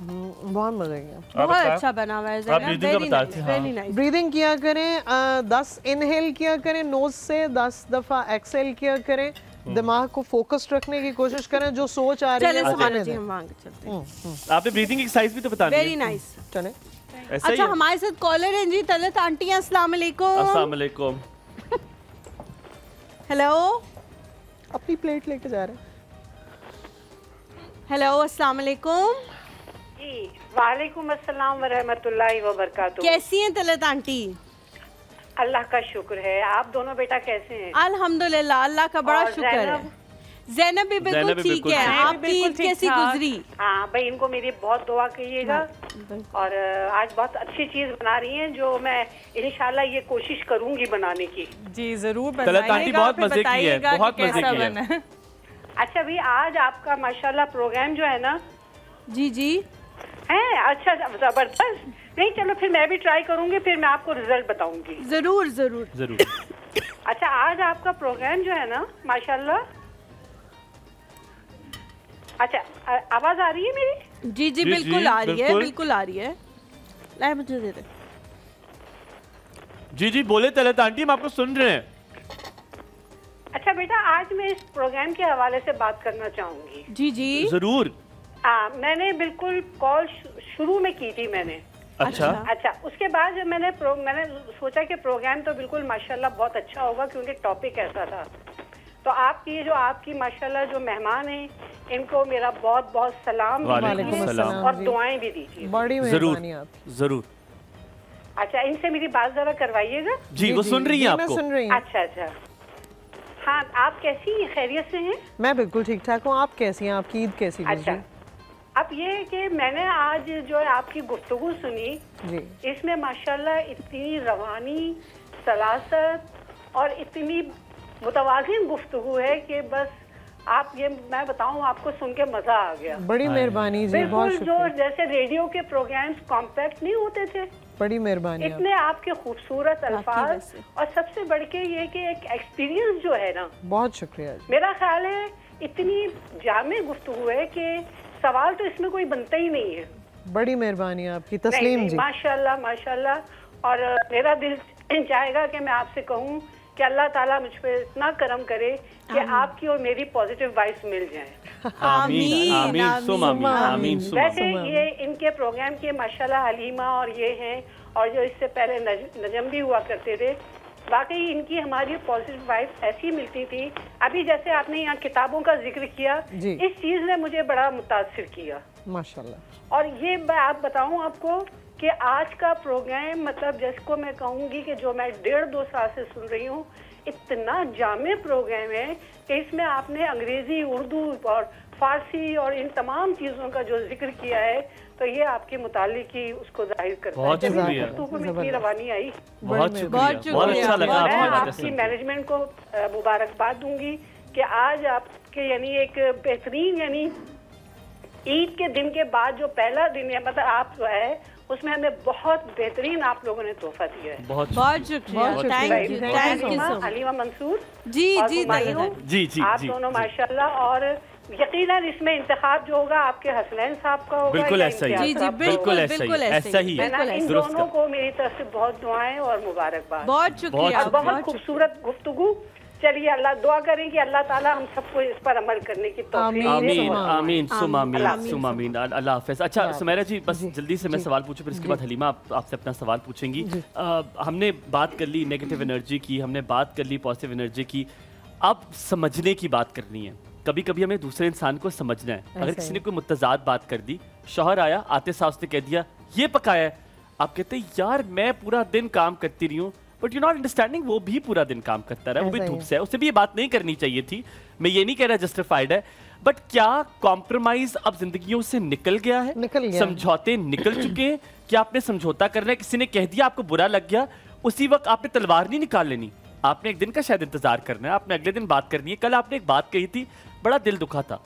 बहुत मजा किया, बहुत अच्छा बना हुआ है। Very nice. ब्रीदिंग किया करें, 10 इनहेल किया करें नोज से, 10 दफा एक्सहेल किया करें। दिमाग को फोकस्ड रखने की कोशिश करें, जो सोच आ रही है आपने ब्रीदिंग एक्सरसाइज भी तो बतानी है। Very nice. चले अच्छा, हमारे साथ कॉलर हैं जी, तलत आंटी। अस्सलाम वालेकुम। अस्सलाम वालेकुम। हेलो, अपनी प्लेट लेके जा रहे हैं। हेलो, अस्सलाम वालेकुम। जी वालेकुम अस्सलाम व रहमतुल्लाहि व बरकातुहू। कैसी हैं तलत आंटी? अल्लाह का शुक्र है। आप दोनों बेटा कैसे हैं? अल्हम्दुलिल्लाह, अल्लाह का बड़ा शुक्र है। ज़ैनब भी बिल्कुल ठीक है। आपकी ईद कैसी गुजरी? हाँ भाई, इनको मेरी बहुत दुआ कीजिएगा। और आज बहुत अच्छी चीज बना रही हैं, जो मैं इंशाल्लाह ये कोशिश करूंगी बनाने की। जी जरूर बताइएगा, बहुत मजे की है, बहुत मजे की है। अच्छा भाई, आज आपका माशाल्लाह प्रोग्राम जो है ना, जी जी है अच्छा, जबरदस्त। नहीं चलो, फिर मैं भी ट्राई करूंगी, फिर मैं आपको रिजल्ट बताऊंगी। जरूर जरूर जरूर। अच्छा, आज आपका प्रोग्राम जो है ना माशाल्लाह। अच्छा, आवाज आ रही है मेरी? जी जी बिल्कुल आ रही है, बिल्कुल आ रही है। लाए मुझे दे दे। जी जी बोले तलत आंटी, हम आपको सुन रहे हैं। अच्छा बेटा, आज मैं इस प्रोग्राम के हवाले से बात करना चाहूंगी। जी जी जरूर। मैंने बिल्कुल कॉल शुरू में की थी मैंने। अच्छा, उसके बाद जब मैंने सोचा कि प्रोग्राम तो बिल्कुल माशाल्लाह बहुत अच्छा होगा, क्योंकि टॉपिक ऐसा था। तो आपकी माशाल्लाह जो मेहमान हैं, इनको मेरा बहुत बहुत सलाम और दुआएं भी दीजिए। बड़ी मेहरबानी आपकी। जरूर। अच्छा, इनसे मेरी बात जरा करवाइएगा। जी, वो सुन रही हैं आपको। सुन रही हैं। अच्छा। हाँ, आप कैसी हैं? खैरियत से हैं? मैं बिल्कुल ठीक ठाक हूँ। आप कैसी हैं? आपकी ईद कैसी गुजरी? अच्छा, अब ये है कि मैंने आज जो है आपकी गुफ्तगू सुनी जी, इसमें माशाल्लाह इतनी रवानी, सलासत और इतनी मुतवाज़िन गुफ्तगू है कि बस आप ये मैं बताऊं, आपको सुन के मजा आ गया। बड़ी मेहरबानी जी, बहुत बिल्कुल जो जैसे रेडियो के प्रोग्राम्स कॉम्पैक्ट नहीं होते थे, बड़ी मेहरबानी। इतने आपके खूबसूरत अल्फाज और सबसे बढ़ के ये कि एक एक्सपीरियंस जो है ना। बहुत शुक्रिया। मेरा ख्याल है इतनी जामे गुफ्तगू है कि सवाल तो इसमें कोई बनता ही नहीं है। बड़ी मेहरबानी आपकी तस्लीम जी। माशाल्लाह माशाल्लाह। और मेरा दिल चाहेगा कि मैं आपसे कहूँ कि अल्लाह ताला मुझ पे इतना करम करे कि आपकी और मेरी पॉजिटिव वाइब्स मिल जाएं। आमीन आमीन आमीन। वैसे ये इनके प्रोग्राम के माशाल्लाह हलीमा और ये हैं, और जो इससे पहले नजम भी हुआ करते थे, वाकई इनकी हमारी पॉजिटिव वाइब्स ऐसी मिलती थी। अभी जैसे आपने यहाँ किताबों का जिक्र किया, इस चीज ने मुझे बड़ा मुतासिर किया माशाल्लाह। और ये आप बताऊँ आपको कि आज का प्रोग्राम, मतलब जिसको मैं कहूँगी कि जो मैं 1.5-2 साल से सुन रही हूँ, इतना जामे प्रोग्राम है कि इसमें आपने अंग्रेजी, उर्दू और फारसी और इन तमाम चीज़ों का जो जिक्र किया है, तो ये आपके मुतालिक ही उसको जाहिर करता है। बहुत शुक्रिया। इतनी रवानी आई, बहुत अच्छा लगा। मैं आपकी मैनेजमेंट को मुबारकबाद दूंगी कि आज आपके यानी एक बेहतरीन, यानी ईद के दिन के बाद जो पहला दिन है, मतलब आप जो है उसमें हमें बहुत बेहतरीन आप लोगों ने तोहफा दिया है। बहुत शुक्रिया। थैंक यू हलीमा मंसूर जी जी जी आप दोनों माशाल्लाह। और यकीनन इसमें इंतखाब जो होगा आपके हसनैन साहब का होगा। बिल्कुल ऐसा ही। जी जी बिल्कुल ऐसा ही। इन दोनों को मेरी तरफ से बहुत दुआएं और मुबारकबाद। बहुत शुक्रिया। बहुत खूबसूरत गुफ्तगू। चलिए, अल्लाह दुआ करें कि अल्लाह ताला हम सबको इस पर अमल करने की तौफीक दे। आमीन आमीन सुम आमीन। अल्लाह हाफ़िज़। अच्छा सुमैरा जी, बस जल्दी से मैं सवाल पूछूं, फिर इसके बाद हलीमा आपसे अपना सवाल पूछेंगी। हमने बात कर ली नेगेटिव एनर्जी की, हमने बात कर ली पॉजिटिव एनर्जी की, अब समझने की बात करनी है। कभी कभी हमें दूसरे इंसान को समझना है। अगर किसी ने कोई मुतज़ाद बात कर दी, शौहर आया, आते साथ उसने कह दिया ये पकाया है, आप कहते हैं यार मैं पूरा दिन काम करती रही हूँ, बट यू नॉट अंडरस्टैंडिंग वो भी पूरा दिन काम करता रहा, वो भी धूप से है, उसे भी ये बात नहीं करनी चाहिए थी। मैं ये नहीं कह रहा जस्टिफाइड है, बट क्या कॉम्प्रोमाइज अब जिंदगियों से निकल गया है? समझौते निकल चुके हैं? क्या आपने समझौता करना है? किसी ने कह दिया, आपको बुरा लग गया, उसी वक्त आपने तलवार नहीं निकाल लेनी, आपने एक दिन का शायद इंतजार करना है, आपने अगले दिन बात करनी है। कल आपने एक बात कही थी, बड़ा दिल दुखा था,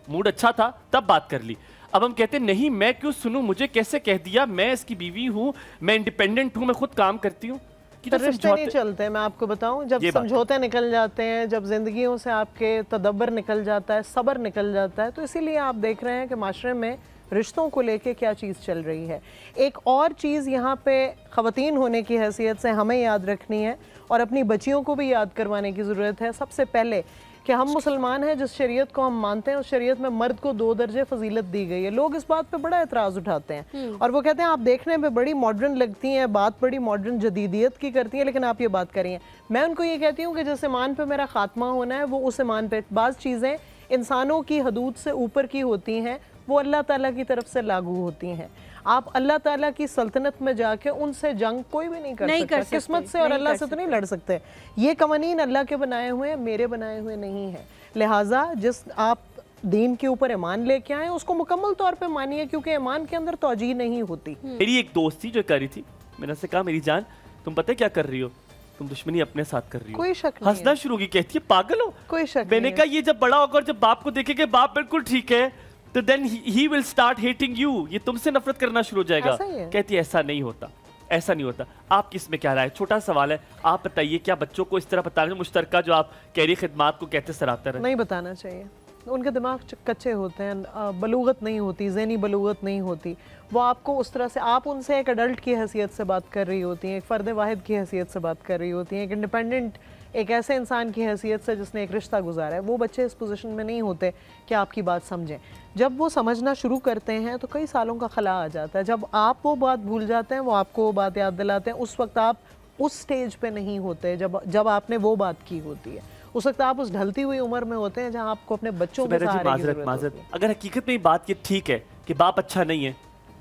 मूड अच्छा था, तब बात कर ली। अब हम कहते हैं नहीं मैं क्यों सुनूं, मुझे कैसे कह दिया, मैं इसकी बीवी हूं, मैं इंडिपेंडेंट हूं, मैं खुद काम करती हूं। तो रिश्ते नहीं चलते। मैं आपको बताऊं, जब समझौते निकल जाते हैं, जब जिंदगियों से आपके तदब्बर निकल जाता है, सब्र निकल जाता है, तो इसीलिए आप देख रहे हैं कि माशरे में रिश्तों को लेके क्या चीज़ चल रही है। एक और चीज़ यहाँ पे ख़वातीन होने की हैसियत से हमें याद रखनी है और अपनी बच्चियों को भी याद करवाने की ज़रूरत है। सबसे पहले कि हम मुसलमान हैं, जिस शरीयत को हम मानते हैं उस शरीयत में मर्द को 2 दर्जे फजीलत दी गई है। लोग इस बात पे बड़ा एतराज़ उठाते हैं और वो कहते हैं आप देखने में बड़ी मॉडर्न लगती हैं, बात बड़ी मॉडर्न जदीदियत की करती हैं, लेकिन आप ये बात करिए। मैं उनको ये कहती हूँ कि जिस ईमान पे मेरा खात्मा होना है वो उस ईमान पे बाज़ चीज़ें इंसानों की हदूद से ऊपर की होती हैं, वो अल्लाह ताला की तरफ से लागू होती हैं। आप अल्लाह ताला की सल्तनत में जाके उनसे जंग कोई भी नहीं कर सकता, किस्मत से और अल्लाह से तो नहीं लड़ सकते। ये कवानीन अल्लाह के बनाए हुए हैं, मेरे बनाए हुए नहीं हैं। लिहाजा जिस आप दीन के ऊपर ईमान लेके आए उसको मुकम्मल तौर पे मानिए, क्योंकि ईमान के अंदर तौजीह नहीं होती। मेरी एक दोस्त थी जो कर रही थी, मैंने से कहा मेरी जान तुम पता क्या कर रही हो, तुम दुश्मनी अपने साथ कर रही हो। कोई शक नहीं, हंसना शुरू की, कहती है पागल हो। कोई शक मैंने कहा ये जब बड़ा होगा और जब बाप को देखेगा बाप बिल्कुल ठीक है तो then he will start hating you, ये तुमसे नफरत करना शुरू हो जाएगा। कहती है ऐसा नहीं होता, ऐसा नहीं होता। आप किस में क्या राय? छोटा सवाल है, आप बताइए क्या बच्चों को इस तरह बताना मुश्तरका जो आप कैरी खिदमात को कहते सराहते रहे? नहीं बताना चाहिए, उनके दिमाग कच्चे होते हैं, बलूगत नहीं होती, ज़हनी बलूगत नहीं होती। वो आपको उस तरह से, आप उनसे एक अडल्ट की हैसियत से बात कर रही होती हैं, एक फ़र्द वाहिद की हैसियत से बात कर रही होती हैं, एक इंडिपेंडेंट एक ऐसे इंसान की हैसियत से जिसने एक रिश्ता गुजारा है। वो बच्चे इस पोजीशन में नहीं होते कि आपकी बात समझें। जब वो समझना शुरू करते हैं तो कई सालों का खला आ जाता है। जब आप वो बात भूल जाते हैं, वो आपको वो बात याद दिलाते हैं, उस वक्त आप उस स्टेज पे नहीं होते जब आपने वो बात की होती है। उस वक्त आप उस ढलती हुई उम्र में होते हैं जहाँ आपको अपने बच्चों को सहारे की ज़रूरत होती है। अगर हकीकत में बात ये ठीक है कि बाप अच्छा नहीं है,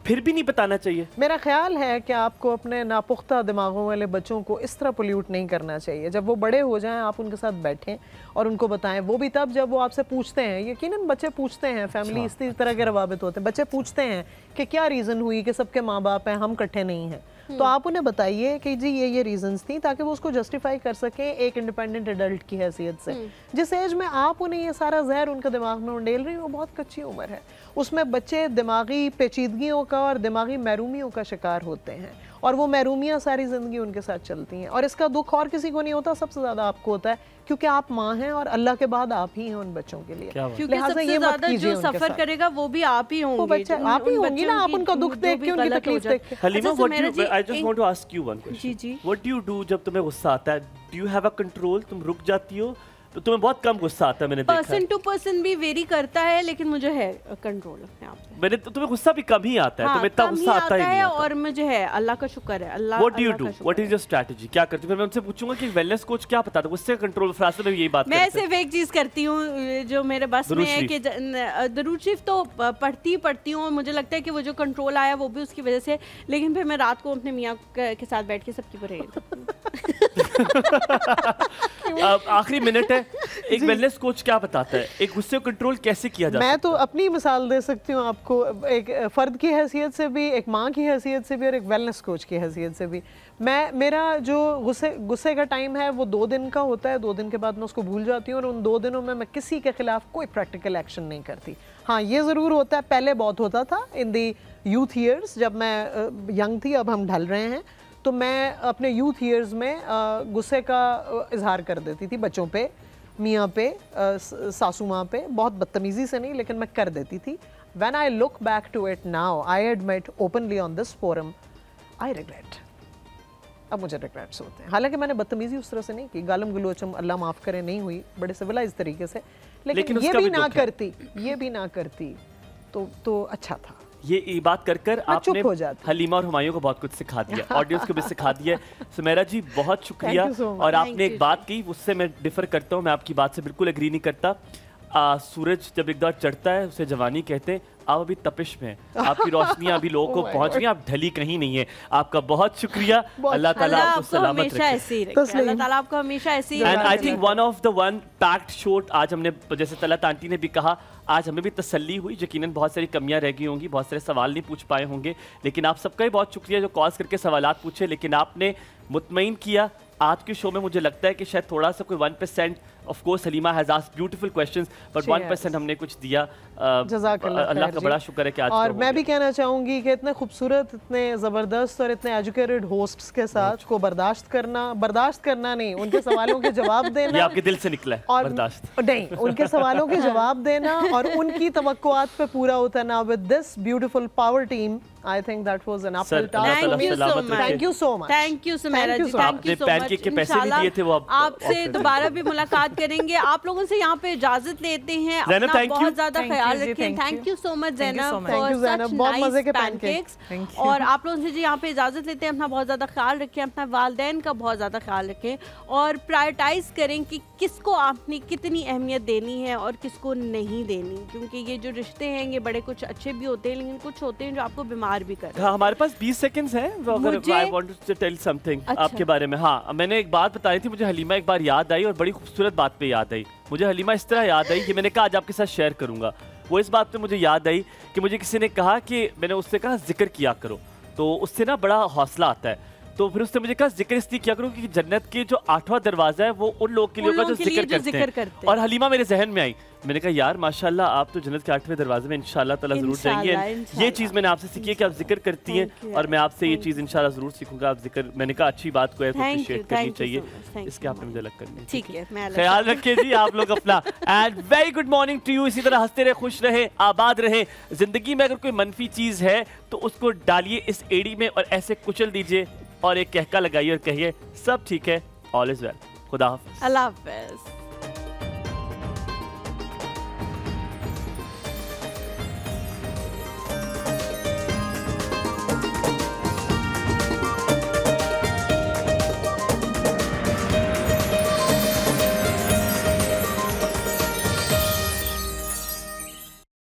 फिर भी नहीं बताना चाहिए। मेरा ख्याल है कि आपको अपने नापुख्ता दिमागों वाले बच्चों को इस तरह पोल्यूट नहीं करना चाहिए। जब वो बड़े हो जाएं आप उनके साथ बैठें और उनको बताएं, वो भी तब जब वो आपसे पूछते हैं। यकीनन बच्चे पूछते हैं, फैमिली इसी तरह के रवाबित होते हैं, बच्चे पूछते हैं कि क्या रीज़न हुई कि सबके माँ बाप हैं, हम इकट्ठे नहीं हैं। तो आप उन्हें बताइए कि जी ये रीजंस थी, ताकि वो उसको जस्टिफाई कर सकें एक इंडिपेंडेंट एडल्ट की हैसियत से। जिस एज में आप उन्हें ये सारा जहर उनके दिमाग में उंडेल रही, वो बहुत कच्ची उम्र है। उसमें बच्चे दिमागी पेचीदगियों का और दिमागी महरूमियों का शिकार होते हैं और वो महरूमियाँ सारी ज़िंदगी उनके साथ चलती हैं। और इसका दुख और किसी को नहीं होता, सबसे ज़्यादा आपको होता है, क्योंकि आप माँ हैं और अल्लाह के बाद आप ही हैं उन बच्चों के लिए। क्योंकि सबसे ज़्यादा जो सफ़र करेगा वो भी आप ही होंगे, बच्चे आप ही होंगी ना। आप उनका दुख देख के, उनकी तकलीफ देख के। Halima, I just want to ask you one question. Ji. What do you do जब तुम्हें गुस्सा आता है? Do you have a control? तुम रुक जाती हो? तो तुम्हें बहुत कम गुस्सा आता है, मैंने देखा है। पर्सन टू पर्सन भी वेरी करता है, लेकिन मुझे है कंट्रोल अपने आप पे। मैंने तो तुम्हें गुस्सा भी कम ही आता है। हाँ, तुम्हें इतना गुस्सा आता ही नहीं आता। और मुझे है, अल्लाह का शुक्र है। अल्लाह What do you do? What is your strategy? क्या करती हो? मैं उनसे पूछूंगा कि वेलनेस कोच क्या बताता है, गुस्से कंट्रोल फ्रांस में यही बात मैं सिर्फ एक चीज करती हूँ जो मेरे बस में है कि दरूद शरीफ तो पढ़ती हूँ। मुझे लगता है कि वो जो कंट्रोल आया वो भी उसकी वजह से, लेकिन फिर मैं रात को अपने मियाँ के साथ बैठ के सबकी परहेज। आखिरी मिनट है, एक वेलनेस कोच क्या बताता है, एक गुस्से को कंट्रोल कैसे किया जाता है? मैं तो अपनी मिसाल दे सकती हूँ आपको, एक फ़र्द की हैसियत से भी, एक माँ की हैसियत से भी और एक वेलनेस कोच की हैसियत से भी। मेरा जो गुस्से का टाइम है वो 2 दिन का होता है। 2 दिन के बाद मैं उसको भूल जाती हूँ और उन 2 दिनों में मैं किसी के खिलाफ कोई प्रैक्टिकल एक्शन नहीं करती। हाँ, ये ज़रूर होता है, पहले बहुत होता था इन दी यूथ ईयर्स, जब मैं यंग थी, अब हम ढल रहे हैं। तो मैं अपने यूथ ईयर्स में गुस्से का इजहार कर देती थी बच्चों पे, मियाँ पे, सासू माँ पे, बहुत बदतमीज़ी से नहीं, लेकिन मैं कर देती थी। When I look back to it now, I admit openly on this forum, I regret. अब मुझे रिग्रेट्स होते हैं। हालांकि मैंने बदतमीज़ी उस तरह से नहीं की, गालम गलोचम अल्लाह माफ़ करे नहीं हुई, बड़े सिविलाइज तरीके से, लेकिन ये भी ना करती तो अच्छा था। ये बात कर आपने हलीमा और हुमायूं को बहुत कुछ सिखा दिया, ऑडियंस को भी सिखा दिया। सुमेरा जी बहुत शुक्रिया। और आपने एक बात कही, उससे मैं डिफर करता हूँ, मैं आपकी बात से बिल्कुल एग्री नहीं करता। सूरज जब एक बार चढ़ता है उसे जवानी कहते हैं। आप अभी तपिश में हैं, आपकी रोशनियां अभी लोगों को पहुंच गई, आप ढली कहीं नहीं है। आपका बहुत शुक्रिया। अल्लाह ताला आपको सलामत रखे। अल्लाह ताला आपको हमेशा ऐसे ही। And I think one of the packed show आज हमने, जैसे तलत आंटी ने भी कहा, आज हमें भी तसल्ली हुई। यकीनन बहुत सारी कमियां रह गई होंगी, बहुत सारे सवाल नहीं पूछ पाए होंगे, लेकिन आप सबका ही बहुत शुक्रिया जो कॉल्स करके सवालात पूछे, लेकिन आपने मुतमईन किया। आज के शो में मुझे लगता है कि शायद थोड़ा सा कोई 1%, of course Halima has asked beautiful questions, but 1% हमने कुछ दिया अल्लाह का बड़ा शुक्र है कि आज और मैं भी कहना चाहूँगी कि इतने खूबसूरत, इतने ज़बरदस्त और इतने एजुकेटेड होस्ट्स के साथ को बर्दाश्त करना नहीं, उनके सवालों के जवाब देना, ये आपके दिल से निकला है, और बर्दाश्त नहीं, उनके सवालों के जवाब देना और उनकी तवक्कुआत पे पूरा उतरना with this beautiful power team. I think that was an uphill task. Thank you so much. Thank you so much. Thank you Sumera ji, thank you so much. Pancake के पैसे भी दिए थे वो आपसे दोबारा भी मुलाकात करेंगे। आप लोगों से यहाँ पे इजाजत लेते हैं। अपना बहुत ज्यादा ख्याल रखें। Thank you so much Zainab for such nice pancakes। और आप लोगों से जी यहाँ पे इजाजत लेते हैं। अपना बहुत ज्यादा ख्याल रखें, अपना वालिदैन का बहुत ज्यादा ख्याल रखें और प्रायोरिटाइज करें कि किसको आपने कितनी अहमियत देनी है और किसको नहीं देनी, क्योंकि ये जो रिश्ते हैं ये बड़े कुछ अच्छे भी होते हैं लेकिन कुछ होते हैं जो आपको बीमार भी कर। हाँ, हमारे पास 20 सेकंड्स हैं। अगर I want to tell something आपके बारे में। हाँ, मैंने एक बात बताई थी, मुझे हलीमा एक बार याद आई और बड़ी खूबसूरत बात पे याद आई। मुझे हलीमा इस तरह याद आई कि मैंने कहा आज आपके साथ शेयर करूंगा। वो इस बात पे मुझे याद आई कि मुझे किसी ने कहा कि मैंने उससे कहा जिक्र किया करो, तो उससे ना बड़ा हौसला आता है। तो फिर उसने मुझे कहा जिक्र इसलिए किया करूँ कि जन्नत के जो 8वां दरवाजा है वो उन लोगों के लिए होगा जो जिक्र करते हैं। और हलीमा मेरे जहन में आई, मैंने कहा यार माशाल्लाह आप तो जन्नत के 8वें दरवाजे में इंशाल्लाह ताला जरूर जाएंगे। ये चीज़ मैंने आपसे सीखी है कि आप जिक्र करती हैं और मैं आपसे ये चीज़ इंशाल्लाह जरूर सीखूंगा। आप जिक्र, मैंने कहा अच्छी बात को अप्रिशिएट करनी चाहिए, इसके आपने मुझे अलग करनी। ठीक है, ख्याल रखिए जी आप लोग अपना। And very good morning to you. इसी तरह हंसते रहे, खुश रहे, आबाद रहे। जिंदगी में अगर कोई मनफी चीज़ है तो उसको डालिए इस एड़ी में और ऐसे कुचल दीजिए और एक कहका लगाइए और कहिए सब ठीक है, ऑल इज वेल। खुदा हाफिज़। अल्लाह हाफिज़।